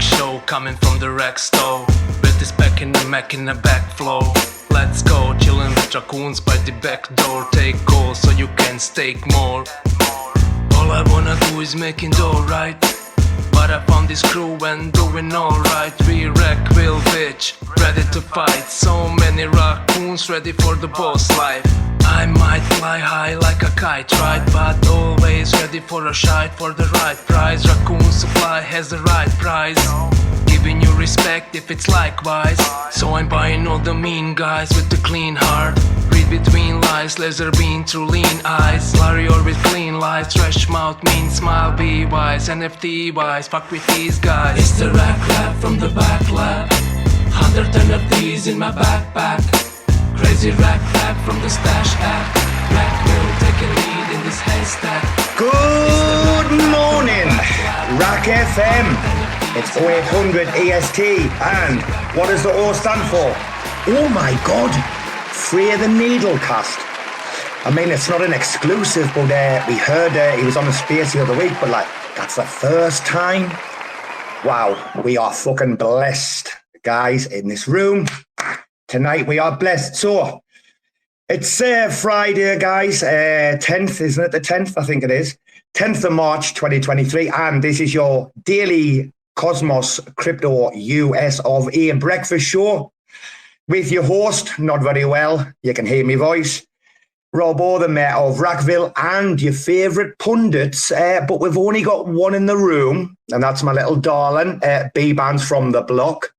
show coming from the Rekt store. With this back in the Mac in the back flow. Let's go, chillin' with raccoons by the back door. Take calls so you can stake more. All I wanna do is making dough, right? But I found this crew and doing alright. We wreck will bitch, ready to fight. So many raccoons ready for the boss life. I might fly high like a kite, right? But always ready for a shite for the right price. Raccoon supply has the right price. Giving you respect if it's likewise. So I'm buying all the mean guys with the clean heart. Read between lies, laser beam through lean eyes. Warrior with clean lies, trash mouth, mean smile, be wise. NFT wise, fuck with these guys. It's the RAC lab from the back lab. 110 of these in my backpack. Crazy RAC lab from the stash app. RAC will take a lead in this haystack. Good morning, RAC FM. It's 0800 EST, and what does the O stand for? Oh my God, Frey the Needlecast. I mean, it's not an exclusive, but we heard he was on the space the other week, but like, that's the first time. Wow, we are fucking blessed, guys, in this room. Tonight we are blessed. So, it's Friday, guys, 10th, isn't it? The 10th, I think it is. 10th of March, 2023, and this is your daily Cosmos Crypto US of A breakfast show with your host, not very well, you can hear my voice, Robo, the mayor of Rackville, and your favourite pundits, but we've only got one in the room, and that's my little darling, Bbandz from the block.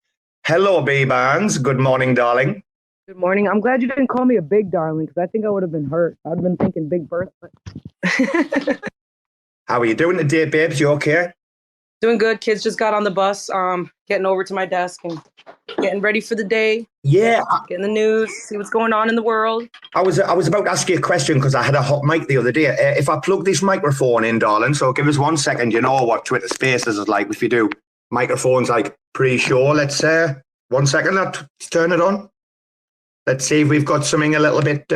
Hello, Bbandz. Good morning, darling. Good morning. I'm glad you didn't call me a big darling, because I think I would have been hurt. I'd been thinking Big Bertha. How are you doing today, babes? You okay? Doing good. Kids just got on the bus, getting over to my desk and getting ready for the day. Yeah. Getting the news, see what's going on in the world. I was about to ask you a question because I had a hot mic the other day. If I plug this microphone in, darling, so give us 1 second. You know what Twitter Spaces is like if you do microphones like pre-show. Let's 1 second, let's turn it on. Let's see if we've got something a little bit...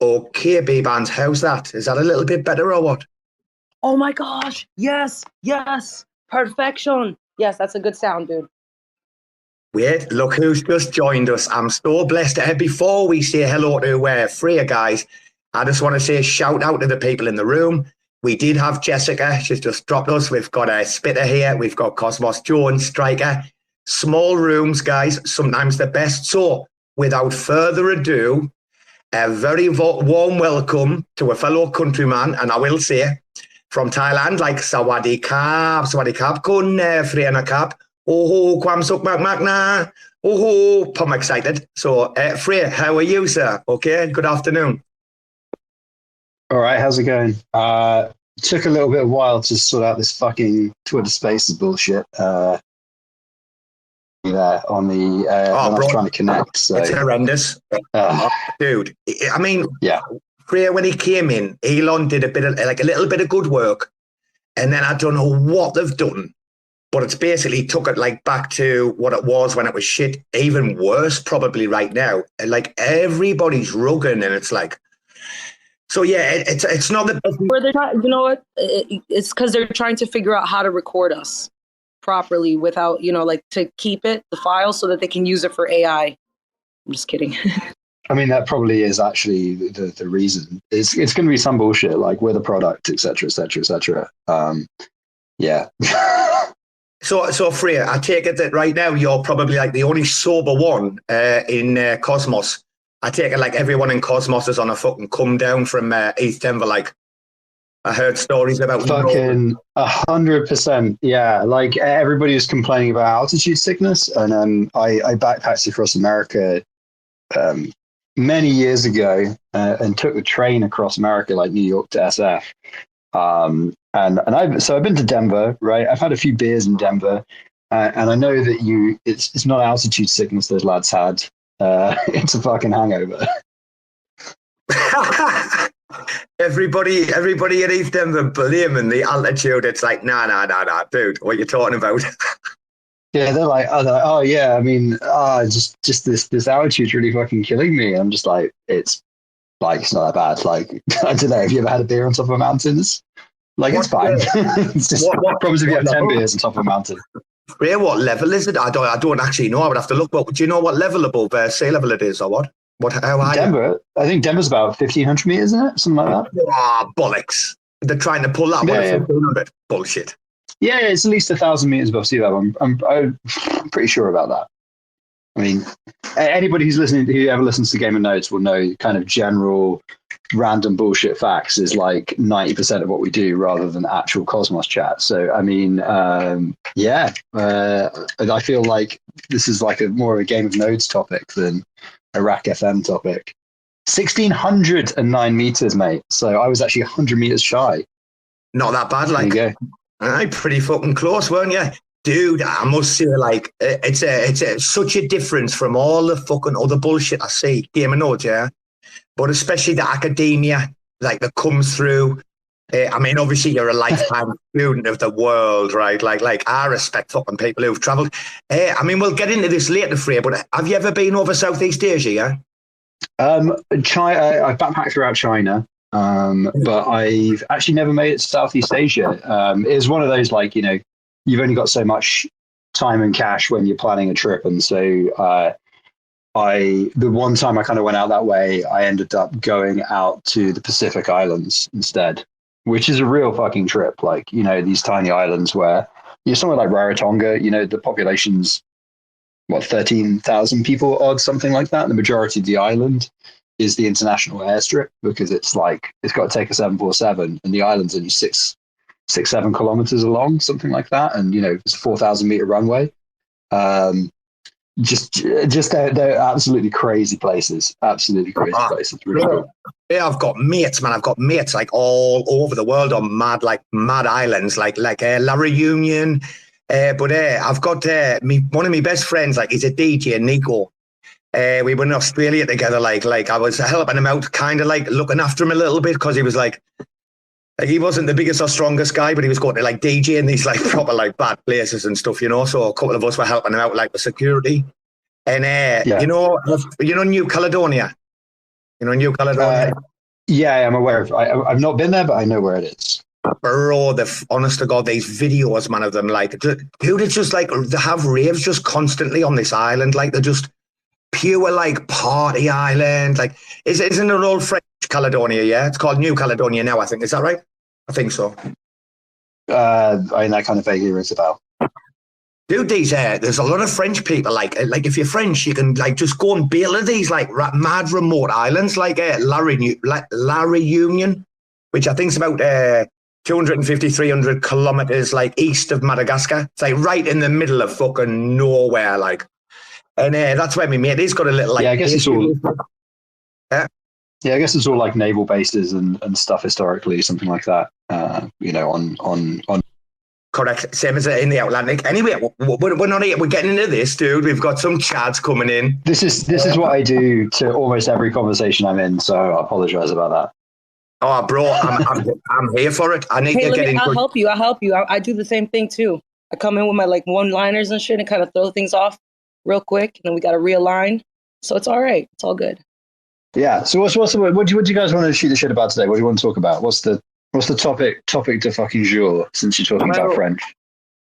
Okay, Bbandz, how's that? Is that a little bit better or what? Oh my gosh. Yes. Perfection. Yes, that's a good sound, dude. Wait, look who's just joined us. I'm so blessed. Before we say hello to Frey, guys, I just want to say a shout out to the people in the room. We did have Jessica. She's just dropped us. We've got a Spitter here. We've got Cosmos Jones, Striker. Small rooms, guys, sometimes the best. So, without further ado, a very warm welcome to a fellow countryman, and I will say, from Thailand, like Sawadee Kap, Kun Frey na Kap, oh, Kwam Suk Mak Mak Na, oh, I'm excited. So, Frey, how are you, sir? Okay, good afternoon. All right, how's it going? Took a little bit of a while to sort out this fucking Twitter Spaces bullshit. On the when I was trying to connect. So. It's horrendous. Dude, I mean, yeah. Frey, when he came in, Elon did a little bit of good work, and then I don't know what they've done, but it's basically took it like back to what it was when it was shit, even worse probably right now. And like everybody's rugging, and it's like, so yeah, it's not the best. Where they're you know what? It's because they're trying to figure out how to record us properly without, like to keep the file so that they can use it for AI. I'm just kidding. I mean, that probably is actually the reason. It's going to be some bullshit, like we're the product, et cetera, et cetera, et cetera. Yeah. So Frey, I take it that right now you're probably like the only sober one in Cosmos. I take it like everyone in Cosmos is on a fucking come down from East Denver. Like I heard stories about fucking 100%. Yeah, like everybody was complaining about altitude sickness, and I backpacked across America. Many years ago, and took the train across America, like New York to SF. And I've been to Denver, right? I've had a few beers in Denver, and I know that it's not altitude sickness those lads had. It's a fucking hangover. Everybody in East Denver blaming the altitude. It's like, nah, dude, what are you talking about? Yeah, they're like, oh yeah, I mean, just this altitude's really fucking killing me. I'm just like, it's not that bad. Like, I don't know, have you ever had a beer on top of mountains? Like, it's fine. It's just problems if you have 10 beers on top of a mountain. Frey, what level is it? I don't actually know. I would have to look. But do you know what level above sea level it is, or what? How high? Denver. I think Denver's about 1,500 meters, isn't it? Something like that. Oh, bollocks! They're trying to pull that one. Yeah. Bullshit. Yeah, it's at least 1,000 meters above sea level. I'm pretty sure about that. I mean, anybody who ever listens to Game of Notes will know kind of general random bullshit facts is like 90% of what we do rather than actual Cosmos chat. So, I mean, I feel like this is like more of a Game of Nodes topic than a RAC FM topic. 1,609 meters, mate. So I was actually 100 meters shy. Not that bad, like. There you go. Aye, pretty fucking close, weren't you? Dude, I must say, like, it's such a difference from all the fucking other bullshit I see. Game of Nodes, yeah? But especially the academia, like, that comes through. I mean, obviously, you're a lifetime student of the world, right? Like, I respect fucking people who've travelled. I mean, we'll get into this later, Frey, but have you ever been over Southeast Asia, yeah? China, I've backpacked throughout China. But I've actually never made it to Southeast Asia. It's one of those, like, you know, you've only got so much time and cash when you're planning a trip. And so the one time I kind of went out that way, I ended up going out to the Pacific Islands instead, which is a real fucking trip. Like, you know, these tiny islands where you're somewhere like Rarotonga, you know, the population's, 13,000 people odd, something like that. The majority of the island is the international airstrip because it's got to take a 747 and the island's only 7 kilometers along, something like that. And, you know, it's a 4,000 meter runway. Just they're absolutely crazy places. Absolutely crazy places. Really cool. Yeah, I've got mates, man. I've got mates like all over the world on mad islands, like La Reunion. But I've got one of my best friends, like, he's a DJ, Nico. We were in Australia together, like I was helping him out, kind of like looking after him a little bit, because he was like, he wasn't the biggest or strongest guy, but he was going to like DJ in these like proper like bad places and stuff, you know. So a couple of us were helping him out, like with security. And you know New Caledonia. You know New Caledonia. Yeah, I'm aware of. I've not been there, but I know where it is. Bro, honest to God, these videos, man, of them, like, dude, it's just like they have raves just constantly on this island, like they're just pure like party island. Like, isn't it old French Caledonia? Yeah, it's called New Caledonia now, I think. Is that right? I think so. I mean, that kind of vaguely rings a bell. Dude, there's a lot of French people. Like if you're French, you can like just go and bail at these like mad remote islands, like La Reunion, which I think is about 250, 300 kilometers like east of Madagascar. It's like right in the middle of fucking nowhere, like. And that's where my mate, he's got a little like. Yeah, I guess it's all. Yeah, I guess it's all like naval bases and stuff historically, something like that. You know, on. Correct, same as in the Atlantic. Anyway, we're not here. We're getting into this, dude. We've got some chads coming in. This is what I do to almost every conversation I'm in, so I apologize about that. Oh, bro, I'm here for it. I need to get in. I'll help you. I do the same thing too. I come in with my like one-liners and shit and kind of throw things off real quick, and then we got to realign. So it's all right. It's all good. Yeah. So what do you guys want to shoot the shit about today? What do you want to talk about? What's the topic de fucking jour, since you're talking about French?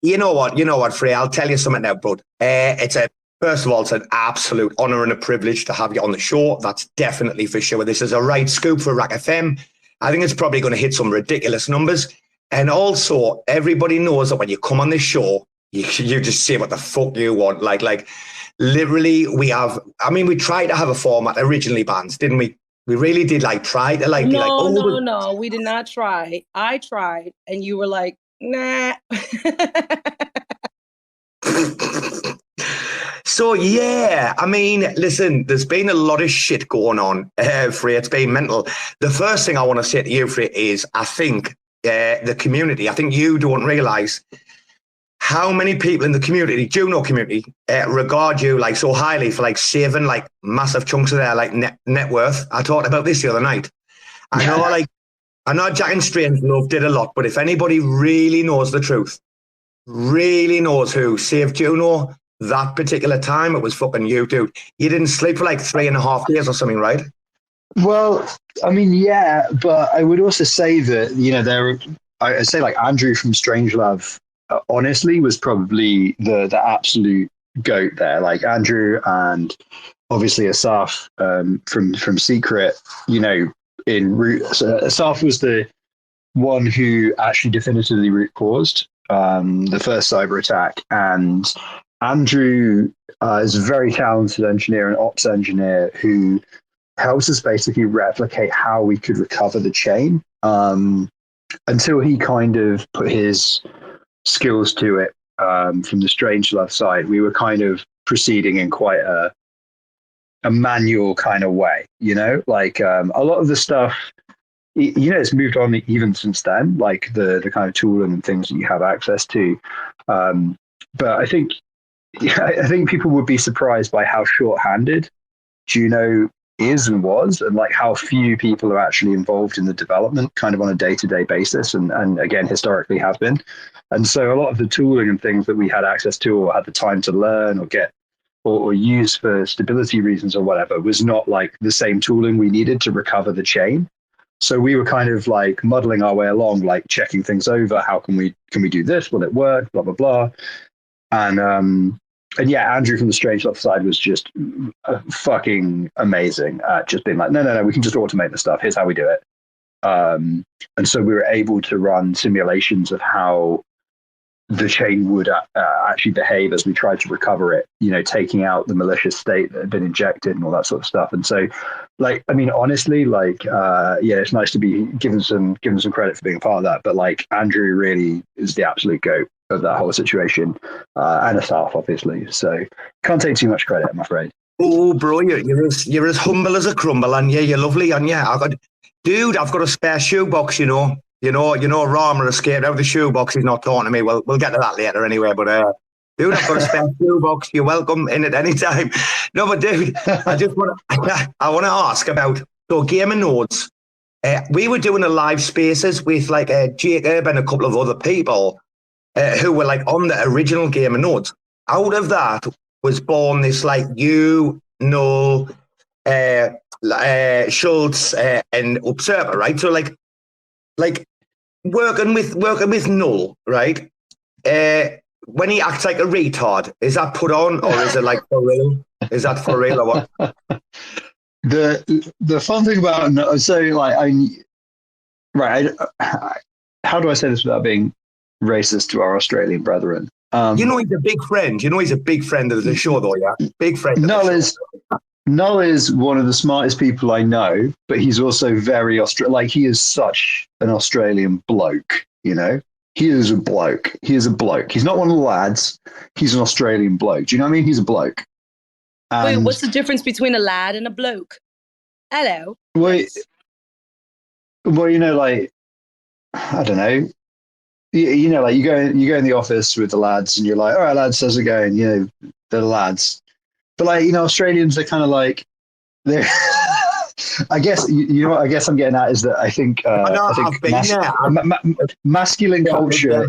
You know what, Frey? I'll tell you something now, bud. First of all, it's an absolute honour and a privilege to have you on the show. That's definitely for sure. This is a right scoop for RAC FM. I think it's probably going to hit some ridiculous numbers. And also, everybody knows that when you come on this show, you just say what the fuck you want. Like literally, we tried to have a format originally, Bbandz, didn't we? We really did try to No, we did not try. I tried, and you were like, nah. So, yeah, I mean, listen, there's been a lot of shit going on, Frey. It's been mental. The first thing I want to say to you, Frey, is I think the community, I think you don't realise how many people in the community, Juno community, regard you like so highly for like saving like massive chunks of their like net worth. I talked about this the other night. I know Jack and Strange loved it a lot, but if anybody really knows the truth, really knows who saved Juno that particular time, it was fucking you, dude. You didn't sleep for like 3.5 days or something, right? Well, I mean, yeah, but I would also say that, you know, I'd say like Andrew from Strangelove, honestly, was probably the absolute goat there. Like Andrew and obviously Asaf from Secret, you know, in root. So Asaf was the one who actually definitively root caused the first cyber attack, and Andrew is a very talented engineer and ops engineer who helps us basically replicate how we could recover the chain until he kind of put his skills to it. From the Strangelove side, we were kind of proceeding in quite a manual kind of way, you know, like a lot of the stuff, you know, it's moved on even since then, like the kind of tooling and things that you have access to. But I think people would be surprised by how short-handed Juno is and was, and like how few people are actually involved in the development kind of on a day-to-day basis, and again historically have been. And so a lot of the tooling and things that we had access to or had the time to learn or get or use for stability reasons or whatever was not like the same tooling we needed to recover the chain. So we were kind of like muddling our way along, like checking things over. How can we do this? Will it work? Blah, blah, blah. And yeah, Andrew from the Strangelove side was just fucking amazing at just being like, no, we can just automate the stuff. Here's how we do it. And so we were able to run simulations of how the chain would actually behave as we tried to recover it, you know, taking out the malicious state that had been injected and all that sort of stuff. And so, like, I mean, honestly, like, yeah, it's nice to be given some credit for being a part of that. But like, Andrew really is the absolute goat of that whole situation, and Asaf, obviously. So can't take too much credit, I'm afraid. Oh, bro, you're as humble as a crumble, and yeah, you're lovely, and yeah, I've got a spare shoebox, you know. Rama escaped out of the shoebox. He's not talking to me. Well, we'll get to that later anyway. But dude, I've got a spare shoebox. You're welcome in at any time. No, but dude, I want to ask about Gamer Nodes. We were doing a live spaces with like Jacob and a couple of other people who were like on the original Gamer Nodes. Out of that was born this like Null, Schultz, and Observer, right? So like working with Null, right? When he acts like a retard, is that put on or is it like for real? Is that for real or what? The fun thing about how do I say this without being racist to our Australian brethren? You know he's a big friend. You know he's a big friend of the show, though. Yeah, big friend. Null is one of the smartest people I know, but he's also very he is such an Australian bloke, you know? He is a bloke. He's not one of the lads. He's an Australian bloke. Do you know what I mean? He's a bloke. Wait, what's the difference between a lad and a bloke? Hello. Well, you know, like, I don't know. You know, like you go in the office with the lads and you're like, all right, lads, how's it going? You know, they're the lads. But like, you know, Australians are kind of like, they're, I guess, you know what I guess I'm getting at is that I think masculine culture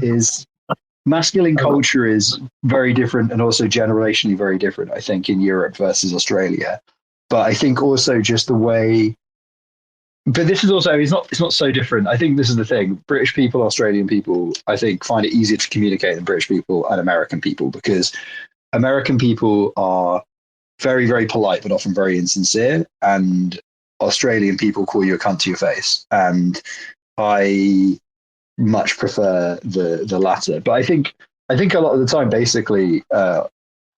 is very different and also generationally very different, I think, in Europe versus Australia. But I think also just the way, but this is also, it's not so different. I think this is the thing. British people, Australian people, I think, find it easier to communicate than British people and American people, because American people are very, very polite, but often very insincere. And Australian people call you a cunt to your face. And I much prefer the latter. But I think a lot of the time, basically,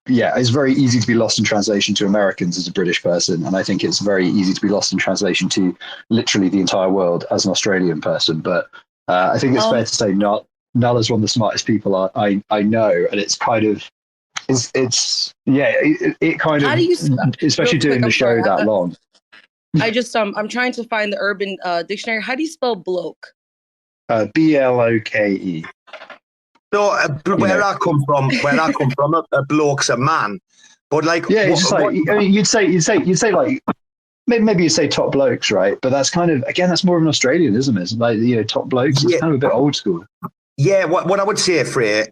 it's very easy to be lost in translation to Americans as a British person. And I think it's very easy to be lost in translation to literally the entire world as an Australian person. But I think it's fair to say Null is one of the smartest people I know. And it's kind of, it kind of, especially doing the show that long. I just, I'm trying to find the Urban Dictionary. How do you spell bloke? Bloke. So where I come from, a bloke's a man. But like, yeah, it's just like, I mean, you'd say like, maybe you'd say top blokes, right? But that's kind of, again, that's more of an Australianism, isn't it? Like, you know, top blokes. It's kind of a bit old school. Yeah, what I would say, Frey,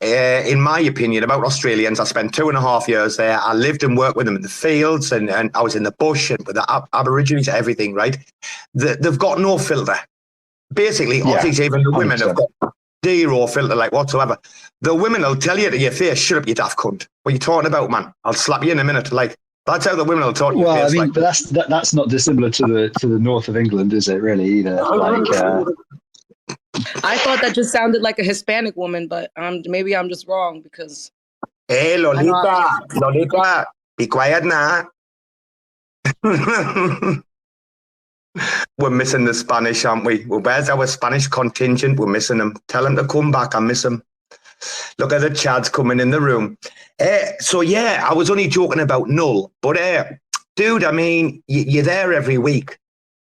in my opinion, about Australians, I spent 2.5 years there. I lived and worked with them in the fields, and I was in the bush and with the Aborigines, everything, right? They've got no filter. basically, Yeah, Aussies, even the women, have 100%. got zero filter, like whatsoever. The women will tell you to your face, shut up, you daft cunt. What are you talking about, man? I'll slap you in a minute. Like, that's how the women will talk to your Well, I face. mean, Like, but that's not dissimilar to the north of England, is it? Really, either. Like, I thought that just sounded like a Hispanic woman, but maybe I'm just wrong because hey, I know Lolita, be quiet now. We're missing the Spanish, aren't we? Well, where's our Spanish contingent? We're missing them. Tell them to come back. I miss them. Look at the Chads coming in the room. So, yeah, I was only joking about Null. But, dude, I mean, you're there every week.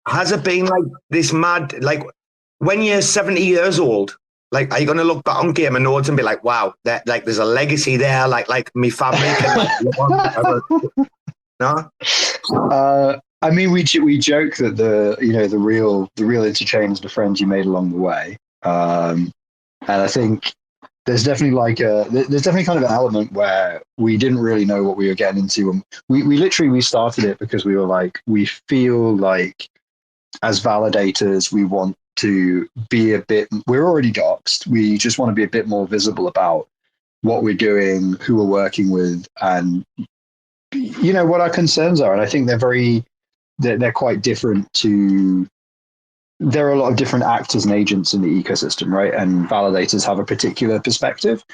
Has it been like this mad, like, when you're 70 years old, like, are you going to look back on Game of Nodes and be like, wow, that, like, there's a legacy there, like me family can, no? I mean, we joke that the real interchange, the friends you made along the way, and I think there's definitely kind of an element where we didn't really know what we were getting into, and we started it because we were like, we feel like as validators we want to be we're already doxed, we just want to be a bit more visible about what we're doing, who we're working with, and what our concerns are. And I think they're quite different to, there are a lot of different actors and agents in the ecosystem, right? And validators have a particular perspective.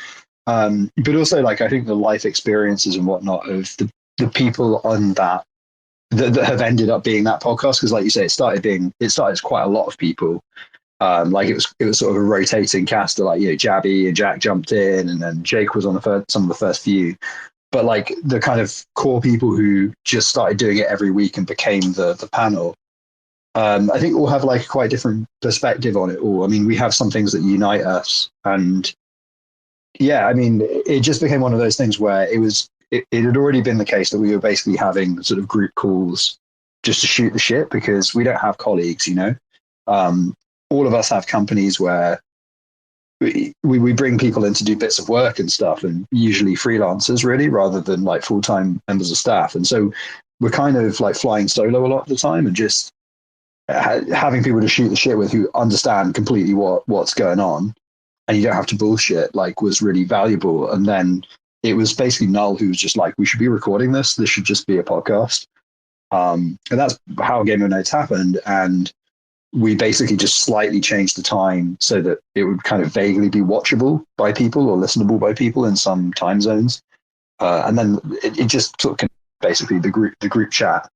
But also, like, I think the life experiences and whatnot of the people on that have ended up being that podcast. Because like you say, it started as quite a lot of people. Like it was sort of a rotating cast of, like, Jabby and Jack jumped in, and then Jake was on some of the first few. But like the kind of core people who just started doing it every week and became the panel, I think all have like a quite different perspective on it all. I mean, we have some things that unite us, and yeah, I mean, it just became one of those things where it had already been the case that we were basically having sort of group calls just to shoot the shit, because we don't have colleagues, all of us have companies where we bring people in to do bits of work and stuff, and usually freelancers, really, rather than like full-time members of staff. And so we're kind of like flying solo a lot of the time, and just having people to shoot the shit with who understand completely what's going on, and you don't have to bullshit, like, was really valuable. And then it was basically Null who was just like, we should be recording this should just be a podcast. And that's how Game of Nodes happened. And we basically just slightly changed the time so that it would kind of vaguely be watchable by people or listenable by people in some time zones. And then it just took basically the group chat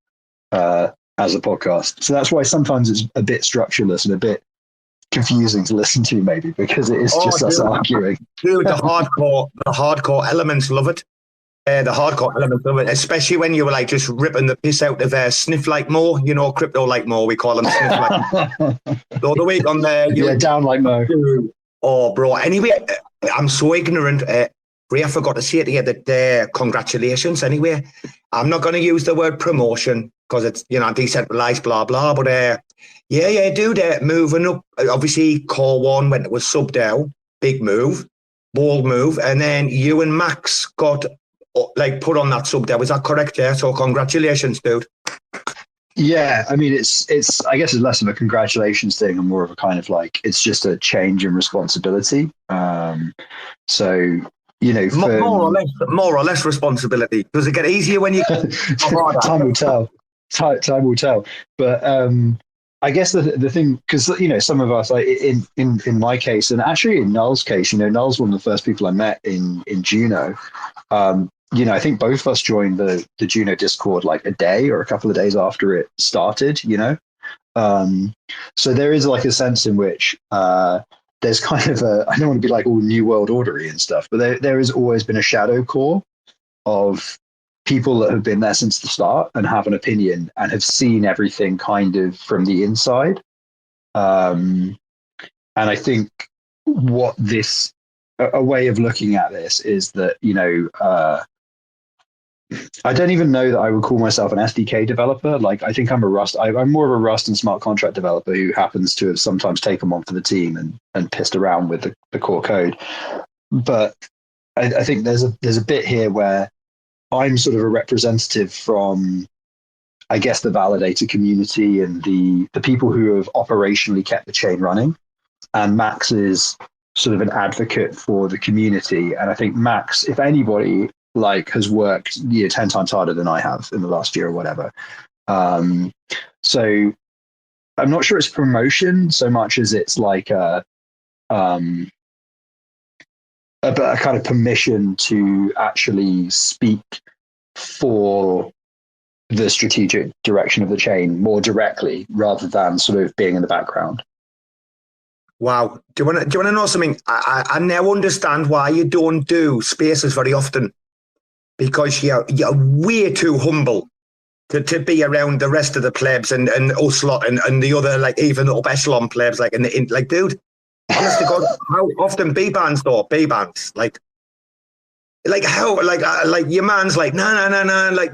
as a podcast. So that's why sometimes it's a bit structureless and a bit confusing to listen to, maybe, because it is just us arguing. Dude, the hardcore elements love it. The hardcore elements of it, especially when you were like just ripping the piss out of Sniff Like More, Crypto Like More, we call them Sniff Like More. The other week on there, down like Mo. Oh, bro. Anyway, I'm so ignorant. Frey, I forgot to say to you that congratulations. Anyway, I'm not going to use the word promotion because it's decentralized, blah blah. But dude, moving up. Obviously, Core One when it was sub down, big move, bold move, and then you and Max got like put on that sub there. Was that correct? Yeah. So congratulations, dude. Yeah, I mean, it's I guess it's less of a congratulations thing and more of a kind of like, it's just a change in responsibility. So more or less responsibility. Does it get easier when you? Time will tell. Time will tell. But I guess the thing, because some of us, like in my case, and actually in Null's case, Null's one of the first people I met in Juno. I think both of us joined the Juno Discord like a day or a couple of days after it started. So there is like a sense in which there's kind of I don't want to be like all New World Ordery and stuff, but there has always been a shadow core of people that have been there since the start and have an opinion and have seen everything kind of from the inside. And I think a way of looking at this is that, I don't even know that I would call myself an SDK developer. Like, I think I'm more of a Rust and smart contract developer who happens to have sometimes taken one for the team and pissed around with the core code. But I think there's a bit here where I'm sort of a representative from I guess, the validator community and the people who have operationally kept the chain running. And Max is sort of an advocate for the community. And I think Max, if anybody, like, has worked 10 times harder than I have in the last year or whatever. So I'm not sure it's promotion so much as it's like a kind of permission to actually speak for the strategic direction of the chain more directly rather than sort of being in the background. Wow. Do you want to know something? I now understand why you don't do spaces very often, because you're way too humble to be around the rest of the plebs and us lot and the other, like, even up echelon plebs, like, like, dude, honest to God, how often Bbandz, like how, like your man's like, no, like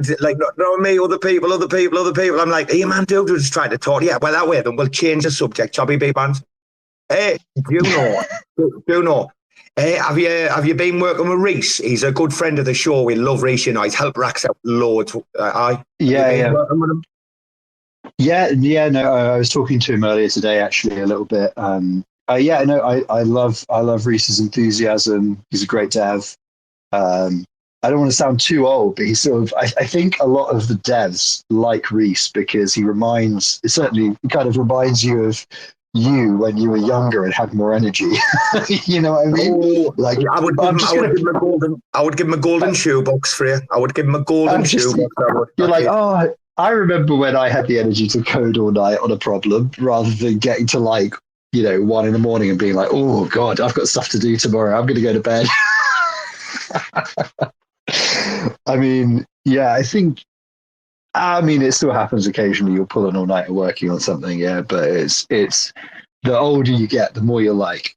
not me, other people. I'm like, hey, man, dude, we're just trying to talk. Yeah, well, that way, then we'll change the subject, shall we, Bbandz? Hey, Juno. Hey, have you been working with Reese? He's a good friend of the show. We love Reese, you know. He's helped Racks out loads. Yeah. No, I was talking to him earlier today, actually, a little bit. I love Reese's enthusiasm. He's a great dev. I don't want to sound too old, but he's sort of, I think a lot of the devs like Reese because he certainly kind of reminds you of you when you were younger and had more energy. You know what I mean? Oh, like, I would give him a golden shoebox for you. I would give him a golden shoebox. You're like, oh, I remember when I had the energy to code all night on a problem rather than getting to 1 a.m. and being like, oh God, I've got stuff to do tomorrow. I'm going to go to bed. I mean, yeah, it still happens occasionally. You'll pull an all-nighter working on something, yeah, but it's the older you get, the more you're like,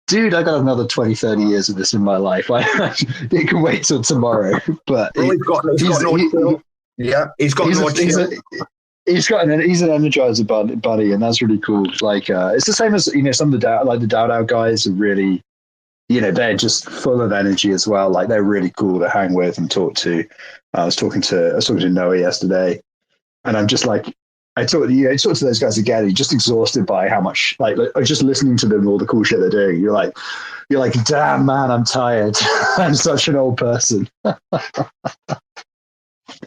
dude, I got another 20, 30 years of this in my life. It can wait till tomorrow. But he's an Energizer bunny, and that's really cool. Like, it's the same as, some of the DAO guys are really, they're just full of energy as well. Like, they're really cool to hang with and talk to. I was talking to Noah yesterday, and I'm just like, I talk to those guys again. You're just exhausted by how much, like just listening to them, all the cool shit they're doing. You're like, damn man, I'm tired. I'm such an old person.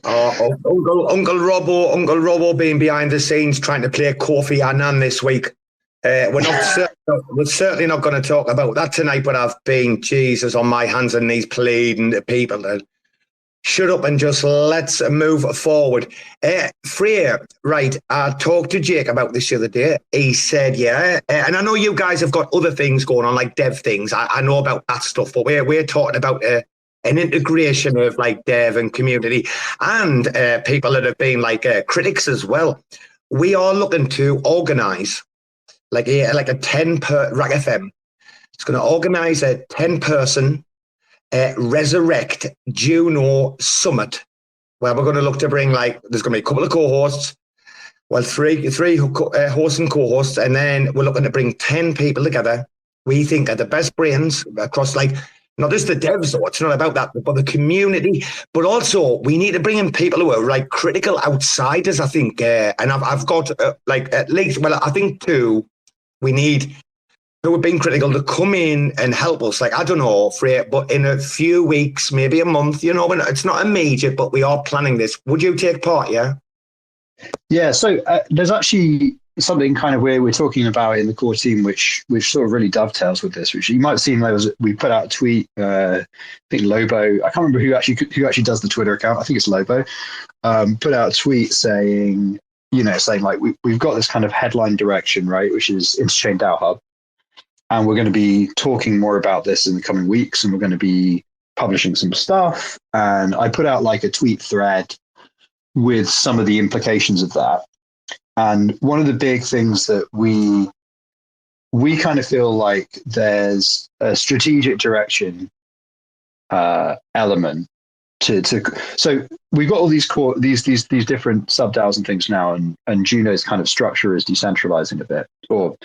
Uncle Robo being behind the scenes trying to play Kofi Annan this week. We're certainly not going to talk about that tonight, but I've been, Jesus, on my hands and knees pleading to people to shut up and just let's move forward. Frey, right, I talked to Jake about this the other day. He said, and I know you guys have got other things going on, like dev things. I know about that stuff, but we're talking about an integration of like dev and community and people that have been like critics as well. We are looking to organise like a 10 per RAC FM. It's going to organise a 10-person Resurrect Juno Summit, where we're going to look to bring there's going to be a couple of co-hosts, three hosts and co-hosts, and then we're looking to bring 10 people together. We think are the best brains across not just the devs, though, it's not about that, but the community. But also, we need to bring in people who are critical outsiders, I think. And I've got at least, I think 2 we need who have been critical to come in and help us. I don't know, Frey, but in a few weeks, maybe a month, it's not immediate, but we are planning this. Would you take part, yeah? Yeah, so there's actually something kind of we're talking about in the core team, which sort of really dovetails with this, which you might have seen. We put out a tweet. I think Lobo. I can't remember who actually does the Twitter account. I think it's Lobo. Put out a tweet saying we've got this kind of headline direction, right, which is Interchain DAO Hub, and we're going to be talking more about this in the coming weeks, and we're going to be publishing some stuff. And I put out a tweet thread with some of the implications of that. And one of the big things that we kind of feel like there's a strategic direction element so we've got all these core these different sub-DAOs and things now, and Juno's kind of structure is decentralizing a bit, or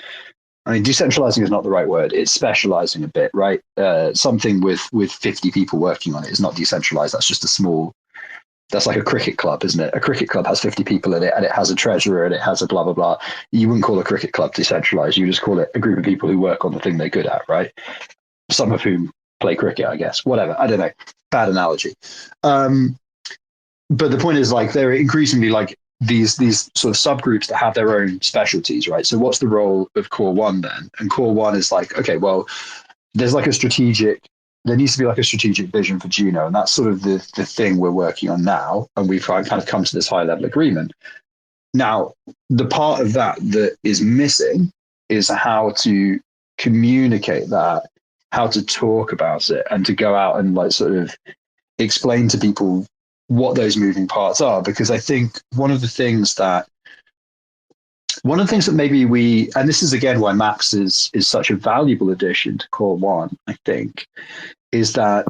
decentralizing is not the right word. It's specializing a bit, right? Something with 50 people working on it is not decentralized. That's just a small That's like a cricket club, isn't it? A cricket club has 50 people in it, and it has a treasurer, and it has a blah, blah, blah. You wouldn't call a cricket club decentralized. You just call it a group of people who work on the thing they're good at, right? Some of whom play cricket, I guess. Whatever. I don't know. Bad analogy. But the point is, like, there are increasingly like these sort of subgroups that have their own specialties, right? So what's the role of Core One then? And Core One is like, okay, well, there's like there needs to be like a strategic vision for Juno, and that's sort of the thing we're working on now, and we've kind of come to this high level agreement. Now, the part of that is missing is how to communicate that, how to talk about it, and to go out and like sort of explain to people what those moving parts are. Because I think one of the things that maybe we, and this is again why Max is such a valuable addition to Core One, I think, is that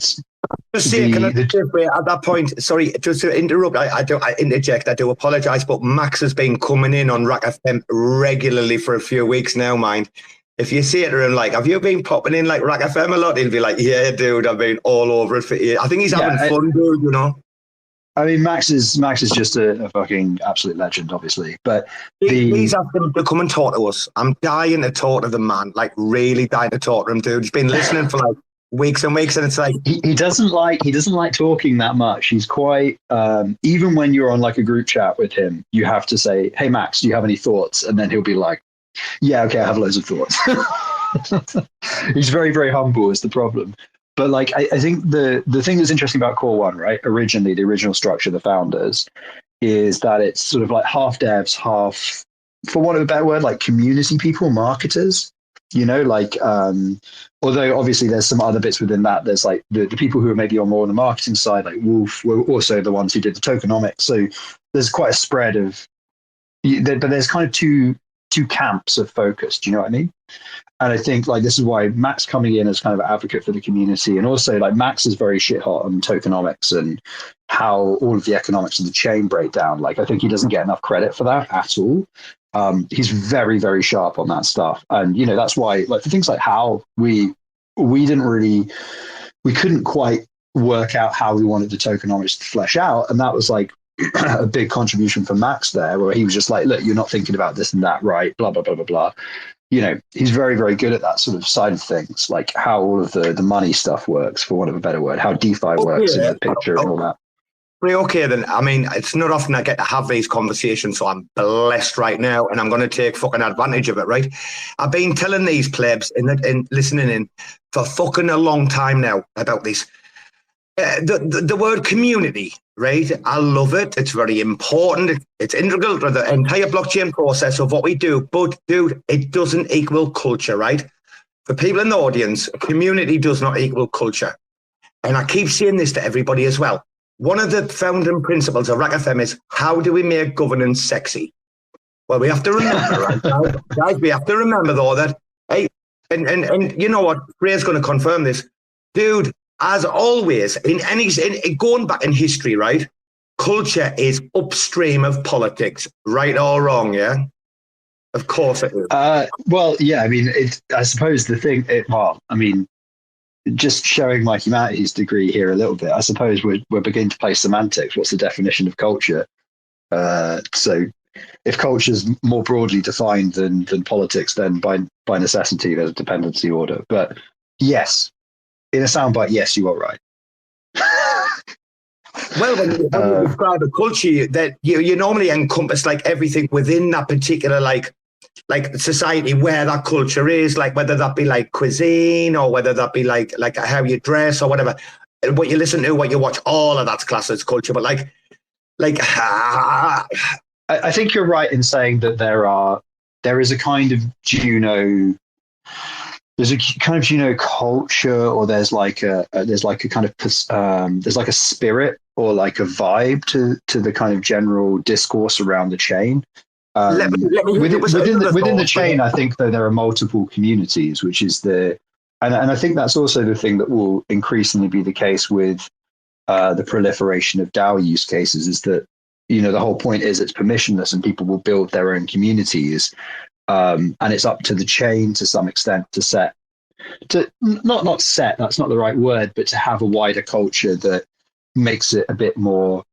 just say, can I just at that point, sorry, just to interrupt, I interject, I do apologise, but Max has been coming in on RAC FM regularly for a few weeks now, mind. If you say it to him, like, have you been popping in like RAC FM a lot? He'll be like, yeah, dude, I've been all over it for years. I think he's having fun, dude, you know? I mean, Max is just a fucking absolute legend, obviously. But please ask him to come and talk to us. I'm dying to talk to the man, like really dying to talk to him, dude. He's been listening for like weeks and weeks, and it's like he doesn't like talking that much. He's quite even when you're on like a group chat with him, you have to say, "Hey, Max, do you have any thoughts?" And then he'll be like, "Yeah, okay, I have loads of thoughts." He's very, very humble is the problem. But like, I think the thing that's interesting about Core One, right? Originally, the original structure, the founders, is that it's sort of like half devs, half, for want of a better word, like community people, marketers. You know, like, although obviously there's some other bits within that. There's like the people who are maybe on more on the marketing side, like Wolf, were also the ones who did the tokenomics. So there's quite a spread of, but there's kind of two camps of focus. Do you know what I mean? And I think like this is why Max coming in as kind of an advocate for the community, and also like Max is very shit hot on tokenomics and how all of the economics of the chain break down. Like I think he doesn't get enough credit for that at all. He's very, very sharp on that stuff, and you know that's why like for things like Howl, we couldn't quite work out how we wanted the tokenomics to flesh out, and that was like a big contribution from Max there, where he was just like, look, you're not thinking about this and that, right? Blah blah blah blah blah. You know, he's very, very good at that sort of side of things, like how all of the money stuff works, for want of a better word, how DeFi works in the picture and all that. Okay, then. I mean, it's not often I get to have these conversations, so I'm blessed right now, and I'm going to take fucking advantage of it, right? I've been telling these plebs and listening in for fucking a long time now about this. The word community, right? I love it. It's very important. It's integral to the entire blockchain process of what we do. But, dude, it doesn't equal culture, right? For people in the audience, community does not equal culture. And I keep saying this to everybody as well. One of the founding principles of RAC FM is, how do we make governance sexy? Well, we have to remember, right, guys, we have to remember, though, that, hey, and you know what? Frey's going to confirm this. Dude, as always, in going back in history, right? Culture is upstream of politics, right or wrong, yeah? Of course it is. Well, yeah, I mean, I suppose the thing, just showing my humanities degree here a little bit, I suppose we're beginning to play semantics. What's the definition of culture? So if culture is more broadly defined than politics, then by necessity, there's a dependency order. But yes, in a soundbite, yes, you are right. Well, when you describe a culture, that you normally encompass like everything within that particular like society where that culture is, like whether that be like cuisine or whether that be like how you dress or whatever, what you listen to, what you watch, all of that's classed as culture. But I think you're right in saying that there is a kind of Juno. There's a kind of Juno culture, or there's like a kind of there's like a spirit or like a vibe to the kind of general discourse around the chain. Within the chain, I think though there are multiple communities, which is and I think that's also the thing that will increasingly be the case with the proliferation of DAO use cases. Is that the whole point is it's permissionless and people will build their own communities. And it's up to the chain to some extent not set, that's not the right word, but to have a wider culture that makes it a bit more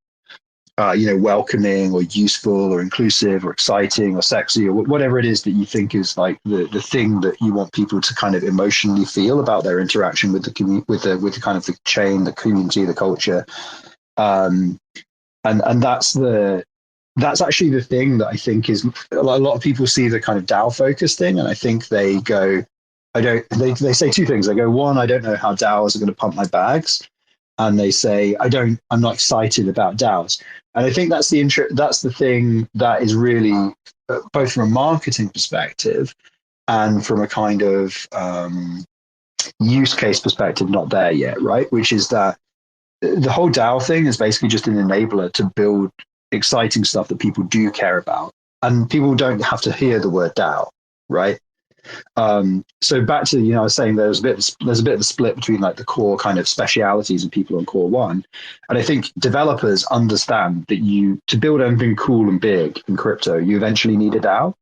welcoming or useful or inclusive or exciting or sexy or whatever it is that you think is like the thing that you want people to kind of emotionally feel about their interaction with the with the kind of the chain, the community, the culture. And that's actually the thing that I think is a lot of people see the kind of DAO focus thing. And I think they go, they say two things. They go, one, I don't know how DAOs are going to pump my bags. And they say, I'm not excited about DAOs. And I think that's the thing that is really, both from a marketing perspective and from a kind of use case perspective, not there yet, right? Which is that the whole DAO thing is basically just an enabler to build exciting stuff that people do care about. And people don't have to hear the word DAO, right? So back to, I was saying there's a bit of a split between like the core kind of specialities and people on core one. And I think developers understand that to build anything cool and big in crypto, you eventually need a DAO,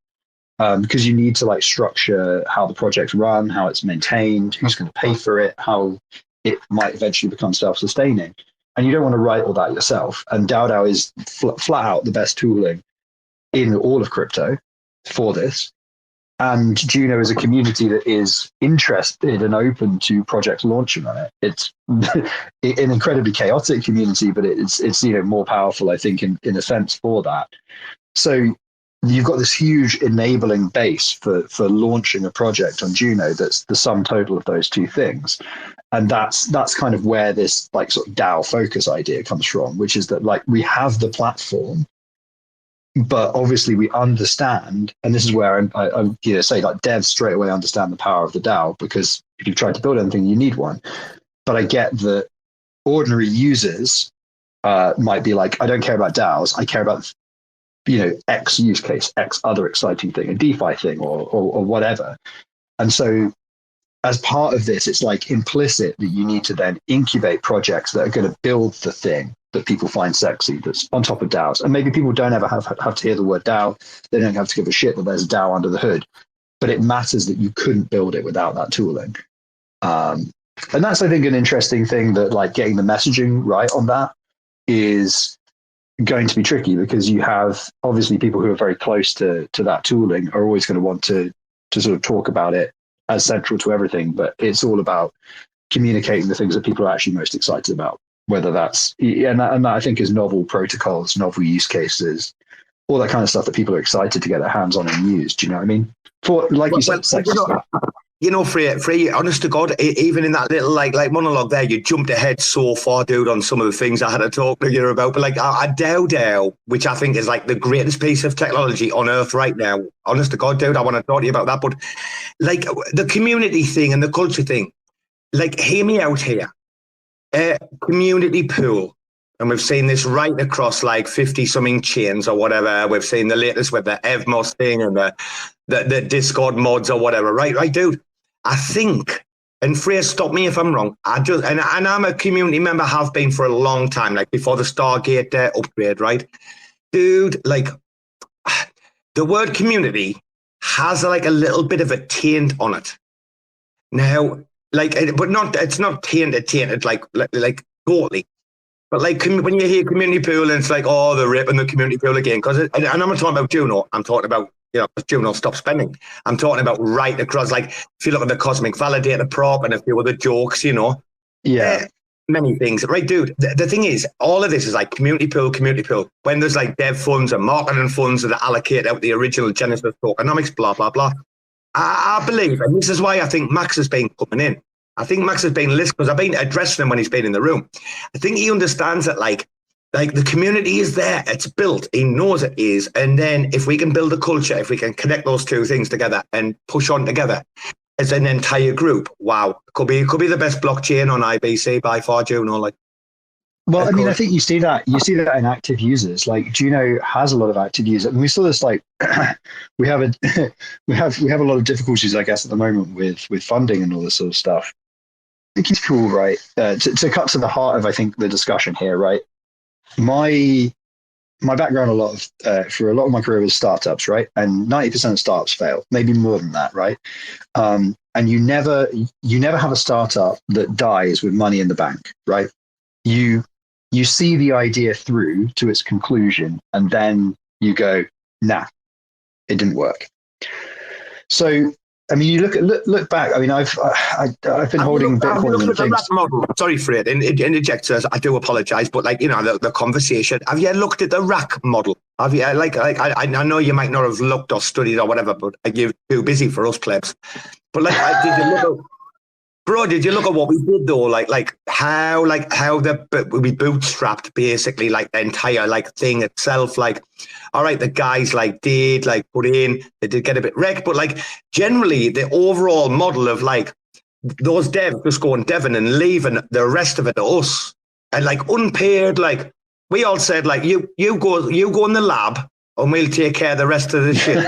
because you need to like structure how the projects run, how it's maintained, who's going to pay for it, how it might eventually become self-sustaining. And you don't want to write all that yourself. And DAO is flat out the best tooling in all of crypto for this. And Juno is a community that is interested and open to projects launching on it. It's an incredibly chaotic community, but it's more powerful, I think, in a sense for that. So you've got this huge enabling base for launching a project on Juno that's the sum total of those two things. And that's kind of where this like sort of DAO focus idea comes from, which is that like we have the platform, but obviously we understand, and this is where I say like devs straight away understand the power of the DAO, because if you've tried to build anything, you need one. But I get that ordinary users might be like, I don't care about DAOs. I care about, X use case, X other exciting thing, a DeFi thing or whatever. And so as part of this, it's like implicit that you need to then incubate projects that are going to build the thing that people find sexy, that's on top of DAOs. And maybe people don't ever have to hear the word DAO. They don't have to give a shit that there's a DAO under the hood. But it matters that you couldn't build it without that tooling. And that's, I think, an interesting thing, that like getting the messaging right on that is going to be tricky, because you have obviously people who are very close to that tooling are always going to want to sort of talk about it as central to everything. But it's all about communicating the things that people are actually most excited about. Whether that's, and that I think is novel protocols, novel use cases, all that kind of stuff that people are excited to get their hands on and use. Do you know what I mean? For, like you said, sexy stuff. Frey, honest to God, even in that little like monologue there, you jumped ahead so far, dude, on some of the things I had to talk to you about. But like a DAO, which I think is like the greatest piece of technology on earth right now. Honest to God, dude, I want to talk to you about that. But like the community thing and the culture thing, like hear me out here. Community pool, and we've seen this right across like 50-something chains or whatever. We've seen the latest with the Evmos thing and the Discord mods or whatever. Right, dude. I think, and Frey, stop me if I'm wrong. And I'm a community member, have been for a long time, like before the Stargate upgrade, right, dude? Like the word community has like a little bit of a taint on it now. Like, but it's not tainted like totally. But like when you hear community pool and it's like, oh, they're ripping the community pool again. And I'm not talking about Juno. I'm talking about, Juno stop spending. I'm talking about right across, like if you look at the Cosmic Validator prop and a few other jokes, Yeah. Many things. Right, dude. The thing is, all of this is like community pool. When there's like dev funds and marketing funds that allocate out the original Genesis tokenomics, blah, blah, blah. I believe, and this is why I think Max has been coming in. I think Max has been listening, because I've been addressing him when he's been in the room. I think he understands that like the community is there. It's built. He knows it is. And then if we can build a culture, if we can connect those two things together and push on together as an entire group, wow, could be the best blockchain on IBC by far, Juno. Like, well, I mean, I think you see that in active users. Like Juno has a lot of active users, and we saw this. Like, we have a lot of difficulties, I guess, at the moment with funding and all this sort of stuff. I think it's cool, right? To cut to the heart of, I think, the discussion here, right? My background for a lot of my career was startups, right? And 90% of startups fail, maybe more than that, right? And you never have a startup that dies with money in the bank, right? You you see the idea through to its conclusion, and then you go, nah, it didn't work. So, I mean, you look back. I mean, I've been holding Bitcoin and things. Model. Sorry, Frey, interject. I do apologise, but like, you know, the conversation. Have you looked at the RAC model? Have you I know you might not have looked or studied or whatever, but you're too busy for us plebs. But like, did you look at? Bro, did you look at what we did though? Like how we bootstrapped basically like the entire like thing itself. Like, all right, the guys like did like put in, they did get a bit wrecked, but like generally the overall model of like those devs just going deving and leaving the rest of it to us and like unpaired. Like we all said, like you go in the lab and we'll take care of the rest of the shit.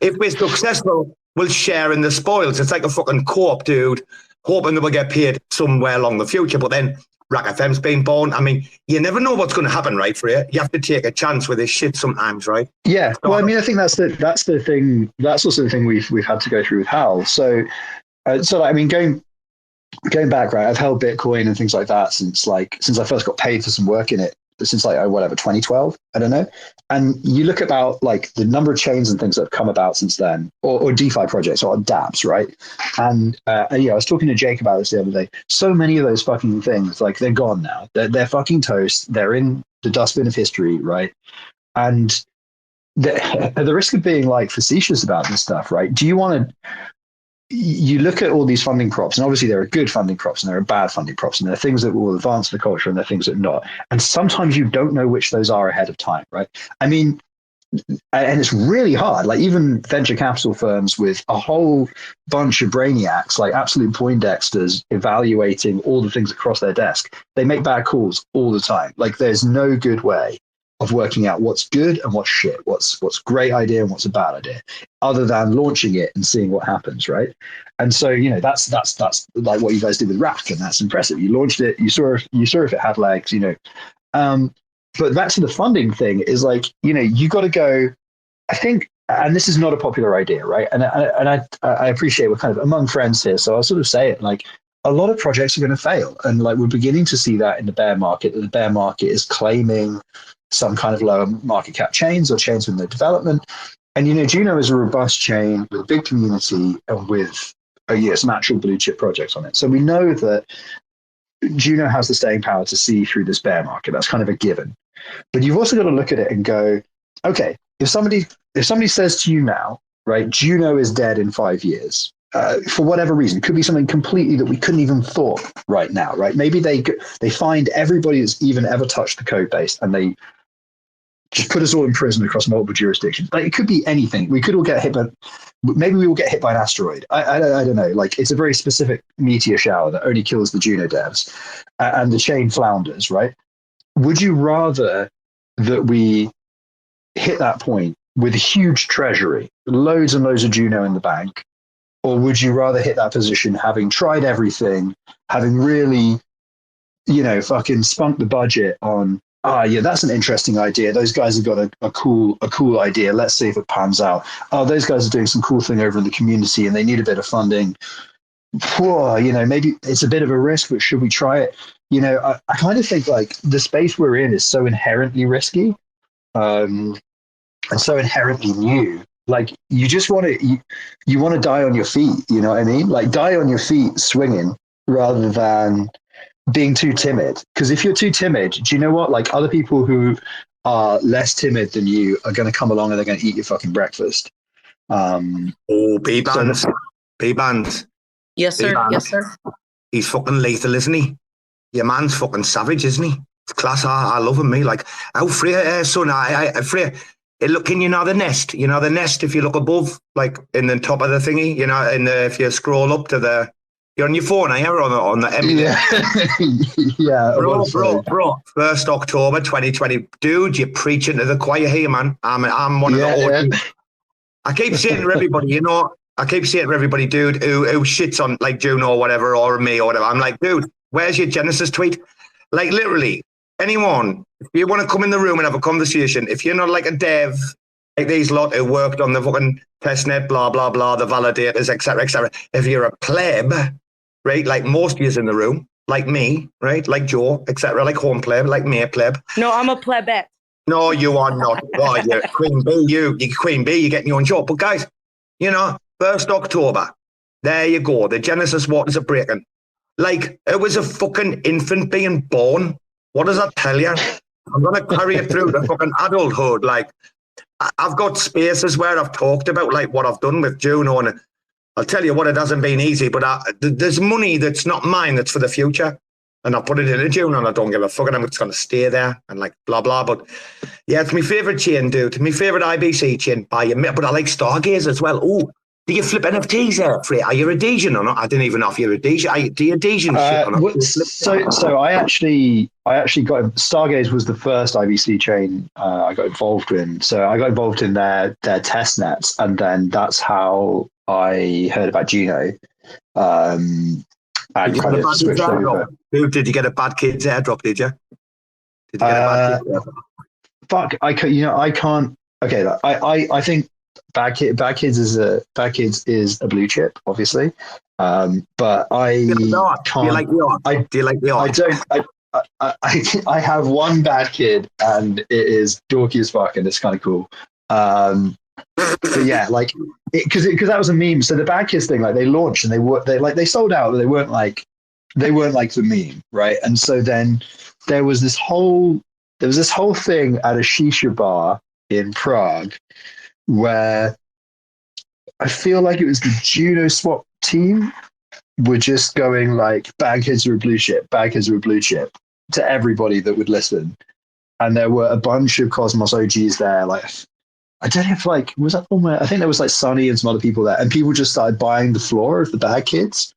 If we're successful, we'll share in the spoils. It's like a fucking co-op, dude, hoping that we'll get paid somewhere along the future. But then RAC FM's been born. I mean, you never know what's going to happen, right, Frey? You have to take a chance with this shit sometimes, right? Yeah. Well, I mean, I think that's the thing. That's also the thing we've had to go through with Howl. So I mean, going back, right? I've held Bitcoin and things like that since I first got paid for some work in it. Since like 2012, I don't know. And you look about like the number of chains and things that have come about since then, or DeFi projects or dApps, right? And I was talking to Jake about this the other day. So many of those fucking things, like they're gone now. They're fucking toast. They're in the dustbin of history, right? And at the risk of being like facetious about this stuff, right? You look at all these funding props, and obviously there are good funding props and there are bad funding props, and there are things that will advance the culture and there are things that are not. And sometimes you don't know which those are ahead of time, right? I mean, and it's really hard. Like even venture capital firms with a whole bunch of brainiacs, like absolute Poindexters, evaluating all the things that cross their desk, they make bad calls all the time. Like there's no good way of working out what's good and what's shit, what's great idea and what's a bad idea, other than launching it and seeing what happens, right? And so, you know, that's like what you guys did with RAC, and that's impressive. You launched it, you saw if it had legs, you know. But back to the funding thing is like, you know, you got to go. I think, and this is not a popular idea, right? And I appreciate we're kind of among friends here, so I'll sort of say it like. A lot of projects are going to fail, and like we're beginning to see that in the bear market. That the bear market is claiming some kind of lower market cap chains or chains with no development. And you know, Juno is a robust chain with a big community and with some actual blue chip projects on it. So we know that Juno has the staying power to see through this bear market. That's kind of a given. But you've also got to look at it and go, okay, if somebody says to you now, right, Juno is dead in 5 years. For whatever reason, could be something completely that we couldn't even thought right now, right? Maybe they find everybody that's even ever touched the code base and they just put us all in prison across multiple jurisdictions. Like it could be anything. We could all get hit by, maybe we will get hit by an asteroid. I don't know. Like it's a very specific meteor shower that only kills the Juno devs and the chain flounders, right? Would you rather that we hit that point with a huge treasury, loads and loads of Juno in the bank? Or would you rather hit that position having tried everything, having really, you know, fucking spunked the budget on, yeah, that's an interesting idea. Those guys have got a cool idea. Let's see if it pans out. Oh, those guys are doing some cool thing over in the community and they need a bit of funding. Whoa, you know, maybe it's a bit of a risk, but should we try it? You know, I kind of think like the space we're in is so inherently risky and so inherently new. Like you just want to, you want to die on your feet, you know what I mean? Like die on your feet swinging rather than being too timid. Because if you're too timid, do you know what? Like other people who are less timid than you are going to come along and they're going to eat your fucking breakfast. Bbandz. Bbandz. Yes, sir. Bbandz. Yes, sir. He's fucking lethal, isn't he? Your man's fucking savage, isn't he? It's class. I love him, me. Like, oh, Frey, son, Frey. Look, can you know the nest? You know the nest. If you look above, like in the top of the thingy, you know, if you scroll up to you're on your phone, are you? Or on the yeah, bro. 1st October 2020, dude. You're preaching to the choir here, man. I'm one of the. I keep saying to everybody, you know, dude, who shits on like Juno or whatever, or me or whatever. I'm like, dude, where's your Genesis tweet? Like literally. Anyone, if you want to come in the room and have a conversation, if you're not like a dev, like these lot who worked on the fucking testnet, blah, blah, blah, the validators, etc., etc. If you're a pleb, right, like most of you in the room, like me, right? Like Joe, etc. Like Homepleb, like Maypleb. No, I'm a plebette. No, you are not. Oh, you're Queen Bee. You're Queen Bee. You're getting your own job. But guys, 1st October, there you go. The Genesis waters are breaking. Like, it was a fucking infant being born. What does that tell you? I'm going to carry it through the fucking adulthood. Like, I've got spaces where I've talked about, like, what I've done with Juno. And I'll tell you what, it hasn't been easy. But there's money that's not mine, that's for the future. And I put it in a Juno and I don't give a fuck. And I'm just going to stay there and, like, blah, blah. But, yeah, it's my favourite chain, dude. My favourite IBC chain. But I like Stargaze as well. Oh. Do you flip NFTs there, Frey? Are you a Dejan or not? I didn't even know if you're a Dejan. Do you Dejan shit or not? So I actually got Stargaze was the first IBC chain I got involved in. So I got involved in their test nets, and then that's how I heard about Juno. And kind of switched over. Did you get a Bad Kids airdrop? Did you? Did you get a Bad Kids airdrop? Fuck! I can't. Okay, I think. Bad Kids is a blue chip, obviously, but I can't. Do you like the art? Do you like the art? I have one Bad Kid, and it is dorky as fuck, and it's kind of cool. But yeah, like because that was a meme. So the Bad Kids thing, like they launched and they sold out, but they weren't like the meme, right? And so then there was this whole thing at a shisha bar in Prague, where I feel like it was the Juno swap team were just going like, Bad Kids are a blue chip, Bad Kids are a blue chip to everybody that would listen. And there were a bunch of Cosmos OGs there. Like, I don't know if was that one where I think there was like Sonny and some other people there, and people just started buying the floor of the Bad Kids,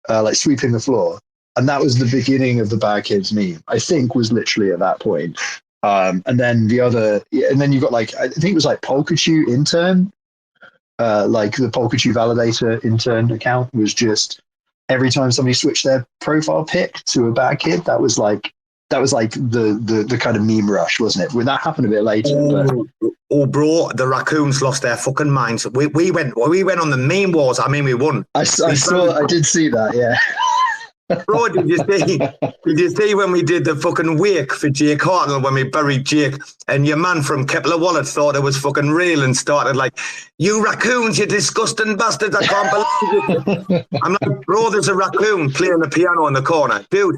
like sweeping the floor. And that was the beginning of the Bad Kids meme, I think, was literally at that point. And then you've got like, I think it was like Polkachu intern, like the Polkachu validator intern account was just every time somebody switched their profile pic to a Bad Kid, that was like the kind of meme rush, wasn't it? When that happened a bit later. Bro, the raccoons lost their fucking minds. We went on the meme wars. I mean, we won. I did see that, yeah. Bro, did you see when we did the fucking wake for Jake Hartnell, when we buried Jake, and your man from Kepler Wallet thought it was fucking real and started like, you raccoons, you disgusting bastards, I can't believe it. I'm like, bro, there's a raccoon playing the piano in the corner. Dude,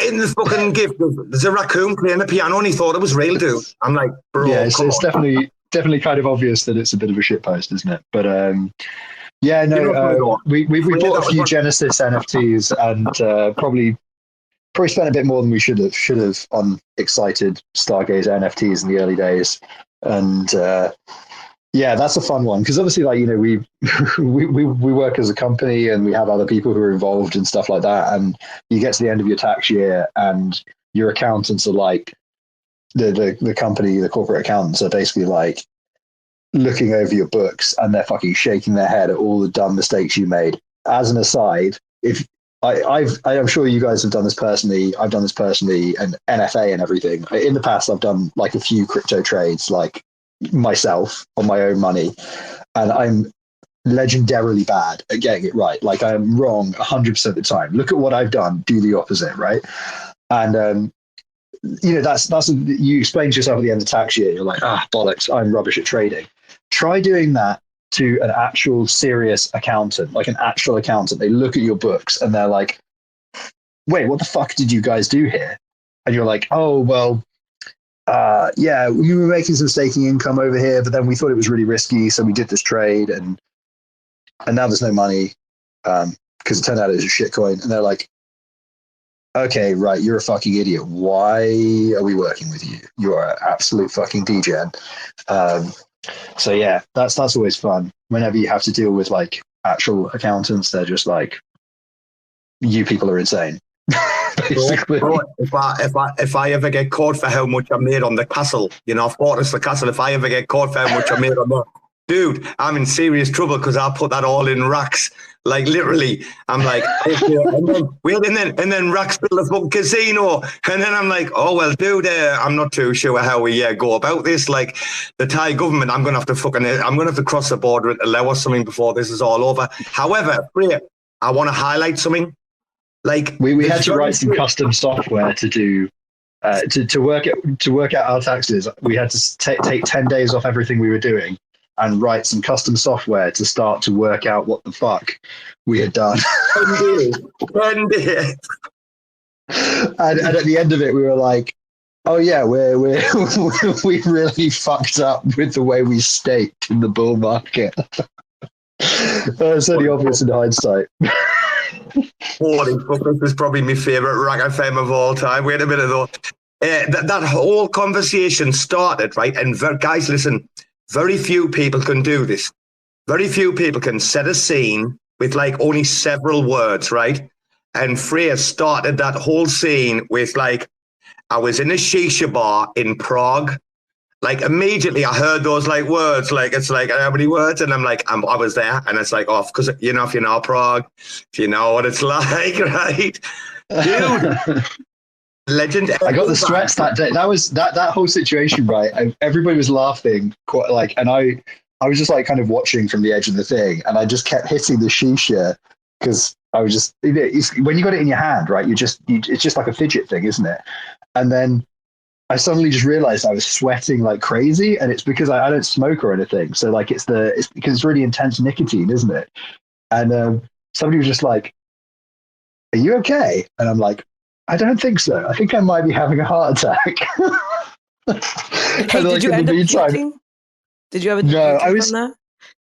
in the fucking gift, there's a raccoon playing the piano and he thought it was real, dude. I'm like, bro, yeah, it's definitely kind of obvious that it's a bit of a shitpost, isn't it? But yeah, no, we bought a few Genesis NFTs and probably spent a bit more than we should have on excited Stargaze NFTs in the early days. And yeah, that's a fun one because obviously, like, we work as a company and we have other people who are involved and stuff like that. And you get to the end of your tax year and your accountants are like, the company, the corporate accountants are basically like, looking over your books and they're fucking shaking their head at all the dumb mistakes you made. As an aside, if I'm sure you guys have done this personally, I've done this personally, and NFA and everything. In the past, I've done like a few crypto trades, like myself on my own money, and I'm legendarily bad at getting it right. Like I am wrong 100% of the time. Look at what I've done. Do the opposite, right? And that's you explain to yourself at the end of tax year. You're like, bollocks, I'm rubbish at trading. Try doing that to an actual serious accountant, like an actual accountant. They look at your books and they're like, wait, what the fuck did you guys do here? And you're like, oh, well, yeah, we were making some staking income over here, but then we thought it was really risky, so we did this trade, and now there's no money because it turned out it was a shitcoin. And they're like, okay, right, you're a fucking idiot. Why are we working with you? You are an absolute fucking degen. So yeah, that's always fun. Whenever you have to deal with like actual accountants, they're just like, you people are insane. Basically. Bro, if I ever get caught for how much I made on the castle, Fortress the Castle, if I ever get caught for how much I made on that, dude, I'm in serious trouble because I put that all in racks. Like literally, I'm like, and then racks build a fucking casino, and then I'm like, oh well, dude, I'm not too sure how we go about this. Like the Thai government, I'm gonna have to cross the border and allow us something before this is all over. However, I want to highlight something. Like we had to write some custom software to do to work out our taxes. We had to take 10 days off everything we were doing and write some custom software to start to work out what the fuck we had done. 10 days. And at the end of it, we were like, "Oh yeah, we really fucked up with the way we staked in the bull market." That's only obvious in hindsight. Holy fuck! This is probably my favorite RAC FM of all time. Wait a minute though. That whole conversation started right, and guys, listen. Very few people can do this. Very few people can set a scene with like only several words, right? And Frey started that whole scene with like, I was in a shisha bar in Prague. Like immediately I heard those like words, like it's like how many words? And I'm like, I was there. And it's like, oh, because you know, if you know Prague, if you know what it's like, right? Dude. Legend. I got the sweats that day. That was that whole situation, right? Everybody was laughing quite like, and I was just like kind of watching from the edge of the thing, and I just kept hitting the shisha because I was just, when you got it in your hand, right? It's just like a fidget thing, isn't it? And then I suddenly just realized I was sweating like crazy, and it's because I don't smoke or anything. So like it's because it's really intense nicotine, isn't it? And somebody was just like, "Are you okay?" And I'm like, "I don't think so. I think I might be having a heart attack." Hey, did you end up puking? Did you have a no?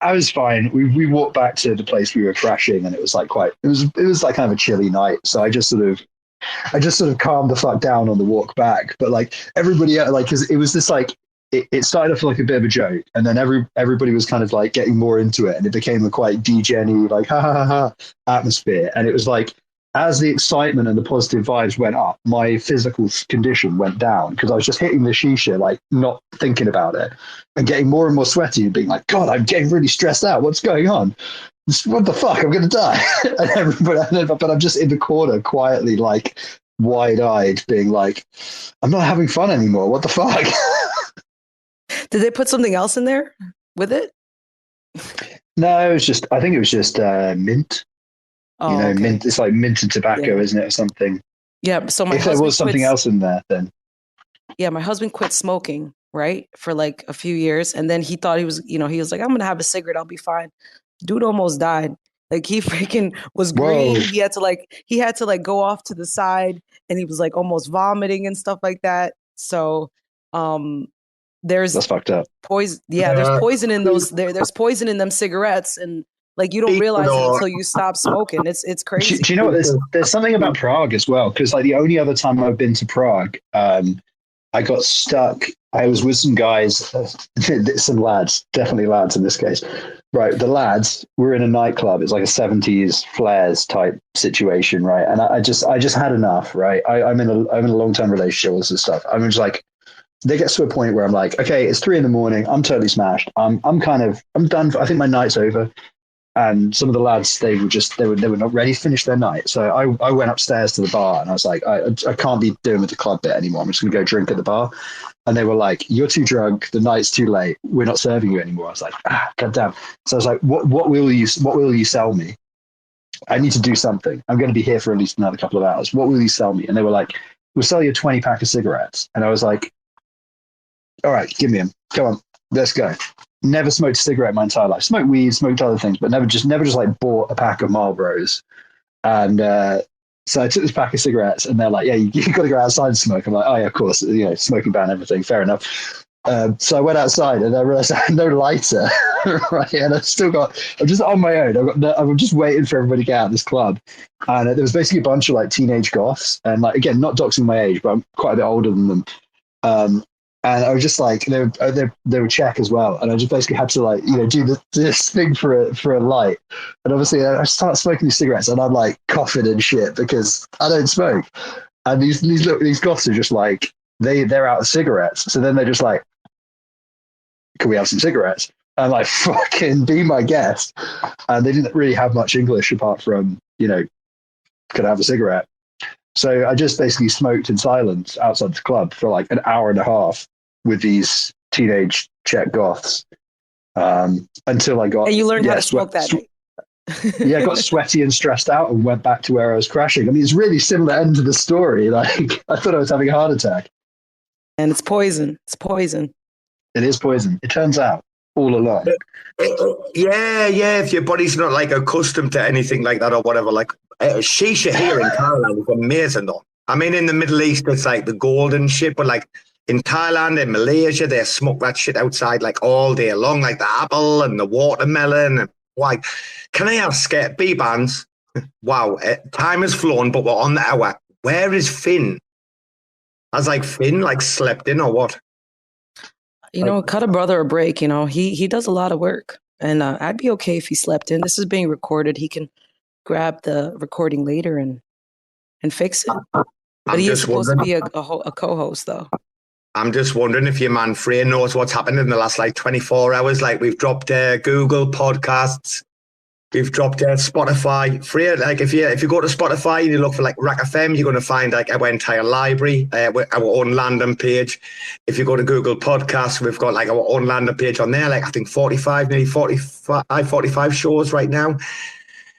I was fine. We walked back to the place we were crashing, and it was like it was like kind of a chilly night. So I just sort of calmed the fuck down on the walk back. But like everybody, like, cause it was this like it started off like a bit of a joke, and then everybody was kind of like getting more into it, and it became a quite degen-y, like ha ha ha atmosphere. And it was like, as the excitement and the positive vibes went up, my physical condition went down because I was just hitting the shisha, like not thinking about it, and getting more and more sweaty and being like, "God, I'm getting really stressed out. What's going on? What the fuck? I'm going to die." And everybody, but I'm just in the corner quietly, like wide-eyed, being like, "I'm not having fun anymore. What the fuck?" Did they put something else in there with it? No, I think it was just mint. Oh, okay. Mint. It's like mint and tobacco, yeah. Isn't it, or something? Yeah. So if there was something else in there, then. Yeah, my husband quit smoking, right, for like a few years, and then he thought he was like, "I'm gonna have a cigarette, I'll be fine." Dude almost died. Like he freaking was green. Whoa. He had to like go off to the side, and he was like almost vomiting and stuff like that. So, that's fucked up. Poison. Yeah, there's poison in those. There's poison in them cigarettes, and like you don't realize it until you stop smoking. It's crazy. Do you know what? There's something about Prague as well, because like the only other time I've been to Prague, I got stuck. I was with some guys, some lads, definitely lads in this case. Right, the lads were in a nightclub. It's like a 70s flares type situation, right? And I just had enough, right? I'm in a long-term relationship with this stuff. I'm just like, they get to a point where I'm like, okay, it's 3 a.m. I'm totally smashed. I'm done. I think my night's over. And some of the lads, they were not ready to finish their night. So I went upstairs to the bar, and I was like, I can't be doing with the club bit anymore. I'm just going to go drink at the bar. And they were like, "You're too drunk. The night's too late. We're not serving you anymore." I was like, goddamn. So I was like, what will you sell me? I need to do something. I'm going to be here for at least another couple of hours. What will you sell me? And they were like, "We'll sell you a 20-pack of cigarettes." And I was like, "All right, give me them. Come on, let's go." Never smoked a cigarette in my entire life. Smoked weed, smoked other things, but never just like bought a pack of Marlboros. And so I took this pack of cigarettes, and they're like, "Yeah, you got to go outside and smoke." I'm like, "Oh yeah, of course, smoking ban, everything, fair enough." So I went outside, and I realized I had no lighter, right? And I'm just on my own. I'm just waiting for everybody to get out of this club. And there was basically a bunch of like teenage goths, and like, again, not doxing my age, but I'm quite a bit older than them. And I was just like, they were Czech as well, and I just basically had to like, do this thing for a light. And obviously, I start smoking these cigarettes, and I'm like coughing and shit because I don't smoke. And these goths are just like, they're out of cigarettes, so then they're just like, "Can we have some cigarettes?" And I'm like, "Fucking be my guest." And they didn't really have much English apart from, "Can I have a cigarette?" So I just basically smoked in silence outside the club for like an hour and a half with these teenage Czech goths until I got. And you learned how to smoke that night. Yeah, got sweaty and stressed out and went back to where I was crashing. I mean, it's really similar end to the story. Like, I thought I was having a heart attack. And it's poison. It's poison. It is poison. It turns out all along. Yeah. If your body's not like accustomed to anything like that or whatever, like shisha here in Thailand is amazing though. I mean, in the Middle East, it's like the golden shit, but like in Thailand and Malaysia, they smoke that shit outside like all day long, like the apple and the watermelon. And like, can I ask Bbandz? Wow, time has flown, but we're on the hour. Where is Finn? Has like Finn like slept in or what? You know, cut a brother a break. You know, he does a lot of work, and I'd be okay if he slept in. This is being recorded. He can grab the recording later and fix it. But he is supposed to be a co-host, though. I'm just wondering if your man Frey knows what's happened in the last like 24 hours. Like we've dropped Google Podcasts, we've dropped Spotify. Frey, like if you go to Spotify and you look for like RAC FM, you're going to find like our entire library, our own landing page. If you go to Google Podcasts, we've got like our own landing page on there. Like I think 45 shows right now.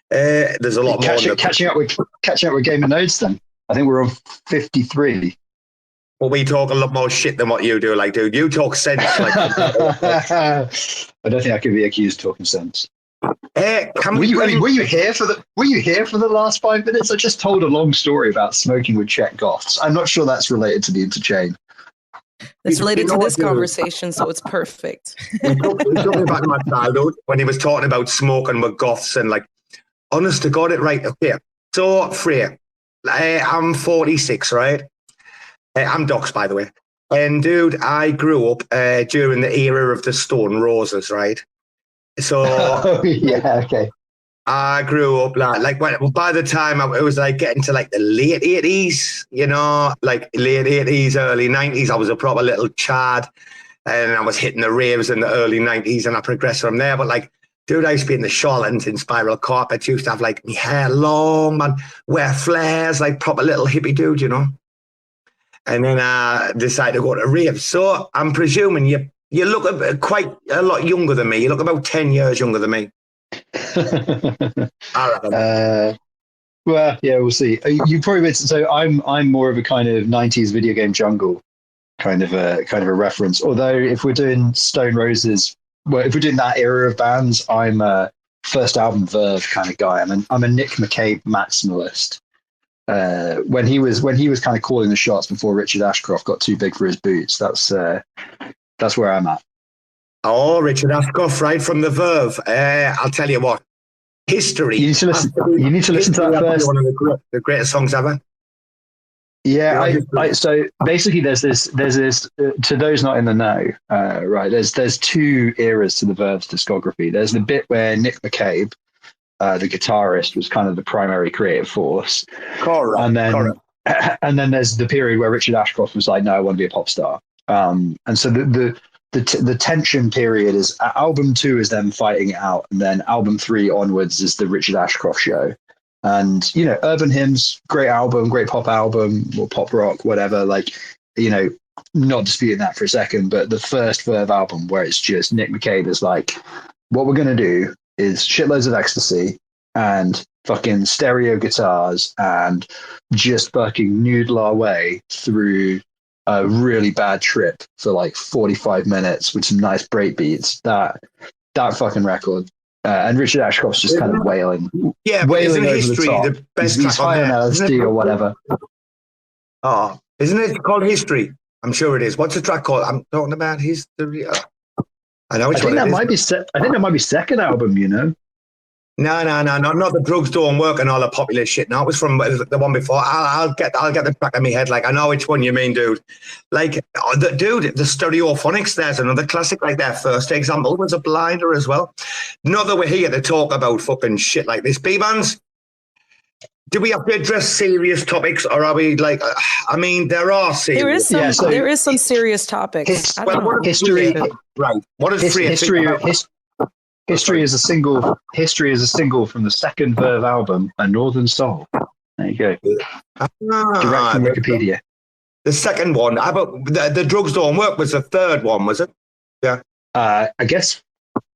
There's a lot more. Catching up with Game of Nodes then. I think we're on 53. Well, we talk a lot more shit than what you do. Like, dude, you talk sense. Like, I don't think I could be accused of talking sense. Were you here for the last 5 minutes? I just told a long story about smoking with Czech goths. I'm not sure that's related to the interchain. It's related to this conversation, so it's perfect. He's talking about my childhood when he was talking about smoking with goths and like, honest to God, it right. Okay, so Frey, I'm 46, right? I'm doxed, by the way. And dude, I grew up during the era of the Stone Roses, right? So yeah, okay. I grew up like by the time it was like getting to like the late 80s, you know, like late 80s, early 90s, I was a proper little chad, and I was hitting the raves in the early 90s, and I progressed from there. But like, dude, I used to be in the Charlottens in spiral carpets, used to have like my hair long, man, wear flares, like proper little hippie dude, you know. And then I decided to go to rave. So I'm presuming you look quite a lot younger than me. You look about 10 years younger than me. Well, yeah, we'll see. You probably so I'm more of a kind of 90s video game jungle kind of a reference. Although if we're doing Stone Roses, well, if we're doing that era of bands, I'm a first album Verve kind of guy. I'm a Nick McCabe maximalist. When he was kind of calling the shots before Richard Ashcroft got too big for his boots. That's where I'm at. Oh, Richard Ashcroft, right from the Verve. I'll tell you what, history. You need to listen to that first. One of the greatest songs ever. Yeah, so basically there's this to those not in the know, right? There's two eras to the Verve's discography. There's the bit where Nick McCabe, the guitarist, was kind of the primary creative force. Correct. And then there's the period where Richard Ashcroft was like, no, I want to be a pop star. And so the tension period is album 2 is them fighting it out, and then album 3 onwards is the Richard Ashcroft show. And, you know, Urban Hymns, great album, great pop album, or pop rock, whatever. Like, you know, not disputing that for a second, but the first Verve album where it's just Nick McCabe is like, what we're going to do is shitloads of ecstasy and fucking stereo guitars and just fucking noodle our way through a really bad trip for like 45 minutes with some nice break beats. That fucking record. And Richard Ashcroft's just kind of wailing. Yeah, wailing over history, the top. the best He's high on LSD or whatever. Oh, isn't it called History? I'm sure it is. What's the track called? I'm talking about History. I know which one it is. I think that might be second album, you know? No, not the Drugs Don't Work and all the popular shit. No, it was from the one before. I'll get the track in my head. Like, I know which one you mean, dude. Like, the Stereophonics, there's another classic. Like, their first example was a blinder as well. Not that we're here to talk about fucking shit like this. Bbandz, do we have to address serious topics, or are we like? I mean, there are serious. There is some serious topics. History, right? What is History is a single. History is a single from the second Verve album, A Northern Soul. There you go. Direct from Wikipedia. The second one, the Drugs Don't Work was the third one, was it? Yeah. I guess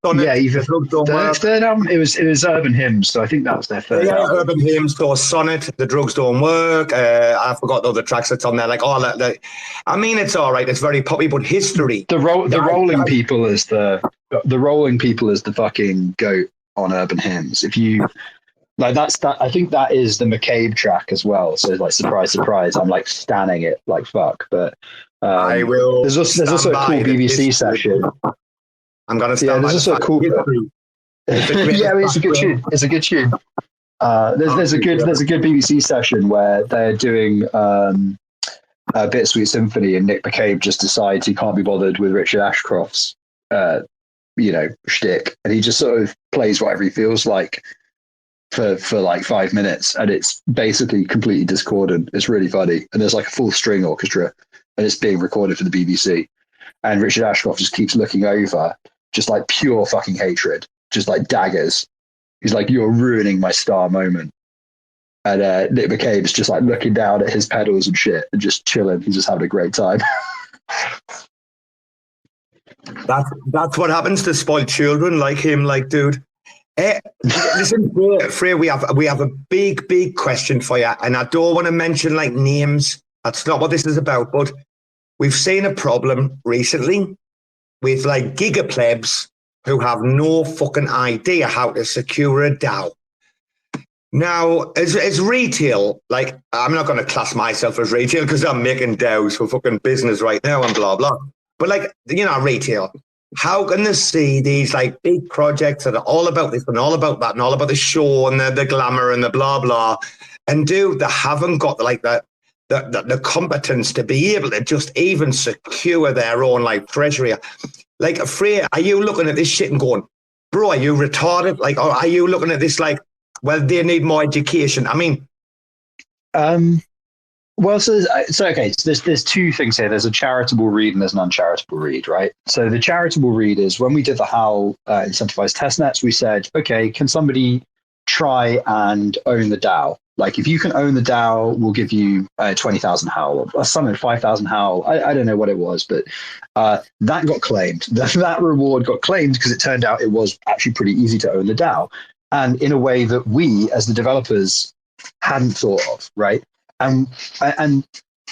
Sonnet, either the drugs don't work. third album. It was Urban Hymns, so I think that was their third album. Urban Hymns, or Sonnet, the drugs don't work. I forgot the other tracks that's on there. Like all that. I mean, it's all right. It's very poppy, but history. The Rolling People is the fucking goat on Urban Hymns. If you like, that's that. I think that is the McCabe track as well. So like, surprise, surprise. I'm like standing it like fuck. But I will. There's also a cool BBC session. I'm gonna stand by there's also a cool. It's a good tune. It's a good tune. There's a good BBC session where they're doing a Bittersweet Symphony, and Nick McCabe just decides he can't be bothered with Richard Ashcroft's shtick, and he just sort of plays whatever he feels like for like 5 minutes, and it's basically completely discordant. It's really funny, and there's like a full string orchestra, and it's being recorded for the BBC, and Richard Ashcroft just keeps looking over, just like pure fucking hatred, just like daggers. He's like, "You're ruining my star moment." And Nick McCabe's just like looking down at his pedals and shit and just chilling. He's just having a great time. That's what happens to spoiled children like him, like, dude. Listen, Frey, we have a big question for you, and I don't want to mention like names. That's not what this is about. But we've seen a problem recently with like gigaplebs who have no fucking idea how to secure a DAO. Now, as retail, like, I'm not going to class myself as retail because I'm making DAOs for fucking business right now and blah blah. But like, retail. How can they see these like big projects that are all about this and all about that and all about the show and the glamour and the blah blah, and they haven't got like the competence to be able to just even secure their own like treasury? Like, Frey, are you looking at this shit and going, bro, are you retarded? Like, or are you looking at this like, well, they need more education? I mean, well, so okay. So there's two things here. There's a charitable read and there's an uncharitable read, right? So the charitable read is when we did the Howl incentivized testnets, we said, okay, can somebody try and own the DAO? Like, if you can own the DAO, we'll give you 20,000 Howl or something, 5,000 Howl. I don't know what it was, but that got claimed. That reward got claimed because it turned out it was actually pretty easy to own the DAO, and in a way that we, as the developers, hadn't thought of, right? And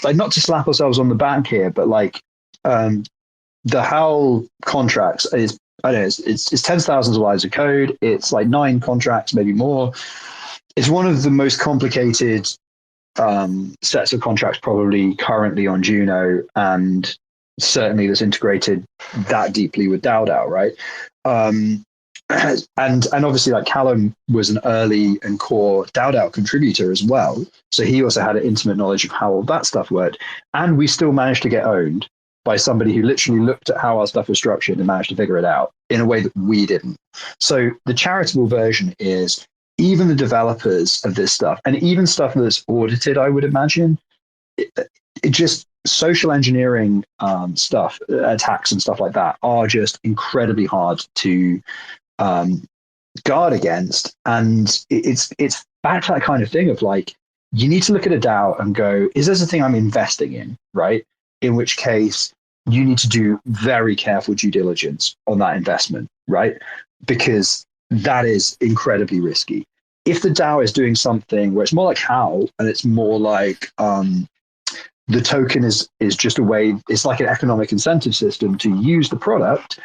like, not to slap ourselves on the back here, but like the Howl contracts is, I don't know, it's tens of thousands of lines of code. It's like 9 contracts, maybe more. It's one of the most complicated sets of contracts probably currently on Juno, and certainly that's integrated that deeply with DAO, right? And obviously, like, Callum was an early and core DAO contributor as well, so he also had an intimate knowledge of how all that stuff worked. And we still managed to get owned by somebody who literally looked at how our stuff was structured and managed to figure it out in a way that we didn't. So the charitable version is even the developers of this stuff, and even stuff that's audited, I would imagine, it just social engineering stuff, attacks and stuff like that are just incredibly hard to guard against. And it's back to that kind of thing of like, you need to look at a DAO and go, is this a thing I'm investing in, right? In which case you need to do very careful due diligence on that investment, right? Because that is incredibly risky. If the DAO is doing something where it's more like Howl, and it's more like the token is just a way, it's like an economic incentive system to use the product,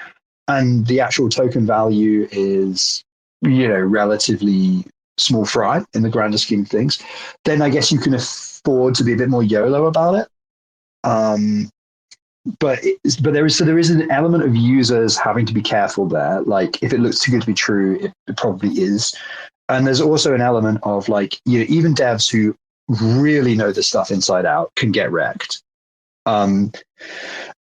and the actual token value is, relatively small fry in the grander scheme of things, then I guess you can afford to be a bit more YOLO about it. But there is an element of users having to be careful there. Like, if it looks too good to be true, it probably is. And there's also an element of like, even devs who really know this stuff inside out can get wrecked.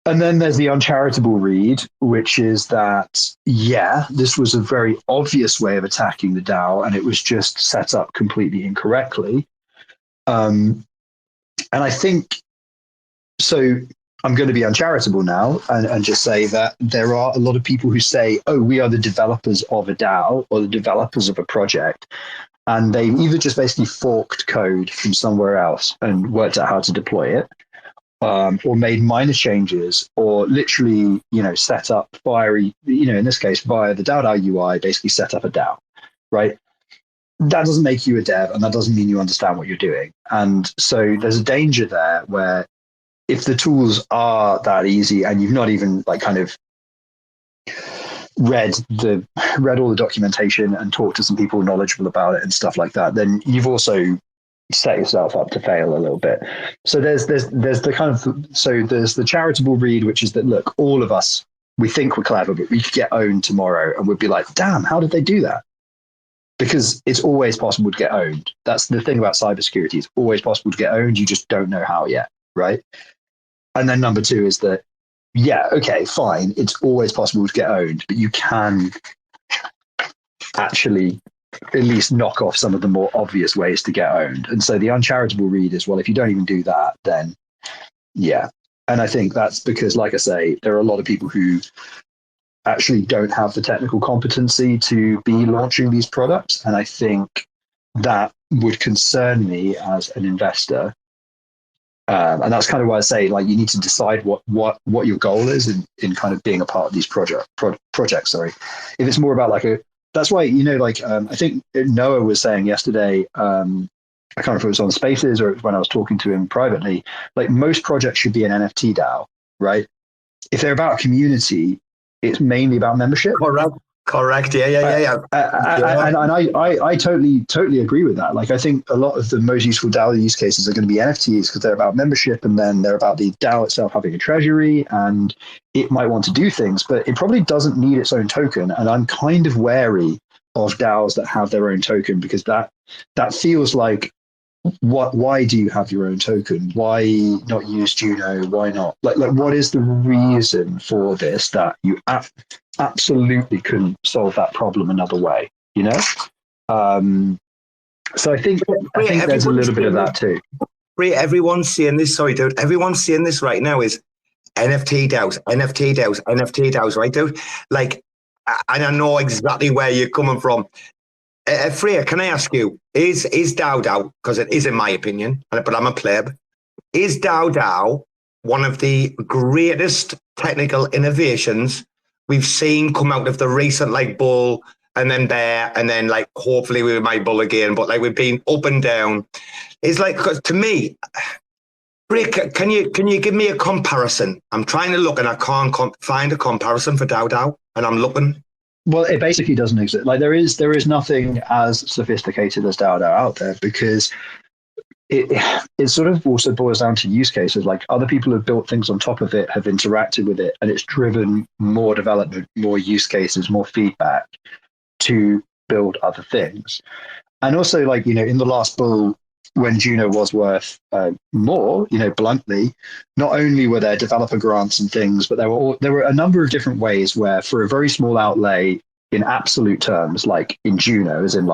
And then there's the uncharitable read, which is that, this was a very obvious way of attacking the DAO, and it was just set up completely incorrectly. And I think, so I'm going to be uncharitable now and just say that there are a lot of people who say, oh, we are the developers of a DAO or the developers of a project. And they either just basically forked code from somewhere else and worked out how to deploy it, or made minor changes, or literally, set up in this case, via the DAO UI, basically set up a DAO, right? That doesn't make you a dev, and that doesn't mean you understand what you're doing. And so there's a danger there where if the tools are that easy and you've not even kind of read all the documentation and talked to some people knowledgeable about it and stuff like that, then you've also set yourself up to fail a little bit. So there's the charitable read, which is that, look, all of us, we think we're clever, but we could get owned tomorrow, and we'd be like, damn, how did they do that? Because it's always possible to get owned. That's the thing about cybersecurity. It's always possible to get owned. You just don't know how yet, right? And then number two is that, yeah, okay, fine. It's always possible to get owned, but you can actually at least knock off some of the more obvious ways to get owned. And so the uncharitable read is, well, if you don't even do that, then yeah. And I think that's because, like I say, there are a lot of people who actually don't have the technical competency to be launching these products. And I think that would concern me as an investor. And that's kind of why I say, you need to decide what your goal is in kind of being a part of these projects. Sorry. If it's more about that's why, I think Noah was saying yesterday, I can't remember if it was on Spaces or when I was talking to him privately, most projects should be an NFT DAO, right? If they're about a community, it's mainly about membership. Correct. Yeah. And I totally agree with that. I think a lot of the most useful DAO use cases are going to be NFTs because they're about membership, and then they're about the DAO itself having a treasury, and it might want to do things, but it probably doesn't need its own token. And I'm kind of wary of DAOs that have their own token, because that feels like, why do you have your own token? Why not use Juno? Why not? What is the reason for this that you absolutely couldn't solve that problem another way? So I think there's a little bit of that too. Everyone's seeing this. Sorry, dude. Everyone's seeing this right now is NFT DAOs, right, dude? And I know exactly where you're coming from. Frey, can I ask you, is DAO, because it is in my opinion, but I'm a pleb, is DAO one of the greatest technical innovations we've seen come out of the recent bull and then bear, and then hopefully we might bull again, but we've been up and down? It's because to me, Frey, can you give me a comparison? I'm trying to look and I can't find a comparison for DAO, and I'm looking. Well, it basically doesn't exist. There is nothing as sophisticated as DAO out there, because it sort of also boils down to use cases. Other people have built things on top of it, have interacted with it, and it's driven more development, more use cases, more feedback to build other things. And also, in the last bull, when Juno was worth more, bluntly, not only were there developer grants and things, but there were a number of different ways where, for a very small outlay in absolute terms, in Juno, as in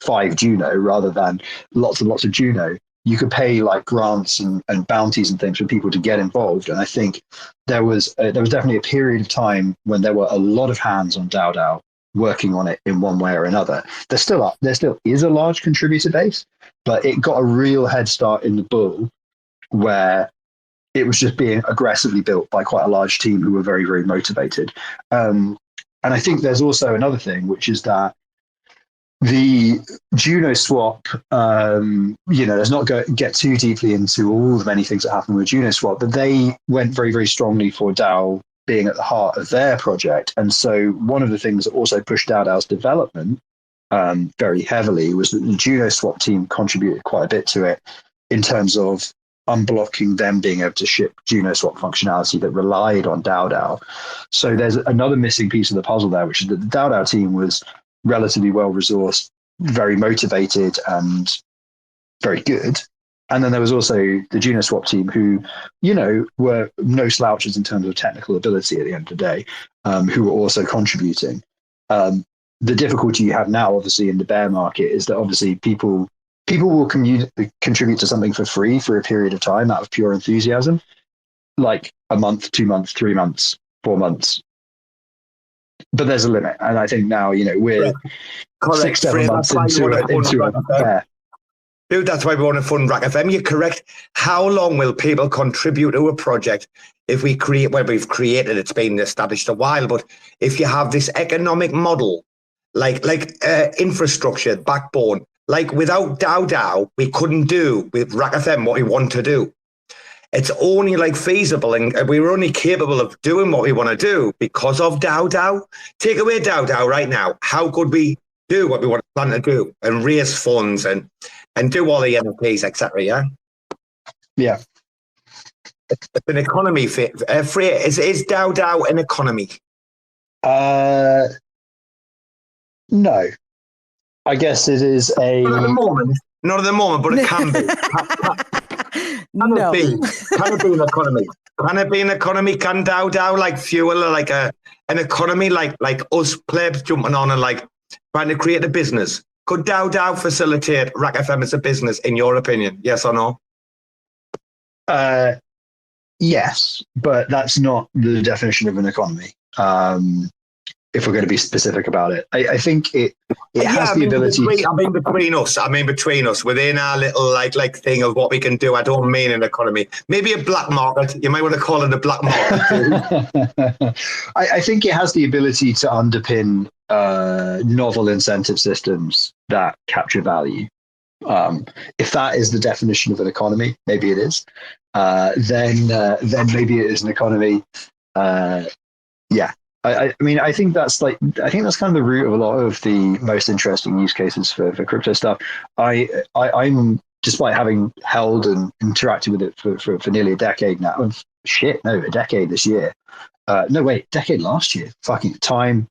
5 Juno rather than lots and lots of Juno, you could pay grants and bounties and things for people to get involved. And I think there was definitely a period of time when there were a lot of hands on DAO working on it in one way or another. There still is a large contributor base, but it got a real head start in the bull, where it was just being aggressively built by quite a large team who were very, very motivated. And I think there's also another thing, which is that the Juno swap, let's not get too deeply into all the many things that happened with Juno swap, but they went very, very strongly for DAO being at the heart of their project. And so one of the things that also pushed DAO's development very heavily was that the Juno swap team contributed quite a bit to it in terms of unblocking them being able to ship Juno swap functionality that relied on DAO. So there's another missing piece of the puzzle there, which is that the DAO team was relatively well resourced, very motivated, and very good. And then there was also the Juno swap team who, were no slouches in terms of technical ability at the end of the day, who were also contributing. The difficulty you have now, obviously, in the bear market is that obviously people will contribute to something for free for a period of time out of pure enthusiasm, like a month, 2 months, 3 months, 4 months. But there's a limit. And I think now, we're 6-7 months into a bear. Dude, that's why we want to fund RAC FM. You're correct. How long will people contribute to a project if we create, well, we've created, it's been established a while, but if you have this economic model, like infrastructure, backbone, like without DAO, we couldn't do with RAC FM what we want to do. It's only like feasible, and we're only capable of doing what we want to do because of DAO. Take away DAO right now. How could we do what we want to plan to do and raise funds and do all the NFTs, etc.? Yeah. Yeah. It's an economy. Frey, is DAO an economy? No. I guess it is a... Not at the moment, but it can be. Can it be an economy? Can it be an economy? Can DAO like fuel like an economy like us plebs jumping on and like trying to create a business? Could DAO facilitate RAC FM as a business, in your opinion? Yes or no? Yes, but that's not the definition of an economy. If we're going to be specific about it, I think it has the ability. I mean between us, within our little like thing of what we can do. I don't mean an economy. Maybe a black market. You might want to call it a black market. I think it has the ability to underpin novel incentive systems that capture value. If that is the definition of an economy, maybe it is. Then maybe it is an economy. Yeah. I mean, I think that's kind of the root of a lot of the most interesting use cases for crypto stuff. I'm, despite having held and interacted with it for nearly a decade now, a decade this year. No, wait, decade last year. Fucking time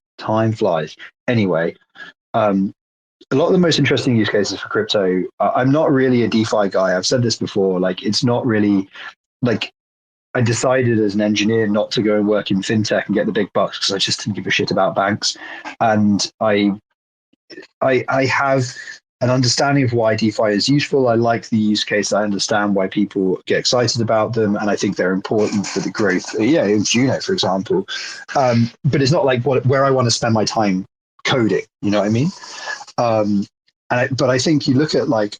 flies. Anyway, a lot of the most interesting use cases for crypto. I'm not really a DeFi guy. I've said this before. Like, it's not really like. I decided as an engineer not to go and work in fintech and get the big bucks because I just didn't give a shit about banks. And I have an understanding of why DeFi is useful. I like the use case. I understand why people get excited about them, and I think they're important for the growth. Yeah, in Juno, for example. But it's not like where I want to spend my time coding. You know what I mean? But I think you look at like.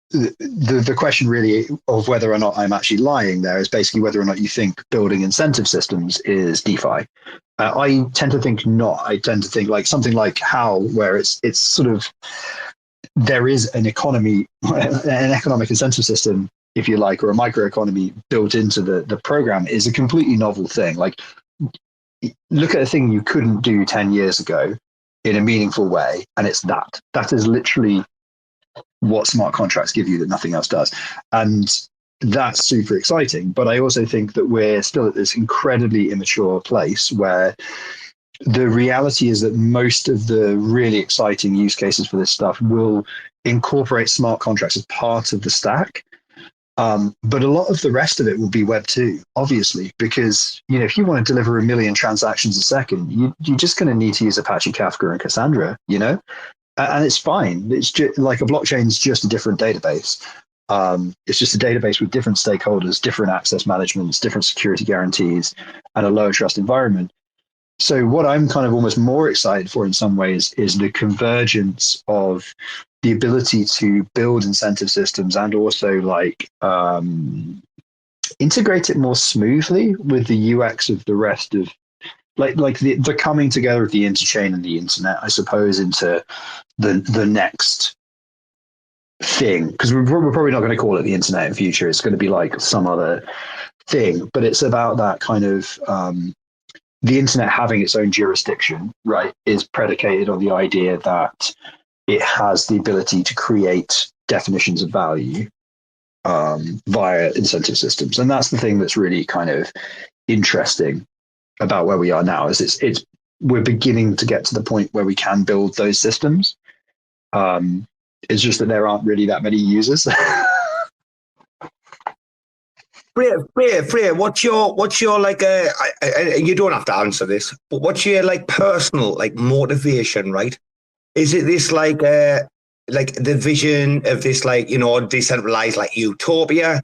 The question really of whether or not I'm actually lying there is basically whether or not you think building incentive systems is DeFi. I tend to think not. I tend to think like something like Howl, where it's sort of there is an economy, an economic incentive system, if you like, or a microeconomy built into the program is a completely novel thing. Like, look at a thing you couldn't do 10 years ago in a meaningful way, and it's that. That is literally what smart contracts give you that nothing else does. And that's super exciting. But I also think that we're still at this incredibly immature place where the reality is that most of the really exciting use cases for this stuff will incorporate smart contracts as part of the stack. But a lot of the rest of it will be Web 2, obviously, because, you know, if you want to deliver 1 million transactions a second, you're just going to need to use Apache Kafka and Cassandra, you know? And it's fine. It's just like a blockchain is just a different database. It's just a database with different stakeholders, different access managements, different security guarantees, and a lower trust environment. So what I'm kind of almost more excited for in some ways is the convergence of the ability to build incentive systems and also like integrate it more smoothly with the UX of the rest of like the coming together of the interchain and the internet, I suppose, into the next thing, because we're probably not going to call it the internet in future. It's going to be like some other thing, but it's about that kind of the internet having its own jurisdiction, right, is predicated on the idea that it has the ability to create definitions of value via incentive systems. And that's the thing that's really kind of interesting about where we are now, is we're beginning to get to the point where we can build those systems. It's just that there aren't really that many users. Frey, what's your like you don't have to answer this, but what's your like personal like motivation, right? Is it this like the vision of this like, you know, decentralized like utopia,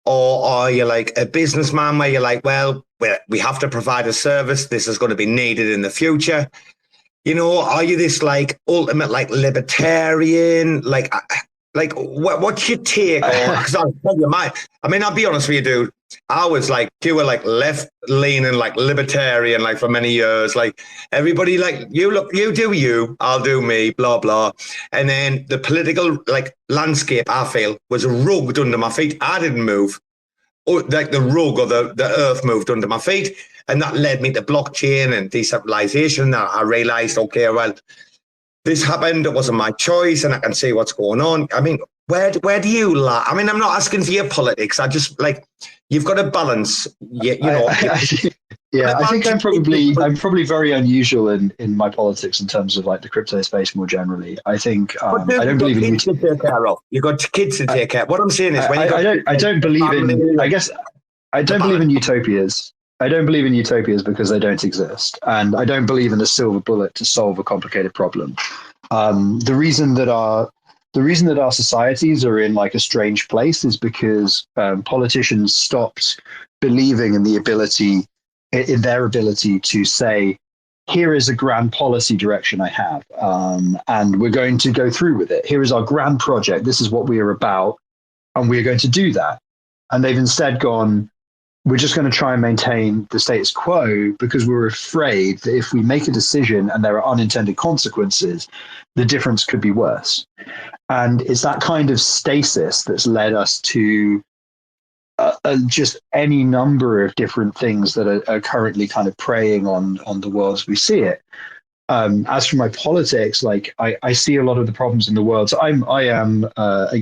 or are you like a businessman where you're like, well, we have to provide a service, this is going to be needed in the future? You know, are you this like ultimate like libertarian? Like, like, what's your take on? Because I'll tell you I'll be honest with you, dude. I was like, you were like left leaning, like libertarian, like for many years. Like everybody, like you do you, I'll do me, blah blah. And then the political like landscape, I feel, was rugged under my feet. I didn't move, or like the rug or the earth moved under my feet, and that led me to blockchain and decentralization. I realized, okay, well, this happened. It wasn't my choice, and I can see what's going on. I mean, where do you lie? I mean, I'm not asking for your politics. I just like you've got to balance. You know. I think I'm probably very unusual in my politics in terms of like the crypto space more generally. I think I don't believe in kids to take care of. You've got kids to take care. What I'm saying is, I don't believe in. I guess I don't believe in utopias. I don't believe in utopias because they don't exist. And I don't believe in a silver bullet to solve a complicated problem. The reason that our societies are in like a strange place is because politicians stopped believing in their ability to say, here is a grand policy direction I have, and we're going to go through with it. Here is our grand project. This is what we are about, and we're going to do that. And they've instead gone, we're just going to try and maintain the status quo because we're afraid that if we make a decision and there are unintended consequences, the difference could be worse. And it's that kind of stasis that's led us to just any number of different things that are currently kind of preying on the world as we see it. As for my politics, like I see a lot of the problems in the world. So I am,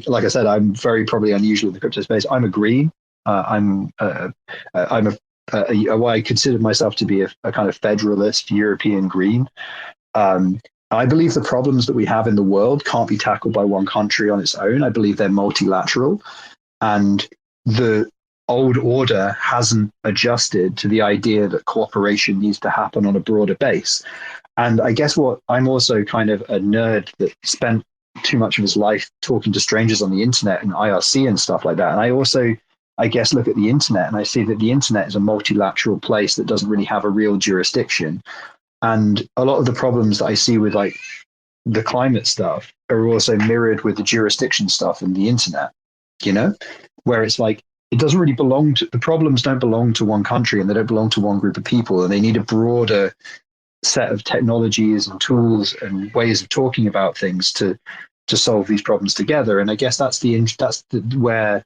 like I said, I'm very probably unusual in the crypto space. I'm a green. I'm I consider myself to be a kind of federalist European green. I believe the problems that we have in the world can't be tackled by one country on its own. I believe they're multilateral, and the old order hasn't adjusted to the idea that cooperation needs to happen on a broader base. And I guess what I'm also kind of a nerd that spent too much of his life talking to strangers on the internet and IRC and stuff like that. And I also, I guess, look at the internet and I see that the internet is a multilateral place that doesn't really have a real jurisdiction. And a lot of the problems that I see with like the climate stuff are also mirrored with the jurisdiction stuff in the internet, you know, where it's like, it doesn't really belong to, the problems don't belong to one country and they don't belong to one group of people, and they need a broader set of technologies and tools and ways of talking about things to solve these problems together. And I guess that's where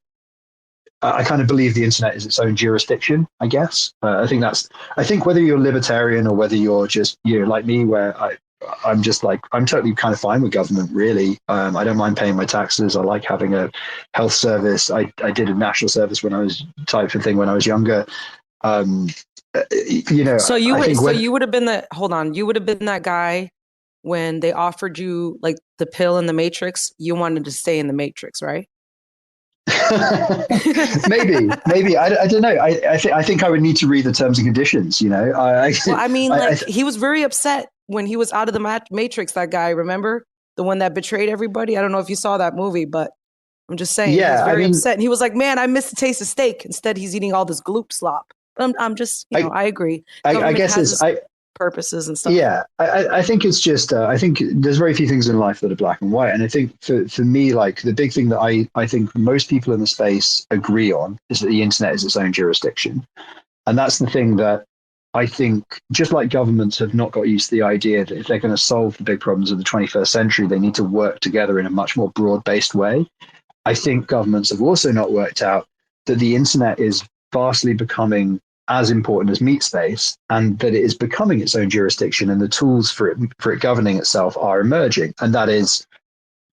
I kind of believe the internet is its own jurisdiction, I guess. I think whether you're libertarian or whether you're just, you know, like me, where I'm just like, I'm totally kind of fine with government, really. I don't mind paying my taxes. I like having a health service. I did a national service when I was younger. You know, so you would have been you would have been that guy when they offered you like the pill in the Matrix. You wanted to stay in the Matrix, right? maybe I don't know. I think I would need to read the terms and conditions, you know. He was very upset when he was out of the Matrix. That guy, remember the one that betrayed everybody? I don't know if you saw that movie, but I'm just saying, yeah, he was very upset. And he was like, "Man, I miss the taste of steak." Instead, he's eating all this gloop slop. I'm just, you know, I agree. I guess it's purposes and stuff. Yeah, I think it's just, I think there's very few things in life that are black and white. And I think for me, like the big thing that I think most people in the space agree on is that the internet is its own jurisdiction. And that's the thing that I think, just like governments have not got used to the idea that if they're going to solve the big problems of the 21st century, they need to work together in a much more broad-based way. I think governments have also not worked out that the internet is vastly becoming as important as meat space, and that it is becoming its own jurisdiction, and the tools for it governing itself are emerging. And that is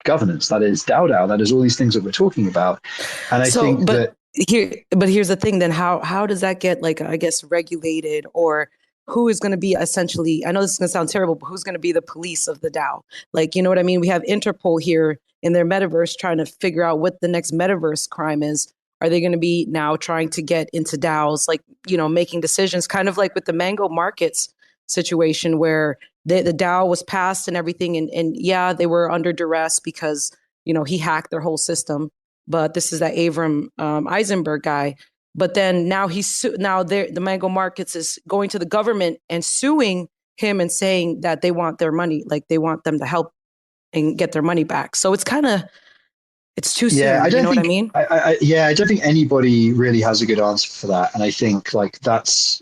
governance, that is DAO, that is all these things that we're talking about. And here's the thing, then how does that get, like, I guess, regulated, or who is going to be essentially, I know this is going to sound terrible, but who's going to be the police of the DAO? Like, you know what I mean? We have Interpol here in their metaverse trying to figure out what the next metaverse crime is. Are they going to be now trying to get into DAOs, like, you know, making decisions, kind of like with the Mango Markets situation where the DAO was passed and everything. And yeah, they were under duress because, you know, he hacked their whole system. But this is that Avram Eisenberg guy. But then now the Mango Markets is going to the government and suing him and saying that they want their money, like they want them to help and get their money back. So it's kind of, It's too soon. You know what I mean? I don't think anybody really has a good answer for that. And I think like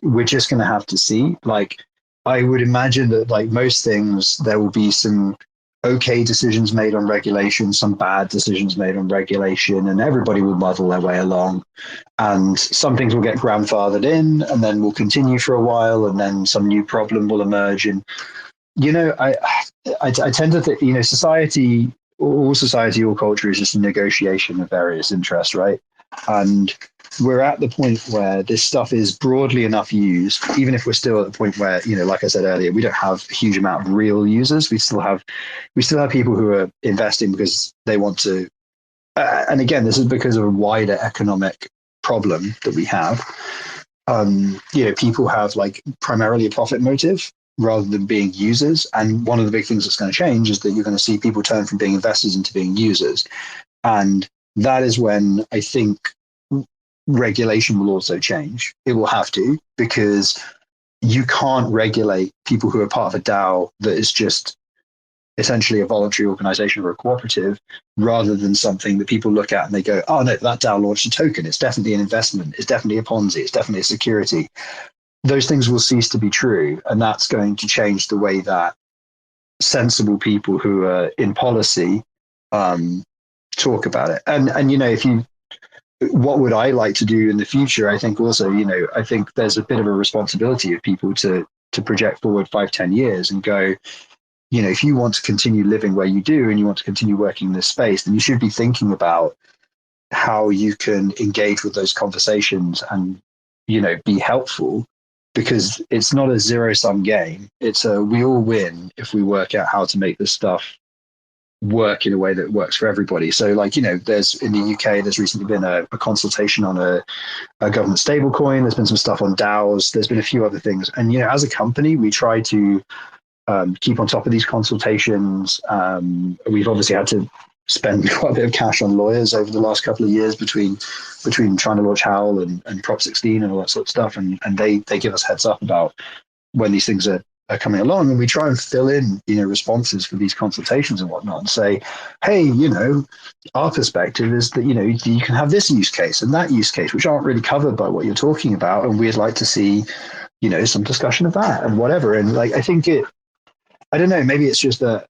we're just going to have to see. Like, I would imagine that like most things, there will be some okay decisions made on regulation, some bad decisions made on regulation, and everybody will muddle their way along. And some things will get grandfathered in and then will continue for a while, and then some new problem will emerge. And, you know, I tend to think, you know, all society, all culture is just a negotiation of various interests, right? And we're at the point where this stuff is broadly enough used, even if we're still at the point where, you know, like I said earlier, we don't have a huge amount of real users. We still have people who are investing because they want to. And again, this is because of a wider economic problem that we have. You know, people have like primarily a profit motive rather than being users. And one of the big things that's going to change is that you're going to see people turn from being investors into being users. And that is when I think regulation will also change. It will have to, because you can't regulate people who are part of a DAO that is just essentially a voluntary organization or a cooperative, rather than something that people look at and they go, oh no, that DAO launched a token. It's definitely an investment. It's definitely a Ponzi. It's definitely a security. Those things will cease to be true. And that's going to change the way that sensible people who are in policy talk about it. And you know, what would I like to do in the future? I think also, you know, I think there's a bit of a responsibility of people to project forward 5-10 years and go, you know, if you want to continue living where you do and you want to continue working in this space, then you should be thinking about how you can engage with those conversations and, you know, be helpful, because it's not a zero-sum game. It's we all win if we work out how to make this stuff work in a way that works for everybody. So like, you know, there's in the UK, there's recently been a consultation on a government stable coin. There's been some stuff on DAOs. There's been a few other things. And, you know, as a company, we try to keep on top of these consultations. We've obviously had to spend quite a bit of cash on lawyers over the last couple of years between trying to launch Howl and Prop 16 and all that sort of stuff. And they give us heads up about when these things are coming along, and we try and fill in, you know, responses for these consultations and whatnot, and say, hey, you know, our perspective is that, you know, you can have this use case and that use case, which aren't really covered by what you're talking about, and we'd like to see, you know, some discussion of that and whatever. And like, I think I don't know, maybe it's just that,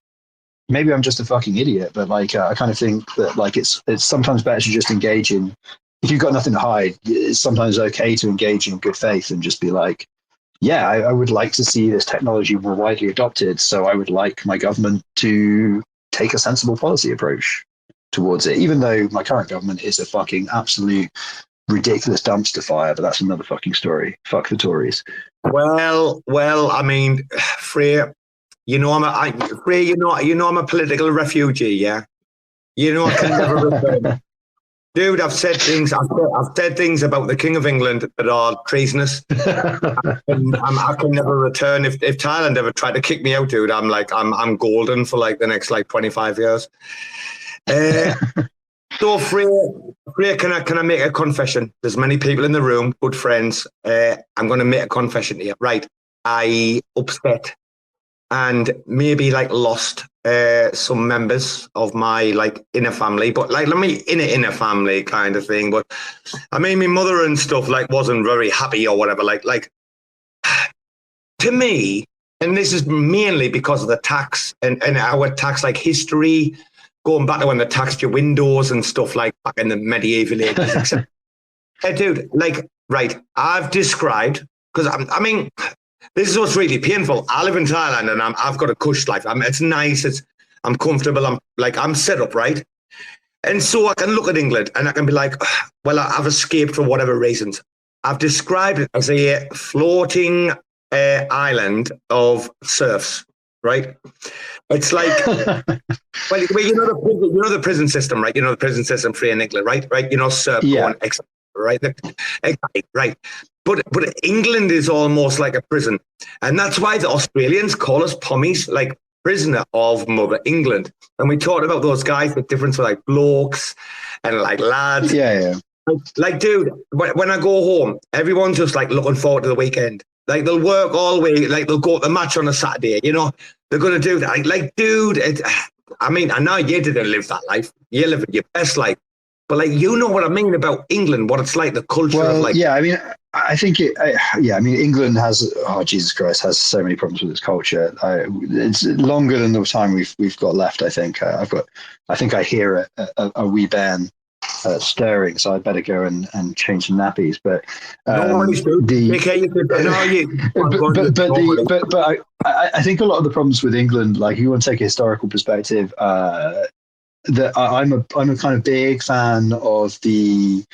maybe I'm just a fucking idiot, but like, I kind of think that like it's sometimes better to just engage in, if you've got nothing to hide, it's sometimes okay to engage in good faith and just be like, yeah, I would like to see this technology more widely adopted. So I would like my government to take a sensible policy approach towards it, even though my current government is a fucking absolute ridiculous dumpster fire. But that's another fucking story. Fuck the Tories. Well, I mean, Frey, you know, I'm a political refugee. Yeah, you know, I can never return. Dude, I've said things about the King of England that are treasonous. I can never return. If Thailand ever tried to kick me out, dude, I'm golden for like the next like 25 years. So Frey, can I make a confession? There's many people in the room, good friends. I'm going to make a confession here. Right, I upset and maybe like lost some members of my like inner family, but like inner family kind of thing. But I mean, my mother and stuff like wasn't very happy or whatever. Like to me, and this is mainly because of the tax and our tax like history, going back to when they taxed your windows and stuff like back in the medieval ages. Hey, dude, like, right, I've described, because I mean, this is what's really painful. I live in Thailand and I've got a cush life. It's nice. I'm comfortable. I'm set up, right? And so I can look at England and I can be like, well, I've escaped for whatever reasons. I've described it as a floating island of serfs, right? It's like, well, you know the prison system, right? You know the prison system free in England, right? Right? You know, serf, yeah. Right? Exactly, right. But England is almost like a prison. And that's why the Australians call us pommies, like prisoner of Mother England. And we talked about those guys, the difference with like blokes and like lads. Yeah. Like, dude, when I go home, everyone's just like looking forward to the weekend. Like they'll work all the way, like they'll go to the match on a Saturday, you know, they're going to do that. Like dude, I mean, I know you didn't live that life. You live your best life. But like, you know what I mean about England, what it's like, the culture of like... Yeah, I mean, I think England has, oh, Jesus Christ, has so many problems with its culture. It's longer than the time we've got left, I think. I think I hear a wee ban stirring, so I'd better go and change some nappies. But I think a lot of the problems with England, like if you want to take a historical perspective, that I'm a kind of big fan of the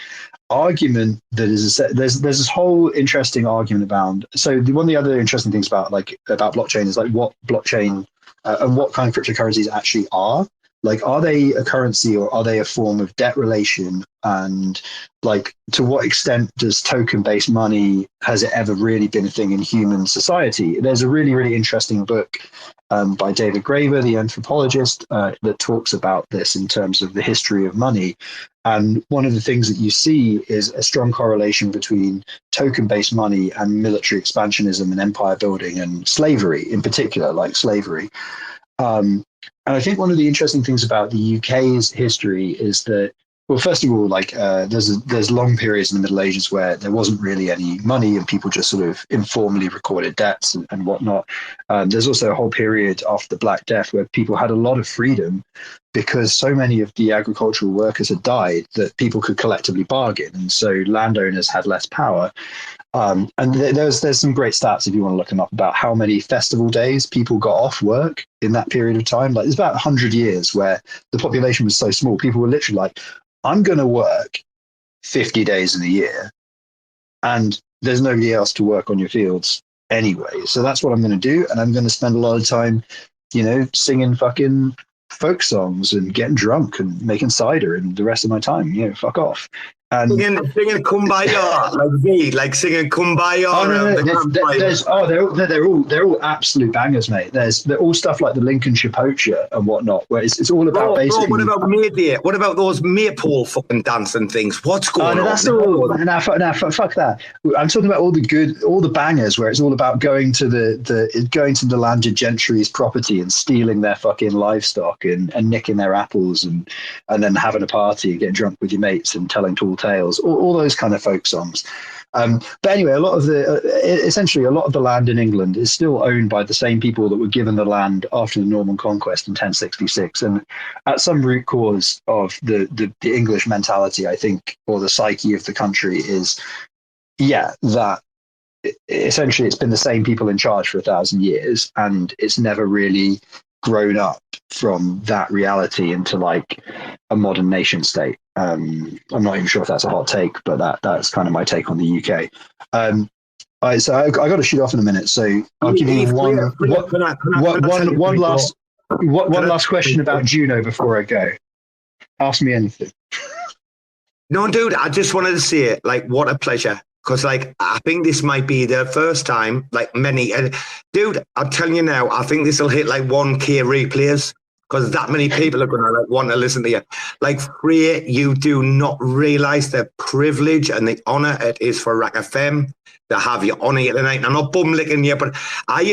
argument that is there's this whole interesting argument about. So one of the other interesting things about blockchain is like what blockchain and what kind of cryptocurrencies actually are. Like, are they a currency or are they a form of debt relation? And like, to what extent does token-based money, has it ever really been a thing in human society? There's a really, really interesting book by David Graeber, the anthropologist, that talks about this in terms of the history of money. And one of the things that you see is a strong correlation between token-based money and military expansionism and empire building and slavery in particular, like slavery. And I think one of the interesting things about the UK's history is that, well, first of all, like there's long periods in the Middle Ages where there wasn't really any money and people just sort of informally recorded debts and whatnot. There's also a whole period after the Black Death where people had a lot of freedom because so many of the agricultural workers had died that people could collectively bargain. And so landowners had less power. And there's some great stats if you want to look them up about how many festival days people got off work in that period of time. Like, there's about 100 years where the population was so small, people were literally like, I'm going to work 50 days in a year and there's nobody else to work on your fields anyway. So that's what I'm going to do. And I'm going to spend a lot of time, singing fucking folk songs and getting drunk and making cider and the rest of my time, fuck off. And singing Kumbaya, like singing Kumbaya. They're all absolute bangers, mate. They're all stuff like the Lincolnshire Poacher and whatnot, where it's all about basically. What about Mayday? What about those maypole fucking dancing things? What's going on? That's all. Fuck that. I'm talking about all the bangers, where it's all about going to the landed gentry's property and stealing their fucking livestock and nicking their apples and then having a party and getting drunk with your mates and telling tall tales, all those kind of folk songs. But anyway, a lot of the land in England is still owned by the same people that were given the land after the Norman Conquest in 1066. And at some root cause of the English mentality, I think, or the psyche of the country is, that essentially it's been the same people in charge for 1,000 years, and it's never really grown up from that reality into like a modern nation state. I'm not even sure if that's a hot take, but that's kind of my take on the UK. So I got to shoot off in a minute. So I'll give you one last question about Juno before I go. Ask me anything. No, dude, I just wanted to say it. Like, what a pleasure. Because, like, I think this might be the first time, like many... dude, I'm telling you now, I think this will hit like 1K replays because that many people are going to want to listen to you. Like, Frey, you do not realise the privilege and the honour it is for RAC FM to have you on here tonight. I'm not bum licking you, but I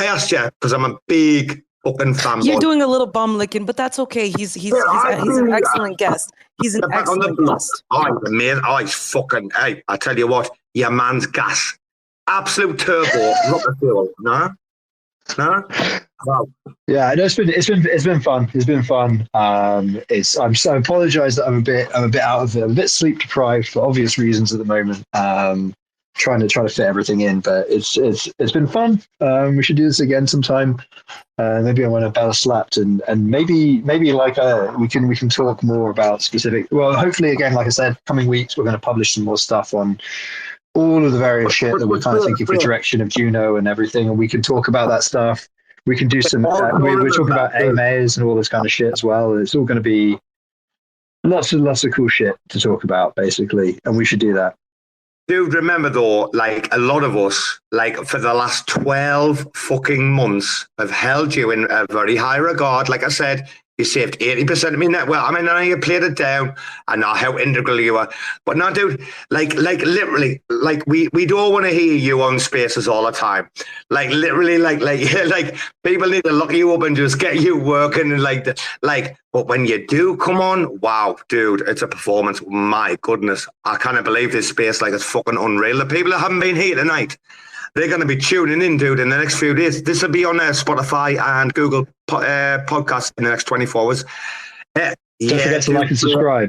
asked you because I'm a big fucking fan. You're doing a little bum licking, but that's okay. He's an excellent guest. He's an excellent guest. He's fucking. Hey, I tell you what, your man's gas, absolute turbo, rocket fuel. No. Wow. Yeah, no, it's been fun. It's been fun. I apologize that I'm a bit out of it. I'm a bit sleep deprived for obvious reasons at the moment. Trying to fit everything in, but it's been fun. We should do this again sometime. Maybe I want to Bella slapped and maybe like we can talk more about specific. Well, hopefully again, like I said, coming weeks we're going to publish some more stuff on all of the various shit that we're kind of thinking for direction of Juno and everything, and we can talk about that stuff. We can do some. We're talking about AMAs and all this kind of shit as well. It's all going to be lots of cool shit to talk about, basically, and we should do that. Dude, remember though, like a lot of us, like for the last 12 fucking months have held you in a very high regard. Like I said, You saved 80% of me net. Well, I mean, I know you played it down. I know how integral you are. But no, dude, like literally, like we don't want to hear you on Spaces all the time. Like literally, like people need to look you up and just get you working and but when you do come on, wow, dude, it's a performance. My goodness. I can't believe this space, like it's fucking unreal. The people that haven't been here tonight, they're going to be tuning in, dude, in the next few days. This will be on Spotify and Google Podcasts in the next 24 hours. Don't forget to like and subscribe.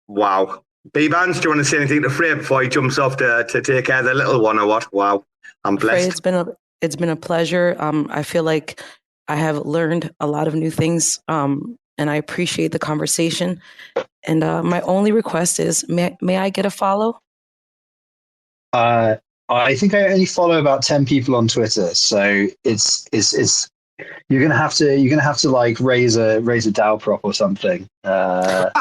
Wow. Bbandz, do you want to say anything to Frey before he jumps off to take care of the little one or what? Wow. I'm blessed. Frey, it's been a pleasure. I feel like I have learned a lot of new things, and I appreciate the conversation. And my only request is, may I get a follow? I think I only follow about 10 people on Twitter, so it's you're gonna have to like raise a DAO prop or something. I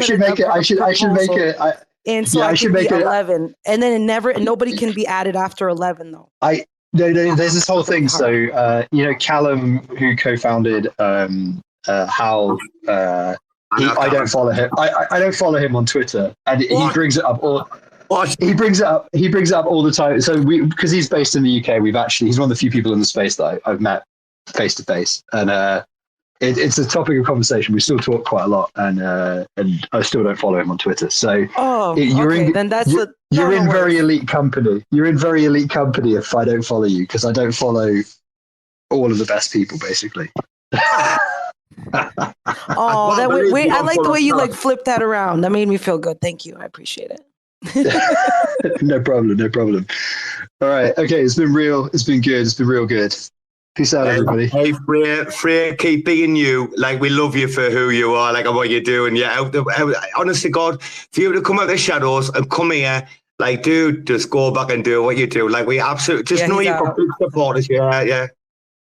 should make it. And so I should make it 11, and then nobody can be added after 11 though. There's this whole thing. So Callum, who co-founded Howl, I don't follow him. I don't follow him on Twitter, and he brings it up all. He brings it up all the time. So because he's based in the UK, he's one of the few people in the space that I've met face to face, and it's a topic of conversation. We still talk quite a lot, and I still don't follow him on Twitter. So you're in very elite company. You're in very elite company if I don't follow you, because I don't follow all of the best people, basically. I like the way you like flipped that around. That made me feel good. Thank you. I appreciate it. No problem. All right. Okay. It's been real. It's been good. It's been real good. Peace out, everybody. Hey, Frey, keep being you. Like, we love you for who you are, like, and what you're doing. Yeah, honestly, God, for you to come out of the shadows and come here, like, dude, just go back and do what you do. Like, we absolutely just know you've got big supporters. Yeah.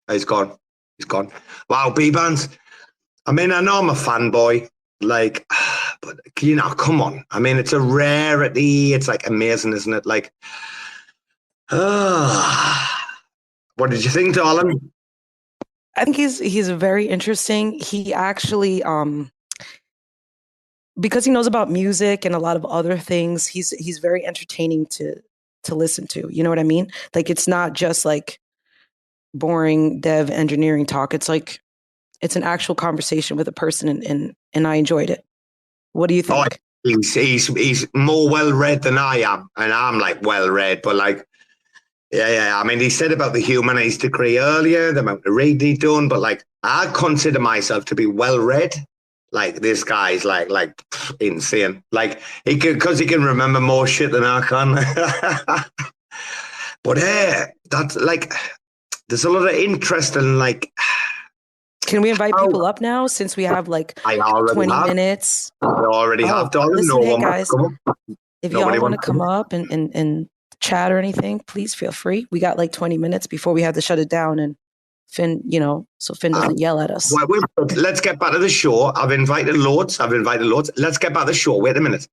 He's gone. Wow, Bbandz. I mean, I know I'm a fanboy. Like, but come on. I mean, it's a rarity. It's like amazing, isn't it? Like, what did you think, darling? I think he's very interesting. He actually, because he knows about music and a lot of other things, he's very entertaining to listen to. You know what I mean? Like, it's not just like boring dev engineering talk. It's like, it's an actual conversation with a person, and I enjoyed it. What do you think? He's more well-read than I am, and I'm like well-read, but like, yeah. I mean, he said about the humanities degree earlier, the amount of reading he'd done, but like, I consider myself to be well-read. Like, this guy's like insane. Like, because he can remember more shit than I can. But that's like, there's a lot of interest in like. Can we invite people up now, since we have like 20 minutes? I already have, darling. Listen, hey guys, if y'all want to come up and chat or anything, please feel free. We got like 20 minutes before we have to shut it down, and Finn, so Finn doesn't yell at us. Well, let's get back to the show. I've invited loads. Let's get back to the show. Wait a minute.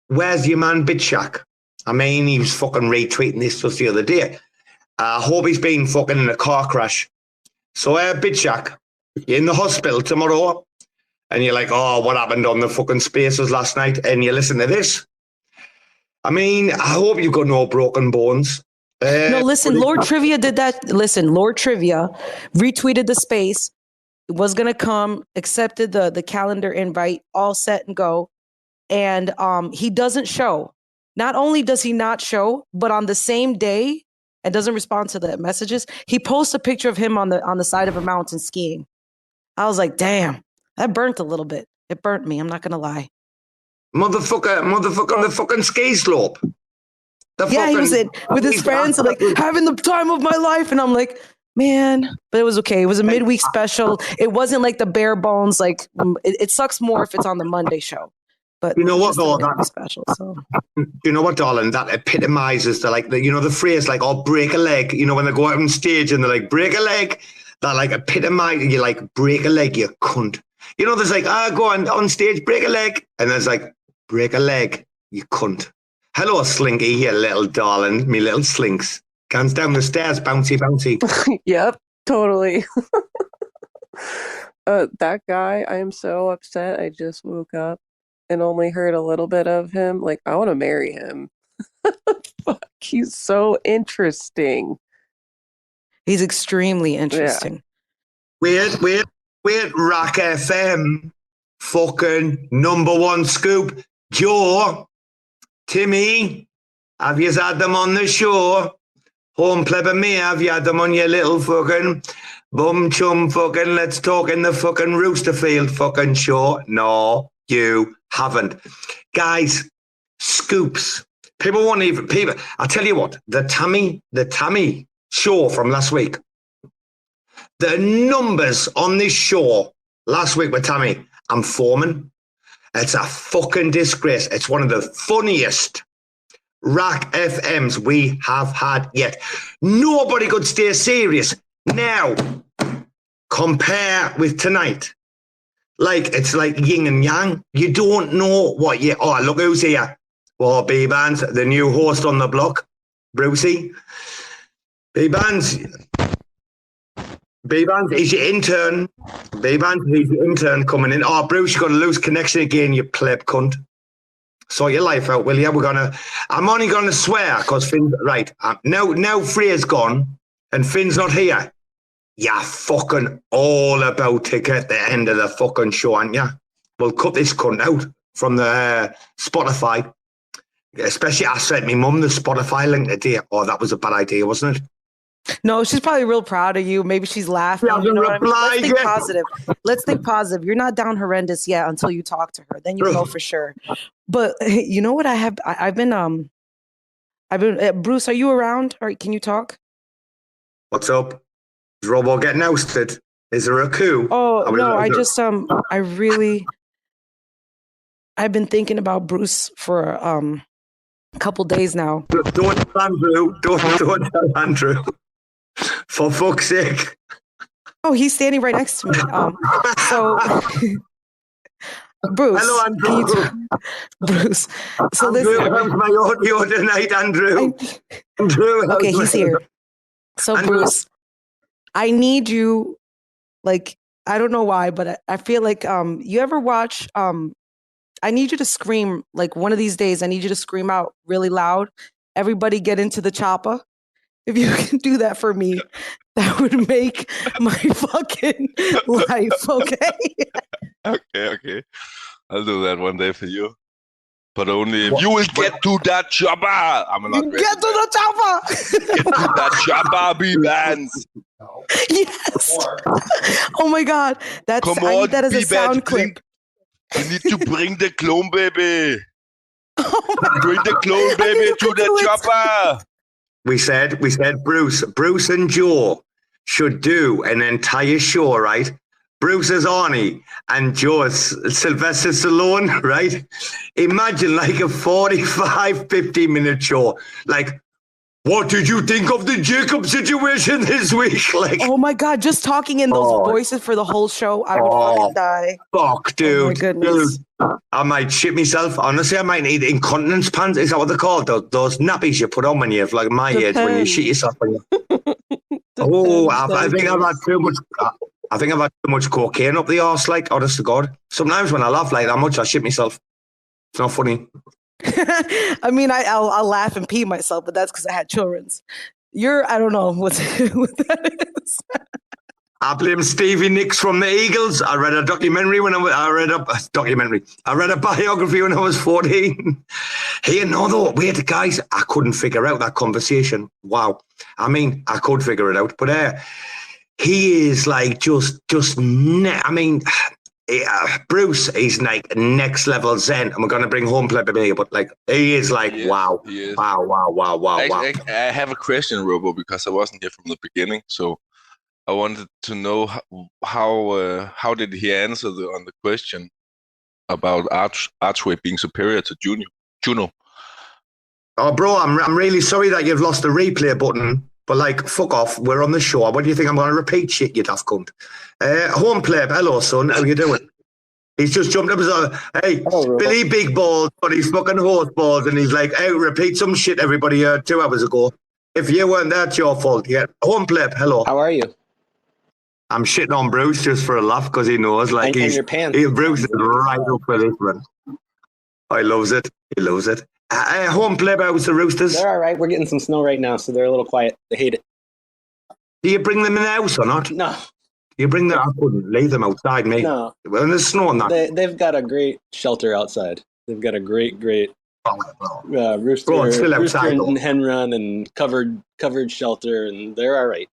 Where's your man Bitshack? I mean, he was fucking retweeting this just the other day. I hope he's been fucking in a car crash. So, Bitshack, you're in the hospital tomorrow, and you're like, oh, what happened on the fucking Spaces last night? And you listen to this. I mean, I hope you've got no broken bones. No, listen, Lord Trivia did that. Listen, Lord Trivia retweeted the space, was going to come, accepted the calendar invite, all set and go. And he doesn't show. Not only does he not show, but on the same day, and doesn't respond to the messages, he posts a picture of him on the side of a mountain skiing. I was like, damn, that burnt a little bit. It burnt me. I'm not going to lie. Motherfucker on the fucking ski slope. He was with his friends, like having the time of my life. And I'm like, man, but it was okay. It was a midweek special. It wasn't like the bare bones. Like, it sucks more if it's on the Monday show. But you know what, though, that special. So you know what, darling, that epitomizes the phrase like, oh, break a leg. You know, when they go out on stage and they're like, break a leg. That like epitomizes, you like, break a leg, you cunt. You know, there's like, go on stage, break a leg, and there's like, break a leg, you cunt. Hello, Slinky, you little darling, me little Slinks. Comes down the stairs, bouncy. Yep, totally. That guy, I am so upset. I just woke up and only heard a little bit of him. Like, I want to marry him. Fuck, he's so interesting. He's extremely interesting. Wait, RAC FM, fucking #1 scoop. Joe, Timmy, have you had them on the show? Homepleb and me, have you had them on your little fucking bum chum fucking let's talk in the fucking Roosterfield fucking show? No, you haven't. Guys, scoops. People won't even, I'll tell you what, the Tammy show from last week, the numbers on this show last week with Tammy, I'm foaming. It's a fucking disgrace. It's one of the funniest RAC FMs we have had yet. Nobody could stay serious. Now, compare with tonight. Like, it's like yin and yang. You don't know what you... Oh, look who's here. Well, Bbandz, the new host on the block. Brucey. Bbandz is your intern. Bbandz is your intern coming in. Oh, Bruce, you're going to lose connection again, you pleb cunt. Sort your life out, will you? I'm only going to swear because Finn's... Right. Now Frey's gone and Finn's not here. You're fucking all about to get the end of the fucking show, aren't you? We'll cut this cunt out from the Spotify. Especially, I sent my mum the Spotify link today. Oh, that was a bad idea, wasn't it? No, she's probably real proud of you. Maybe she's laughing. You know what I mean? Let's think positive. Let's think positive. You're not down horrendous yet until you talk to her. Then you know for sure. But you know what I have? I've been Bruce, are you around? Or can you talk? What's up? Is Robo getting ousted? Is there a coup? Oh, no, I've been thinking about Bruce for a couple days now. Don't tell Andrew. Don't tell Andrew. For fuck's sake. Oh, he's standing right next to me. So, Bruce. Hello, Andrew. Bruce. So Andrew, how's my audio tonight, Andrew? Andrew, okay, he's here. So, Andrew. Bruce, I need you, like, I don't know why, but I feel like you ever watch... I need you to scream, like one of these days, I need you to scream out really loud. Everybody get into the chopper. If you can do that for me, that would make my fucking life, okay? Okay. I'll do that one day for you. But only if you will get to that chopper. Get to the chopper! Get to that chopper, Bbandz. Yes. Oh my God. I need that as a sound clip. You need to bring the clone baby. Bring the clone baby to the chopper. We said, Bruce and Joe should do an entire show, right? Bruce is Arnie and Joe is Sylvester Stallone, right? Imagine like a 45, 50-minute show. Like, what did you think of the Jacob situation this week? Like, oh my God, just talking in those voices for the whole show, I would fucking die. Fuck, dude. Oh my goodness. Dude, I might shit myself. Honestly, I might need incontinence pants. Is that what they're called? Those nappies you put on when you're like my age, when you shit yourself. I think I've had too much. I think I've had too much cocaine up the arse. Like, honest to God. Sometimes when I laugh like that much, I shit myself. It's not funny. I mean, I'll laugh and pee myself, but that's because I had children's. I don't know what that is. I blame Stevie Nicks from the Eagles. I read a documentary I read a biography when I was 14. Hey, wait, guys, I couldn't figure out that conversation. Wow. I mean, I could figure it out, but he is like Bruce, he's like next level Zen, and we're going to bring Homepleb here, but like, he is like, wow. I have a question, Robo, because I wasn't here from the beginning, so I wanted to know how did he answer on the question about Archway being superior to Juno? Oh, bro, I'm really sorry that you've lost the replay button. But like, fuck off. We're on the show. What do you think I'm going to repeat shit, you daft cunt? Homepleb, hello, son. How you doing? He's just jumped up as hey, Billy Big Balls on his fucking horse balls, and he's like, hey, repeat some shit everybody heard 2 hours ago. If you weren't there, it's your fault. Yeah. Homepleb, hello. How are you? I'm shitting on Bruce just for a laugh because he knows, like, and your pants. Bruce is right up for this one. He loves it. He loves it. Homepleb, how's the Roosters? They're all right. We're getting some snow right now, so they're a little quiet. They hate it. Do you bring them in the house or not? No. You bring them. I couldn't leave them outside, mate. No. When there's snow and that. They've got a great shelter outside. They've got a great rooster, outside, and hen run and covered shelter, and they're all right.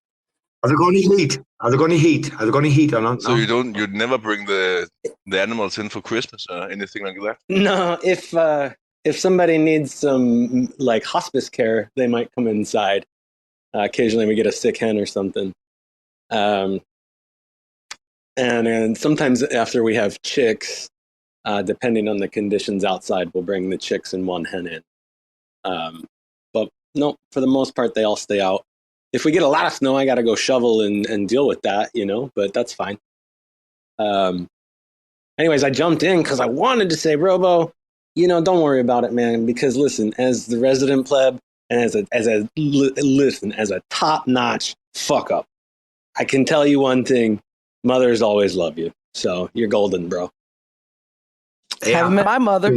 Are they going to heat? Are they going to heat or not? So you'd never bring the animals in for Christmas or anything like that? No, if somebody needs some like hospice care, they might come inside. Occasionally we get a sick hen or something. And sometimes after we have chicks, depending on the conditions outside, we'll bring the chicks and one hen in. But no, for the most part, they all stay out. If we get a lot of snow, I got to go shovel and deal with that, but that's fine. Anyways, I jumped in because I wanted to say, Robo, don't worry about it, man, because listen, as the resident pleb and as a top-notch fuck up, I can tell you one thing. Mothers always love you. So you're golden, bro. Yeah. Haven't met my mother.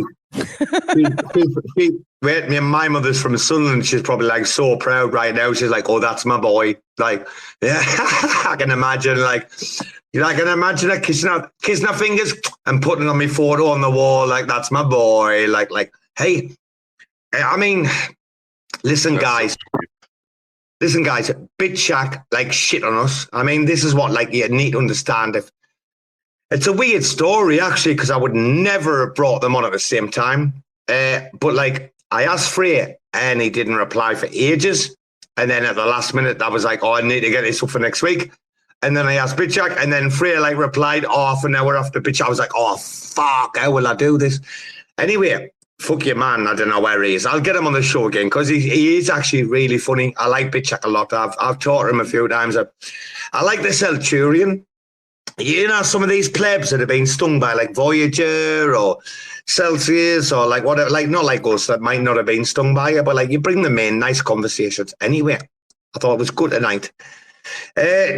My mother's from Sunderland. She's probably like so proud right now. She's like, "Oh, that's my boy." Like, yeah, I can imagine. Like, I can imagine her kissing her fingers and putting on my photo on the wall. Like, that's my boy. Like, hey, I mean, listen, guys. Bit Shack like shit on us. I mean, this is what like you need to understand. If it's a weird story actually, because I would never have brought them on at the same time. But like I asked Frey and he didn't reply for ages. And then at the last minute, I was like, "Oh, I need to get this up for next week." And then I asked Bit Shack, and then Frey like replied half an hour after Bit Shack. I was like, "Oh fuck, how will I do this?" Anyway. Fuck your man, I don't know where he is. I'll get him on the show again because he is actually really funny. I like Bitchak a lot. I've taught him a few times. I like the Celturian. Some of these plebs that have been stung by like Voyager or Celsius or like whatever, like not like us that might not have been stung by it, but like you bring them in, nice conversations. Anyway, I thought it was good tonight.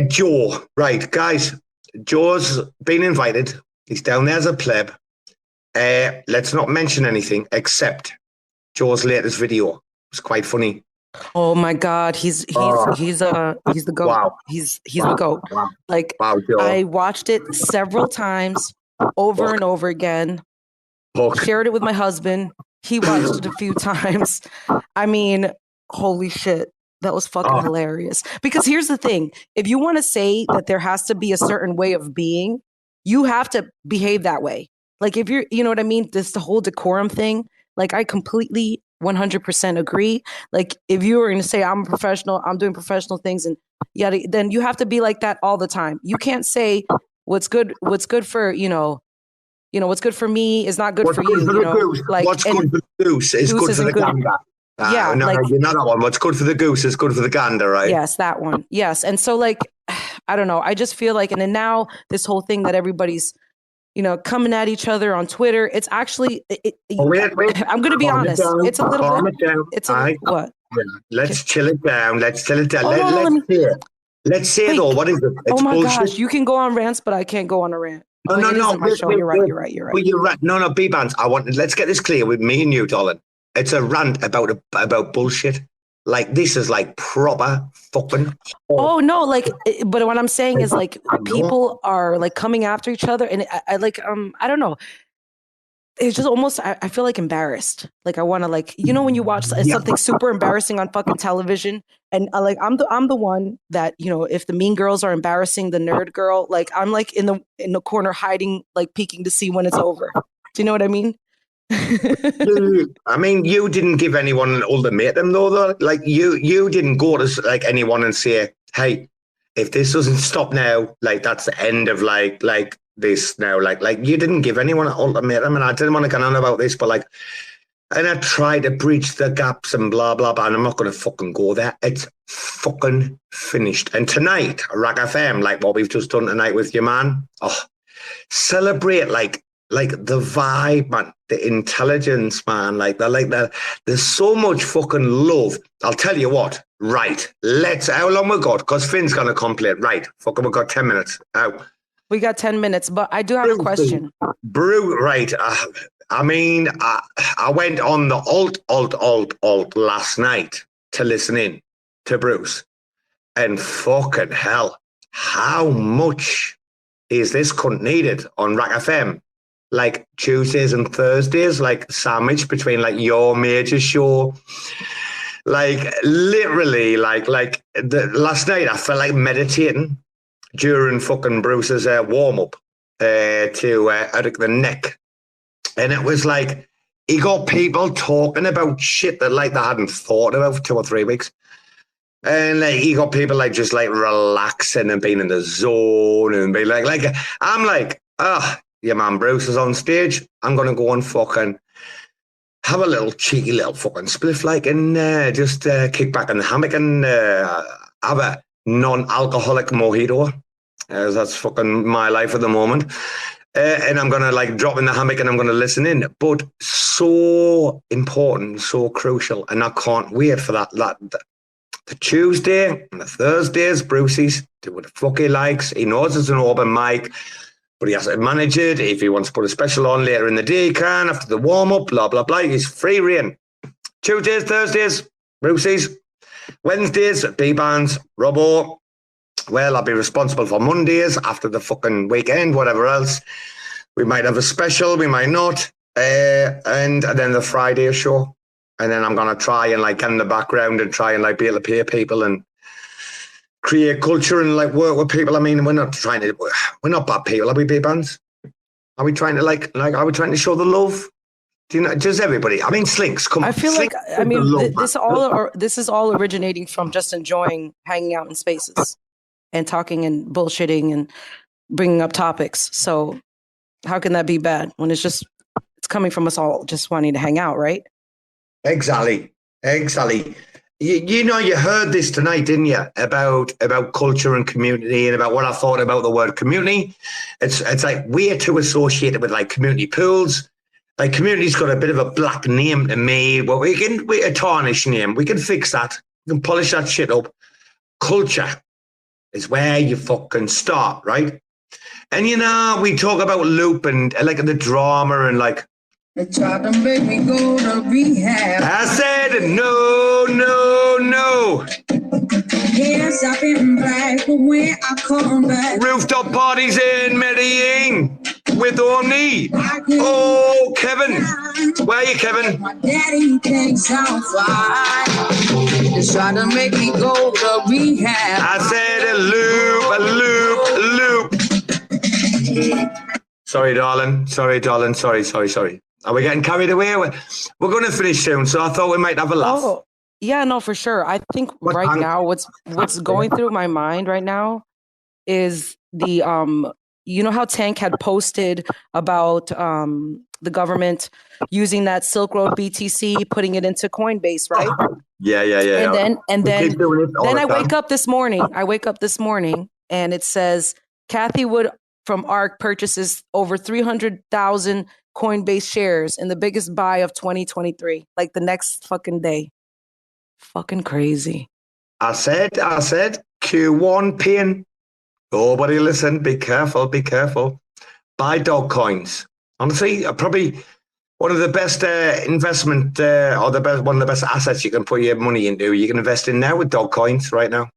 Joe, right, guys, Joe's been invited. He's down there as a pleb. Let's not mention anything except Joe's latest video. It's quite funny. Oh my God, he's the GOAT. Wow. He's the GOAT. Wow. Like Wow, Joe. I watched it several times over and over again. Shared it with my husband. He watched it a few times. I mean, holy shit. That was fucking hilarious. Because here's the thing. If you want to say that there has to be a certain way of being, you have to behave that way. Like if you're, you know what I mean? This the whole decorum thing. Like I completely 100% agree. Like if you were going to say I'm a professional, I'm doing professional things and yada, then you have to be like that all the time. You can't say what's good for, what's good for me is not good for you. Like what's good for the goose is good for the gander. Yeah. No, you know that one. What's good for the goose is good for the gander, right? Yes, that one. Yes. And so like, I don't know. I just feel like, and then now this whole thing that everybody's, coming at each other on Twitter. It's actually, wait. I'm going to be honest. It's a little bit. It's a what? Let's chill it down. Let's say it all. What is it? It's my bullshit. gosh. You can go on rants, but I can't go on a rant. No. You're right. Well, you're right. No, Bbandz. Let's get this clear with me and you, darling. It's a rant about bullshit. Like this is like proper fucking. Oh no! Like, but what I'm saying is like people are like coming after each other, and I don't know. It's just almost I feel like embarrassed. Like I want to like when you watch something super embarrassing on fucking television, and I'm the one that if the mean girls are embarrassing the nerd girl, like I'm like in the corner hiding, like peeking to see when it's over. Do you know what I mean? I mean, you didn't give anyone an ultimatum though. Like you didn't go to like anyone and say, "Hey, if this doesn't stop now, like that's the end of like this now." Like you didn't give anyone an ultimatum, and I didn't want to get on about this, but like, and I tried to bridge the gaps and blah blah blah. And I'm not going to fucking go there. It's fucking finished. And tonight, RAC FM, like what we've just done tonight with your man, celebrate like like the vibe, man, the intelligence, man, like that. There's so much fucking love. I'll tell you what. Right, how long we got? Because Finn's gonna complain. Right, fucking, we got 10 minutes. Out. We got 10 minutes, but I do have a question. Right. I mean, I went on the alt last night to listen in to Bruce, and fucking hell, how much is this cunt needed on RAC FM? Like Tuesdays and Thursdays, like sandwich between like your major show. Like literally, like last night I felt like meditating during fucking Bruce's warm up to Eric the Neck, and it was like he got people talking about shit that like they hadn't thought about for 2 or 3 weeks, and like he got people like just like relaxing and being in the zone and being like I'm like, your man Bruce is on stage. I'm gonna go and fucking have a little cheeky little fucking spliff, like, and just kick back in the hammock and have a non-alcoholic mojito. That's fucking my life at the moment. And I'm gonna like drop in the hammock and I'm gonna listen in. But so important, so crucial, and I can't wait for that. The Tuesday and the Thursdays, Brucey's do what the fuck he likes. He knows it's an open mic, but he has to manage it. If he wants to put a special on later in the day, he can, after the warm-up, blah, blah, blah. He's free reign. Tuesdays, Thursdays, Brucey's. Wednesdays, Bbandz, Robo. Well, I'll be responsible for Mondays after the fucking weekend, whatever else. We might have a special, we might not. And then the Friday show. And then I'm going to try and like get in the background and try and like be able to pay people and create culture and like work with people. I mean, we're not bad people, are we, Bbandz? Are we trying to like are we trying to show the love? Do you know, just everybody? I mean, Slinks, come on. I feel like, I mean, this is all originating from just enjoying hanging out in spaces and talking and bullshitting and bringing up topics. So how can that be bad when it's coming from us all just wanting to hang out, right? Exactly. You know, you heard this tonight, didn't you? About culture and community and about what I thought about the word community. It's like we're too associated with like community pools. Like community's got a bit of a black name to me. Well, we a tarnished name. We can fix that. We can polish that shit up. Culture is where you fucking start, right? And you know, we talk about loop and like the drama and like. They tried to make me go to rehab. I said no. Yes, I've been black, but when I come back. Rooftop parties in Medellin with Omni. Oh, Kevin. Where are you, Kevin? My daddy thinks I'm fine. They tried to make me go to rehab. I said a loop. Sorry, darling. Sorry. Are we getting carried away? We're going to finish soon, so I thought we might have a laugh. Oh, yeah, no, for sure. I think right now what's going through my mind right now is the you know how Tank had posted about the government using that Silk Road BTC, putting it into Coinbase, right? Yeah. And then I wake up this morning and it says Kathy Wood from ARC purchases over 300,000 Coinbase shares in the biggest buy of 2023, like the next fucking day. Fucking crazy. I said Q1 pin. Nobody listen. Be careful. Buy dog coins. Honestly, probably one of the best investment one of the best assets you can put your money into. You can invest in now with dog coins right now.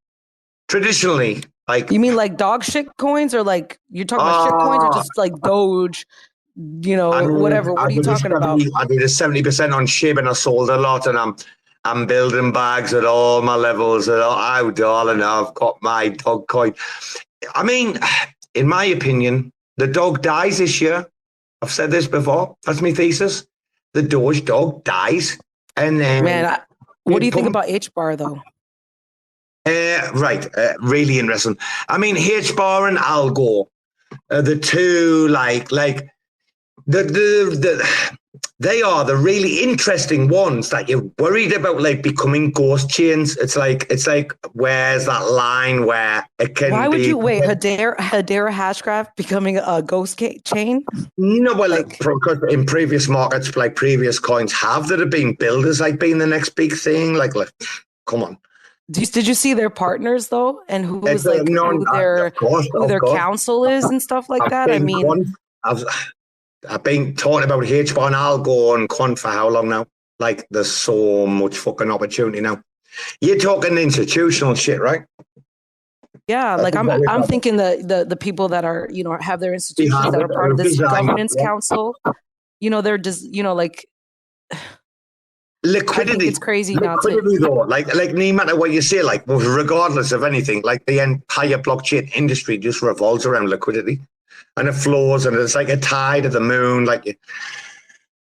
Traditionally, like you mean like dog shit coins, or like you're talking about shit coins, or just like Doge? You know, whatever. What are you talking about? I did a 70% on SHIB and I sold a lot, and I'm building bags at all my levels. Oh, darling, I've got my dog coin. I mean, in my opinion, the dog dies this year. I've said this before. That's my thesis. The Doge dog dies. And then... Man, what do you think about H-Bar, though? Right. Really interesting. I mean, H-Bar and Algo, the two, like... they are the really interesting ones that you're worried about, like becoming ghost chains. It's like where's that line where it can be? Why would you wait? Hedera Hashgraph becoming a ghost chain? No, well, because in previous markets, like previous coins have that have been billed as like being the next big thing. Like come on. Did you see their partners though, and who was like who their counsel is and stuff like that? I mean, I've been talking about H1 Algo and Quant for how long now? Like, there's so much fucking opportunity now. You're talking institutional shit, right? Yeah, like I'm thinking the people that are, you know, have their institutions that are part of this governance council. You know, they're just, you know, like liquidity. It's crazy liquidity though. Like no matter what you say, like regardless of anything, like the entire blockchain industry just revolves around liquidity. And it flows, and it's like a tide of the moon. Like,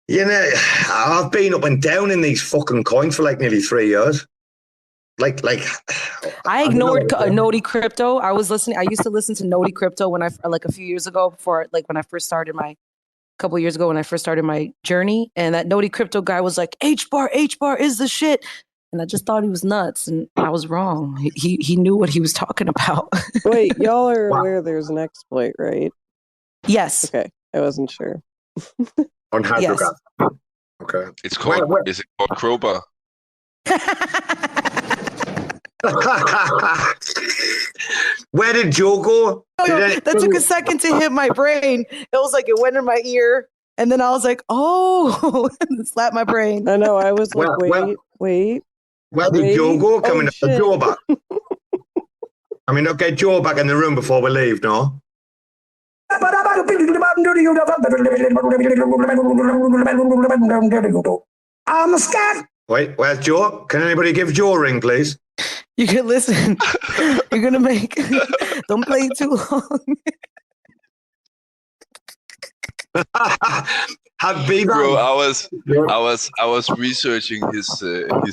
you know, I've been up and down in these fucking coins for like nearly 3 years. Like I ignored Noti Crypto. I used to listen to Noti Crypto when a few years ago, before when I first started my journey. And that Noti Crypto guy was like, H bar is the shit. And I just thought he was nuts, and I was wrong. He knew what he was talking about. Wait, y'all are aware there's an exploit, right? Yes. Okay, I wasn't sure. On Hydrograph. Yes. Okay. It's called. Is it called Crowbar? Where did Joe go? That took a second to hit my brain. It was like it went in my ear, and then I was like, "Oh!" and slapped my brain. I know. I was like, "Wait." Where did Joe go? Coming up the Joe back. I mean, okay, Joe back in the room before we leave, no? I'm a scat. Wait, where's Joe? Can anybody give Joe a ring, please? You can listen. You're gonna make. Don't play too long. Bro, I was researching his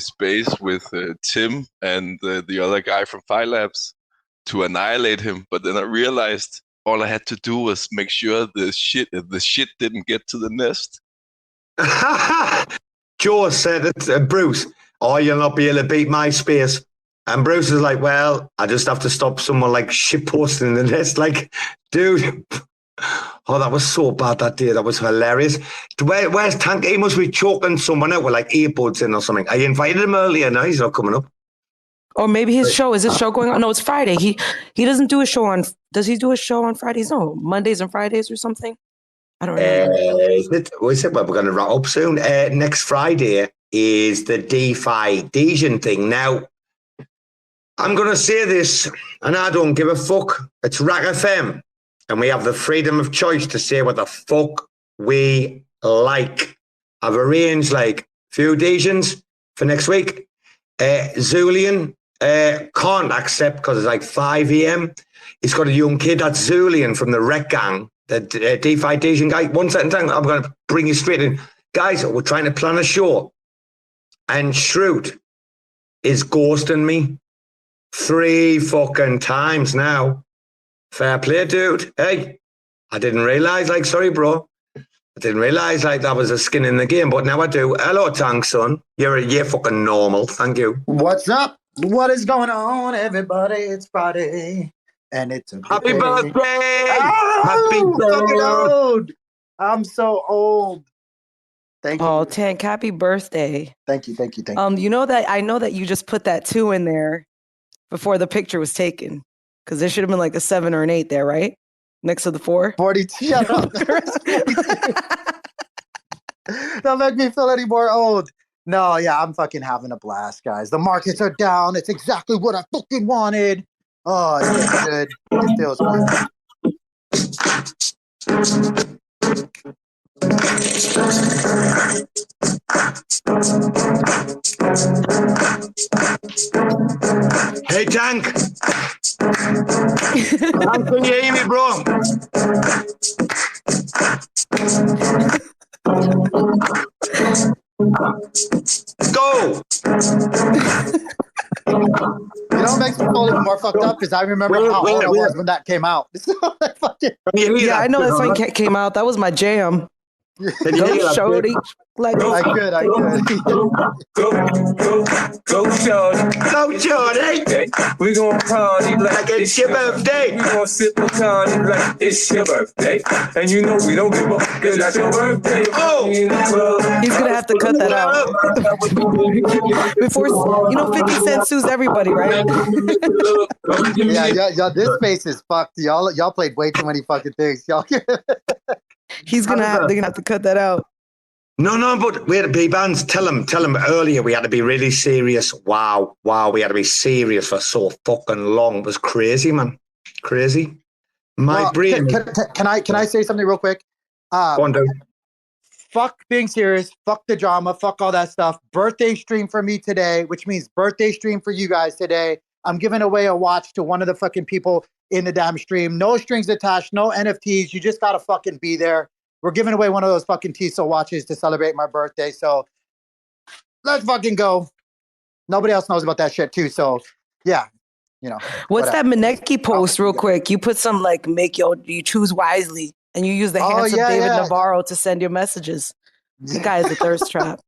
space with Tim and the other guy from Phi Labs to annihilate him, but then I realized all I had to do was make sure the shit didn't get to the nest. Joe said it, Bruce, you'll not be able to beat my space. And Bruce is like, well, I just have to stop someone like shit posting in the nest. Like, dude, that was so bad that day. That was hilarious. Where's Tank? He must be choking someone out with like earbuds in or something. I invited him earlier. No, he's not coming up. Or maybe his show. Is his show going on? No, it's Friday. He doesn't do a show on. Does he do a show on Fridays? No, Mondays and Fridays or something. I don't know. Well, we're going to wrap up soon. Next Friday is the DeFi Dejan thing. Now, I'm going to say this, and I don't give a fuck. It's RAC FM, and we have the freedom of choice to say what the fuck we like. I've arranged like few Dejans for next week. Zulian can't accept because it's like 5 a.m. He's got a young kid. That's Zulian from the Rekt gang, the DeFi Dejan guy. One second, I'm going to bring you straight in. Guys, we're trying to plan a show, and Shrewd is ghosting me 3 fucking times now. Fair play, dude. Hey, I didn't realize, like, sorry, bro. I didn't realize, like, that was a skin in the game, but now I do. Hello, Tank, son. You're fucking normal. Thank you. What's up? What is going on, everybody? It's Friday, and it's a happy birthday! Oh, happy birthday! Old. I'm so old. Thank you. Oh, Tank, happy birthday. Thank you. You know that I know that you just put that 2 in there before the picture was taken, because there should have been like a 7 or an 8 there, right? Next to the 4. 42. Shut up. Don't make me feel any more old. No, yeah, I'm fucking having a blast, guys. The markets are down. It's exactly what I fucking wanted. Oh, it feels good. It feels good. Hey, Tank. Can you hear me, bro? Go. You know what makes me feel even more fucked up? Because I remember how old I was when that came out. Yeah, I know that song came out. That was my jam. Can you hear that? Shorty. Like I could. Go, shorty. Go, Jordy. We gon' party like it's your birthday. We gon' sip a party like it's your birthday. And you know we don't give up, cause that's your birthday. Oh! He's gonna have to cut that out. Before, 50 Cent sues everybody, right? yeah, this space is fucked. Y'all played way too many fucking things. Y'all. They're gonna have to cut that out. No, but we had to be Bbandz. Tell him earlier we had to be really serious. Wow, we had to be serious for so fucking long. It was crazy, man. Crazy. My brain. Can I say something real quick? Go on, dude. Fuck being serious. Fuck the drama. Fuck all that stuff. Birthday stream for me today, which means birthday stream for you guys today. I'm giving away a watch to one of the fucking people in the damn stream. No strings attached, no NFTs. You just gotta fucking be there. We're giving away one of those fucking Tissot watches to celebrate my birthday. So let's fucking go. Nobody else knows about that shit too. So yeah, What's that Maneki post real quick? You put some you choose wisely and you use the handsome David Navarro to send your messages. The guy is a thirst trap.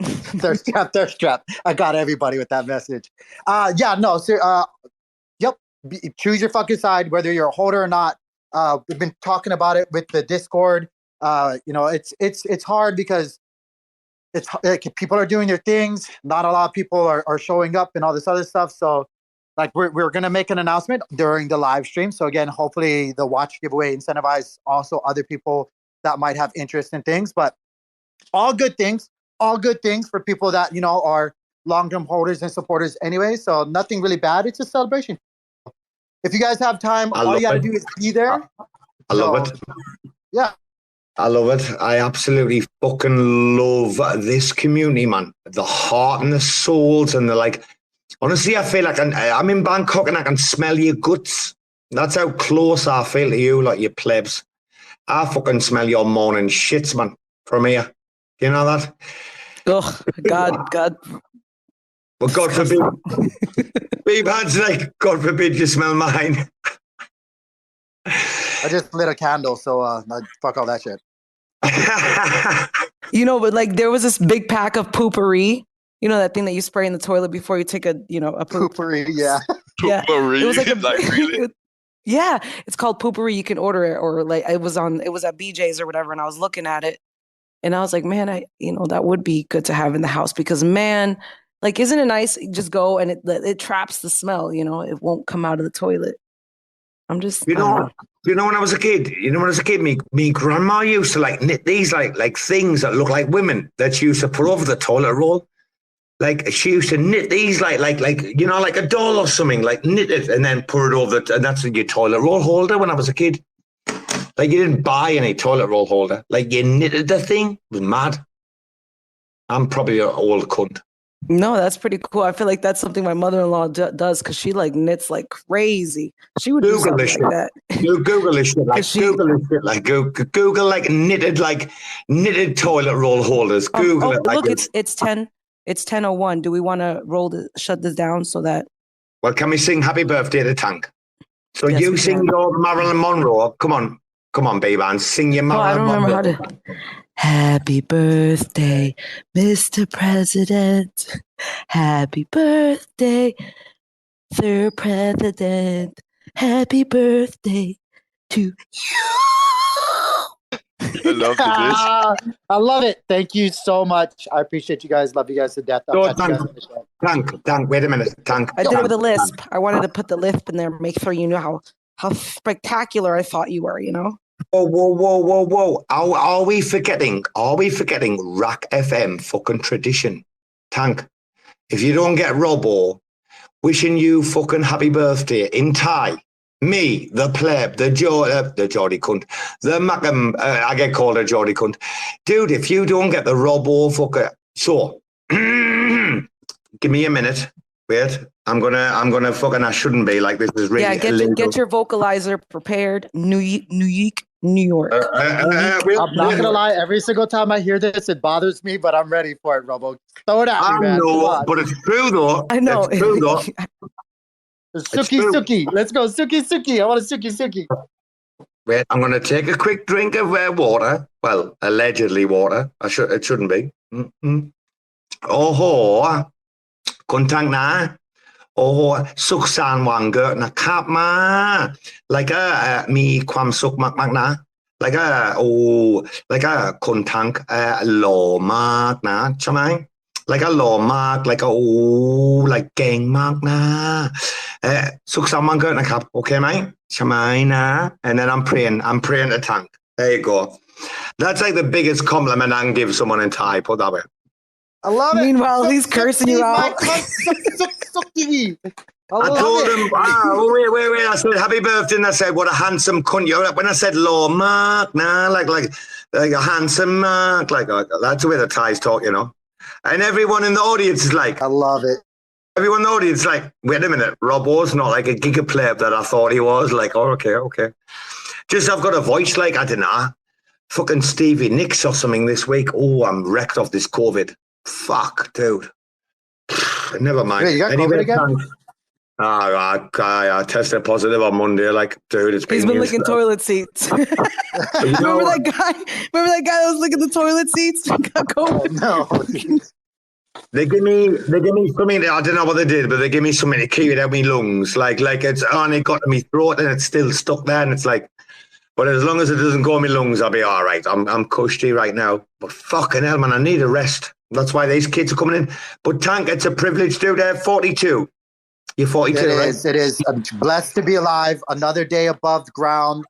Thirst trap. I got everybody with that message. Yep. Choose your fucking side, whether you're a holder or not. We've been talking about it with the Discord. It's hard because it's like people are doing their things. Not a lot of people are showing up and all this other stuff. So we're going to make an announcement during the live stream. So again, hopefully the watch giveaway incentivize also other people that might have interest in things, but all good things for people that, are long-term holders and supporters anyway. So nothing really bad. It's a celebration. If you guys have time, all you got to do is be there. I love it. Yeah. I love it. I absolutely fucking love this community, man. The heart and the souls and honestly, I feel like I'm in Bangkok and I can smell your guts. That's how close I feel to you, like you plebs. I fucking smell your morning shits, man, from here. You know that? Oh, God. Well, God forbid. Bbandz, God forbid you smell mine. I just lit a candle, so fuck all that shit. But there was this big pack of poopery. That thing that you spray in the toilet before you take a poop. Poopery, yeah. Poopery, it was really? Yeah, it's called poopery. You can order it, or it was at BJ's or whatever, and I was looking at it, and I was like, man, that would be good to have in the house because, man, isn't it nice? You just go and it traps the smell. It won't come out of the toilet. I'm just, when I was a kid, me grandma used to knit these like things that look like women that she used to put over the toilet roll. She used to knit these like a doll or something, knit it and then put it over and that's your toilet roll holder when I was a kid. You didn't buy any toilet roll holder. You knitted the thing. It was mad. I'm probably an old cunt. No, that's pretty cool. I feel like that's something my mother-in-law does because she knits like crazy. She would do something like that. Google this shit. Google knitted toilet roll holders. Google it. Look, it's 10. It's 10:01. Do we want to shut this down so that? Well, can we sing "Happy Birthday" to Tank? So yes, you sing your Marilyn Monroe. Come on, Bbandz, sing your Marilyn Monroe. I don't remember how to. Happy birthday, Mr. President. Happy birthday, Sir President. Happy birthday to you. I love this. I love it. Thank you so much. I appreciate you guys. Love you guys to death. Tank, wait a minute. Tank. I did it with a lisp. I wanted to put the lisp in there, make sure you knew how spectacular I thought you were, Whoa. Are we forgetting RAC FM fucking tradition? Tank, if you don't get Robo wishing you fucking happy birthday in Thai, me, the pleb, the Geordie cunt, the Macam, I get called a Geordie cunt. Dude, if you don't get the Robo fucker, so, give me a minute. Wait, I'm gonna fucking, I shouldn't be this is really illegal. Get your vocalizer prepared. New York. I'm not gonna lie, every single time I hear this, it bothers me, but I'm ready for it, Robo. Throw it at me, man. But it's true though. I know. It's true though. Suki. Let's go, Suki. I want a Suki. Wait, I'm going to take a quick drink of water. Well, allegedly water. It shouldn't be. Oh, kontang na. Oh, suk san wanga na kap ma. Like mi kwam suk mak mak na. Like kontang lo mak na. Chamai. Like a lo mak. Like like gang mak na. Suk san wanga na kap. Okay, mate. Chamai na. And then I'm praying to tank. There you go. That's like the biggest compliment I can give someone in Thai. Put that way. I love it. Meanwhile, he's cursing you out. I told him, wait. I said, happy birthday. And I said, what a handsome cunt you're. When I said, low Mark, nah, like a handsome Mark, that's the way the Thais talk, you know. And everyone in the audience is like, I love it. Everyone in the audience is like, wait a minute, Robo's not like a gigapleb that I thought he was. Like, oh, okay. Just, I've got a voice like, I don't know, fucking Stevie Nicks or something this week. Oh, I'm wrecked off this COVID. Fuck, dude. Never mind. Wait, you got COVID again? I tested positive on Monday. Like, dude, it's been. He's been licking toilet seats. Remember that guy? Remember that guy that was licking the toilet seats? Got COVID. No. They give me something. I don't know what they did, but they give me something to keep it out my lungs. Like it's only got to my throat and it's still stuck there, and it's like. But as long as it doesn't go in my lungs, I'll be all right. I'm cushy right now. But fucking hell, man, I need a rest. That's why these kids are coming in. But Tank, it's a privilege, dude. 42. You're 42, right? It is. I'm blessed to be alive. Another day above ground.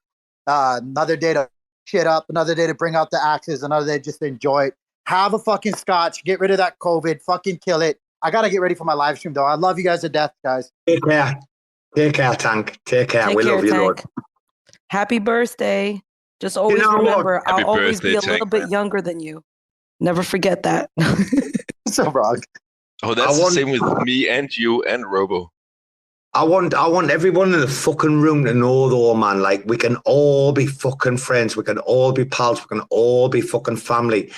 Another day to shit up. Another day to bring out the axes. Another day just to enjoy it. Have a fucking scotch. Get rid of that COVID. Fucking kill it. I got to get ready for my live stream, though. I love you guys to death, guys. Take care. Take care, Tank. Take care. We love you, Lord. Happy birthday. Just always remember, I'll always be a little bit younger than you. Never forget that. So wrong. Oh, that's the same with me and you and Robo. I want everyone in the fucking room to know, though, man, like, we can all be fucking friends. We can all be pals. We can all be fucking family.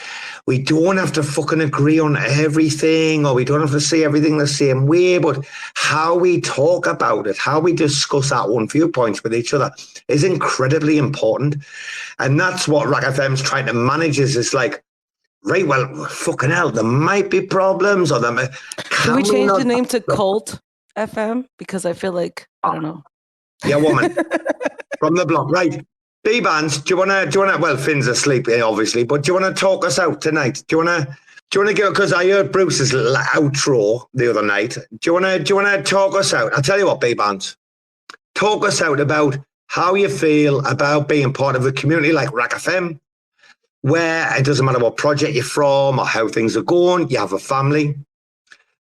We don't have to fucking agree on everything, or we don't have to see everything the same way, but how we talk about it, how we discuss our own viewpoints with each other is incredibly important. And that's what RAC FM's trying to manage is like, right, well, fucking hell, there might be problems, or can we change the name to Cult FM? Because I feel like, I don't know. Yeah, woman. From the block. Right. Bbandz, do you wanna well, Finn's asleep, obviously, but do you wanna talk us out tonight? Do you wanna go, because I heard Bruce's outro the other night. Do you wanna talk us out? I'll tell you what, Bbandz. Talk us out about how you feel about being part of a community like RAC FM, where it doesn't matter what project you're from or how things are going, you have a family.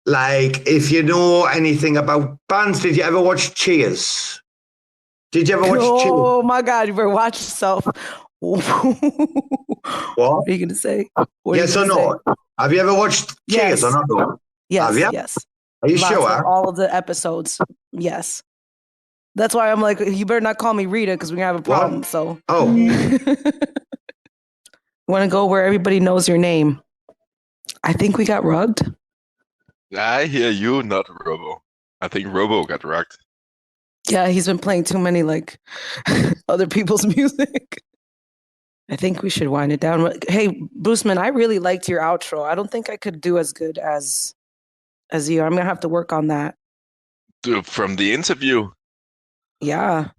Like, if you know anything about bands, did you ever watch Cheers? Did you ever watch Cheers? Oh my God, you better watch yourself. What are you going to say? Yes or no? Have you ever watched Cheers or not? Yes, have you? Yes. Are you sure? All of the episodes, yes. That's why I'm like, you better not call me Rita because we're going to have a problem. What? So. Oh. Want to go where everybody knows your name. I think we got rugged. I hear you, not Robo. I think Robo got rugged. Yeah, he's been playing too many like other people's music. I think we should wind it down. Hey, Bruceman, I really liked your outro. I don't think I could do as good as you. I'm gonna have to work on that. From the interview? Yeah.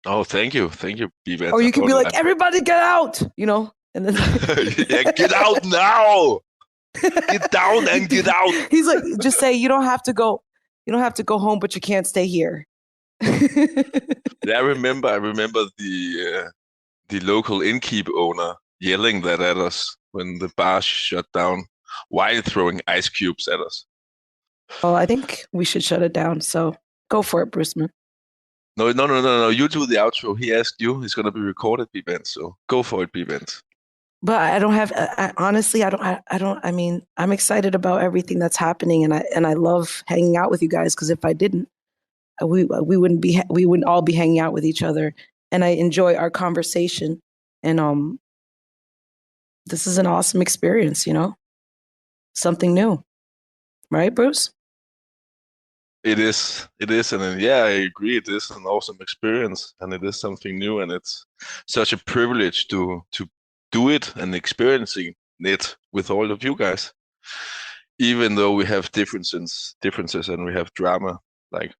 Oh, thank you, Bbandz. Or you could be like, everybody get out, you know, and then yeah, get out now. Get down and get out. He's like, just say you don't have to go home, but you can't stay here. Yeah, I remember the local innkeep owner yelling that at us when the bar shut down while throwing ice cubes at us. Oh, I think we should shut it down. So go for it, Bruceman. No. You do the outro. He asked you. It's going to be recorded, Bbandz. So go for it, Bbandz. But I don't have. Honestly, I don't. I mean, I'm excited about everything that's happening, and I love hanging out with you guys. Because if I didn't, we wouldn't all be hanging out with each other. And I enjoy our conversation. And this is an awesome experience. You know, something new, right, Bruce? It is, and then, yeah, I agree. It is an awesome experience, and it is something new, and it's such a privilege to do it and experiencing it with all of you guys. Even though we have differences, and we have drama, like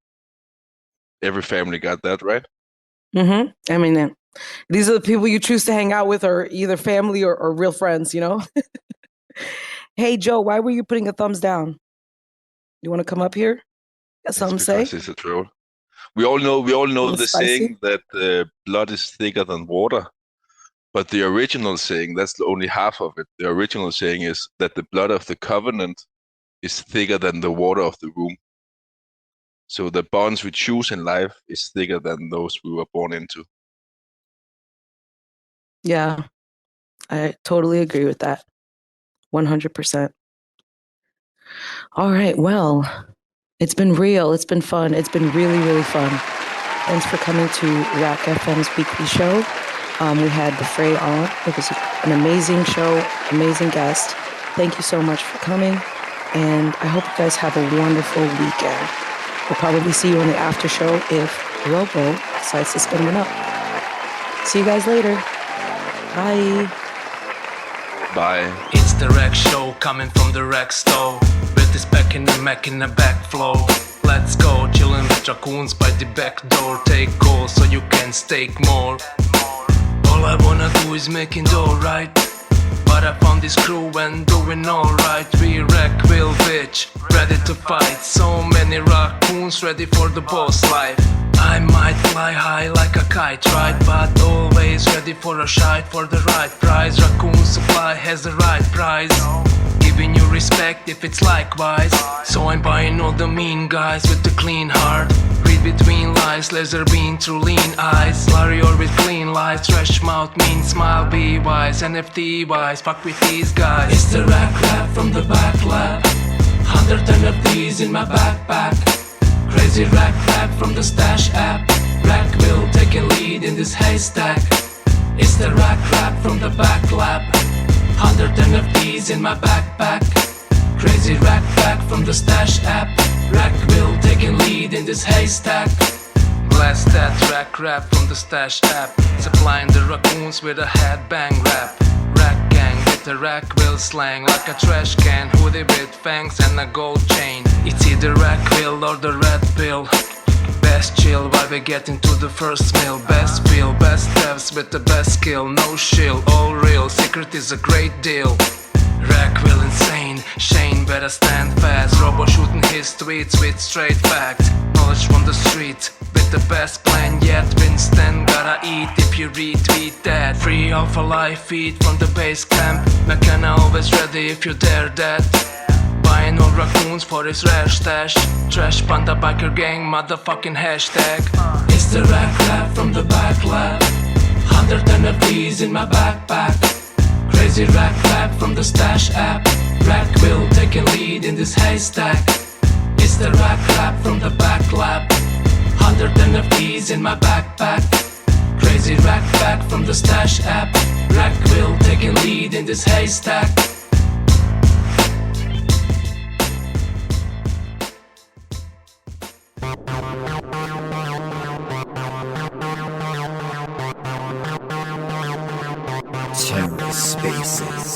every family got that, right? Mm-hmm. I mean, these are the people you choose to hang out with, or either family or real friends, you know? Hey, Joe, why were you putting a thumbs down? You want to come up here? Got something to say? Because it's a troll. We all know the spicy? saying that blood is thicker than water. But the original saying, that's only half of it. The original saying is that the blood of the covenant is thicker than the water of the womb. So the bonds we choose in life is thicker than those we were born into. Yeah, I totally agree with that. 100%. All right, well, it's been real. It's been fun. It's been really, really fun. Thanks for coming to RAC FM's weekly show. We had the Frey on. It was an amazing show, amazing guest. Thank you so much for coming, and I hope you guys have a wonderful weekend. We'll probably see you on the after show if Robo decides to spin one up. See you guys later. Bye. Bye. It's the Rekt show coming from the Rekt store. With this back in the Mac in the backflow. Let's go, chillin' with raccoons by the back door. Take calls so you can stake more. All I wanna do is making dough, right? But I found this crew and doing alright. We wreck, will bitch, ready to fight. So many raccoons ready for the boss life. I might fly high like a kite, right? But always ready for a shite for the right price. Raccoon supply has the right price. Giving you respect if it's likewise. So I'm buying all the mean guys with the clean heart. Read between lies, laser beam through lean eyes. Larry or with clean lies, trash mouth, mean smile, be wise. NFT wise, fuck with these guys. It's the RAC rap from the back lab. 110 of these in my backpack. Crazy RAC rap from the stash app. RAC will take a lead in this haystack. It's the RAC rap from the back lab. 110 of these in my backpack. Crazy RAC back from the stash app. RAC will take a lead in this haystack. Blast that RAC rap from the stash app. Supplying the raccoons with a headbang rap. RAC gang with the RAC will slang like a trash can. Hoodie with fangs and a gold chain. It's either RAC will or the red pill. Best chill while we get into the first meal. Best feel, best devs with the best skill. No shill, all real, secret is a great deal. RAC will insane, Shane better stand fast. Robo shooting his tweets with straight facts. Knowledge from the street, with the best plan yet. Winston gotta eat if you retweet that. Free alpha life feed from the base camp. McKenna always ready if you dare that. Buying all raccoons for his rare stash. Trash panda biker gang motherfucking hashtag. It's the RAC rap from the back lab. 110 of these in my backpack. Crazy RAC rap from the stash app. RAC will take a lead in this haystack. It's the RAC rap from the back lab. 110 of these in my backpack. Crazy RAC back from the stash app. RAC will take a lead in this haystack. TerraSpaces.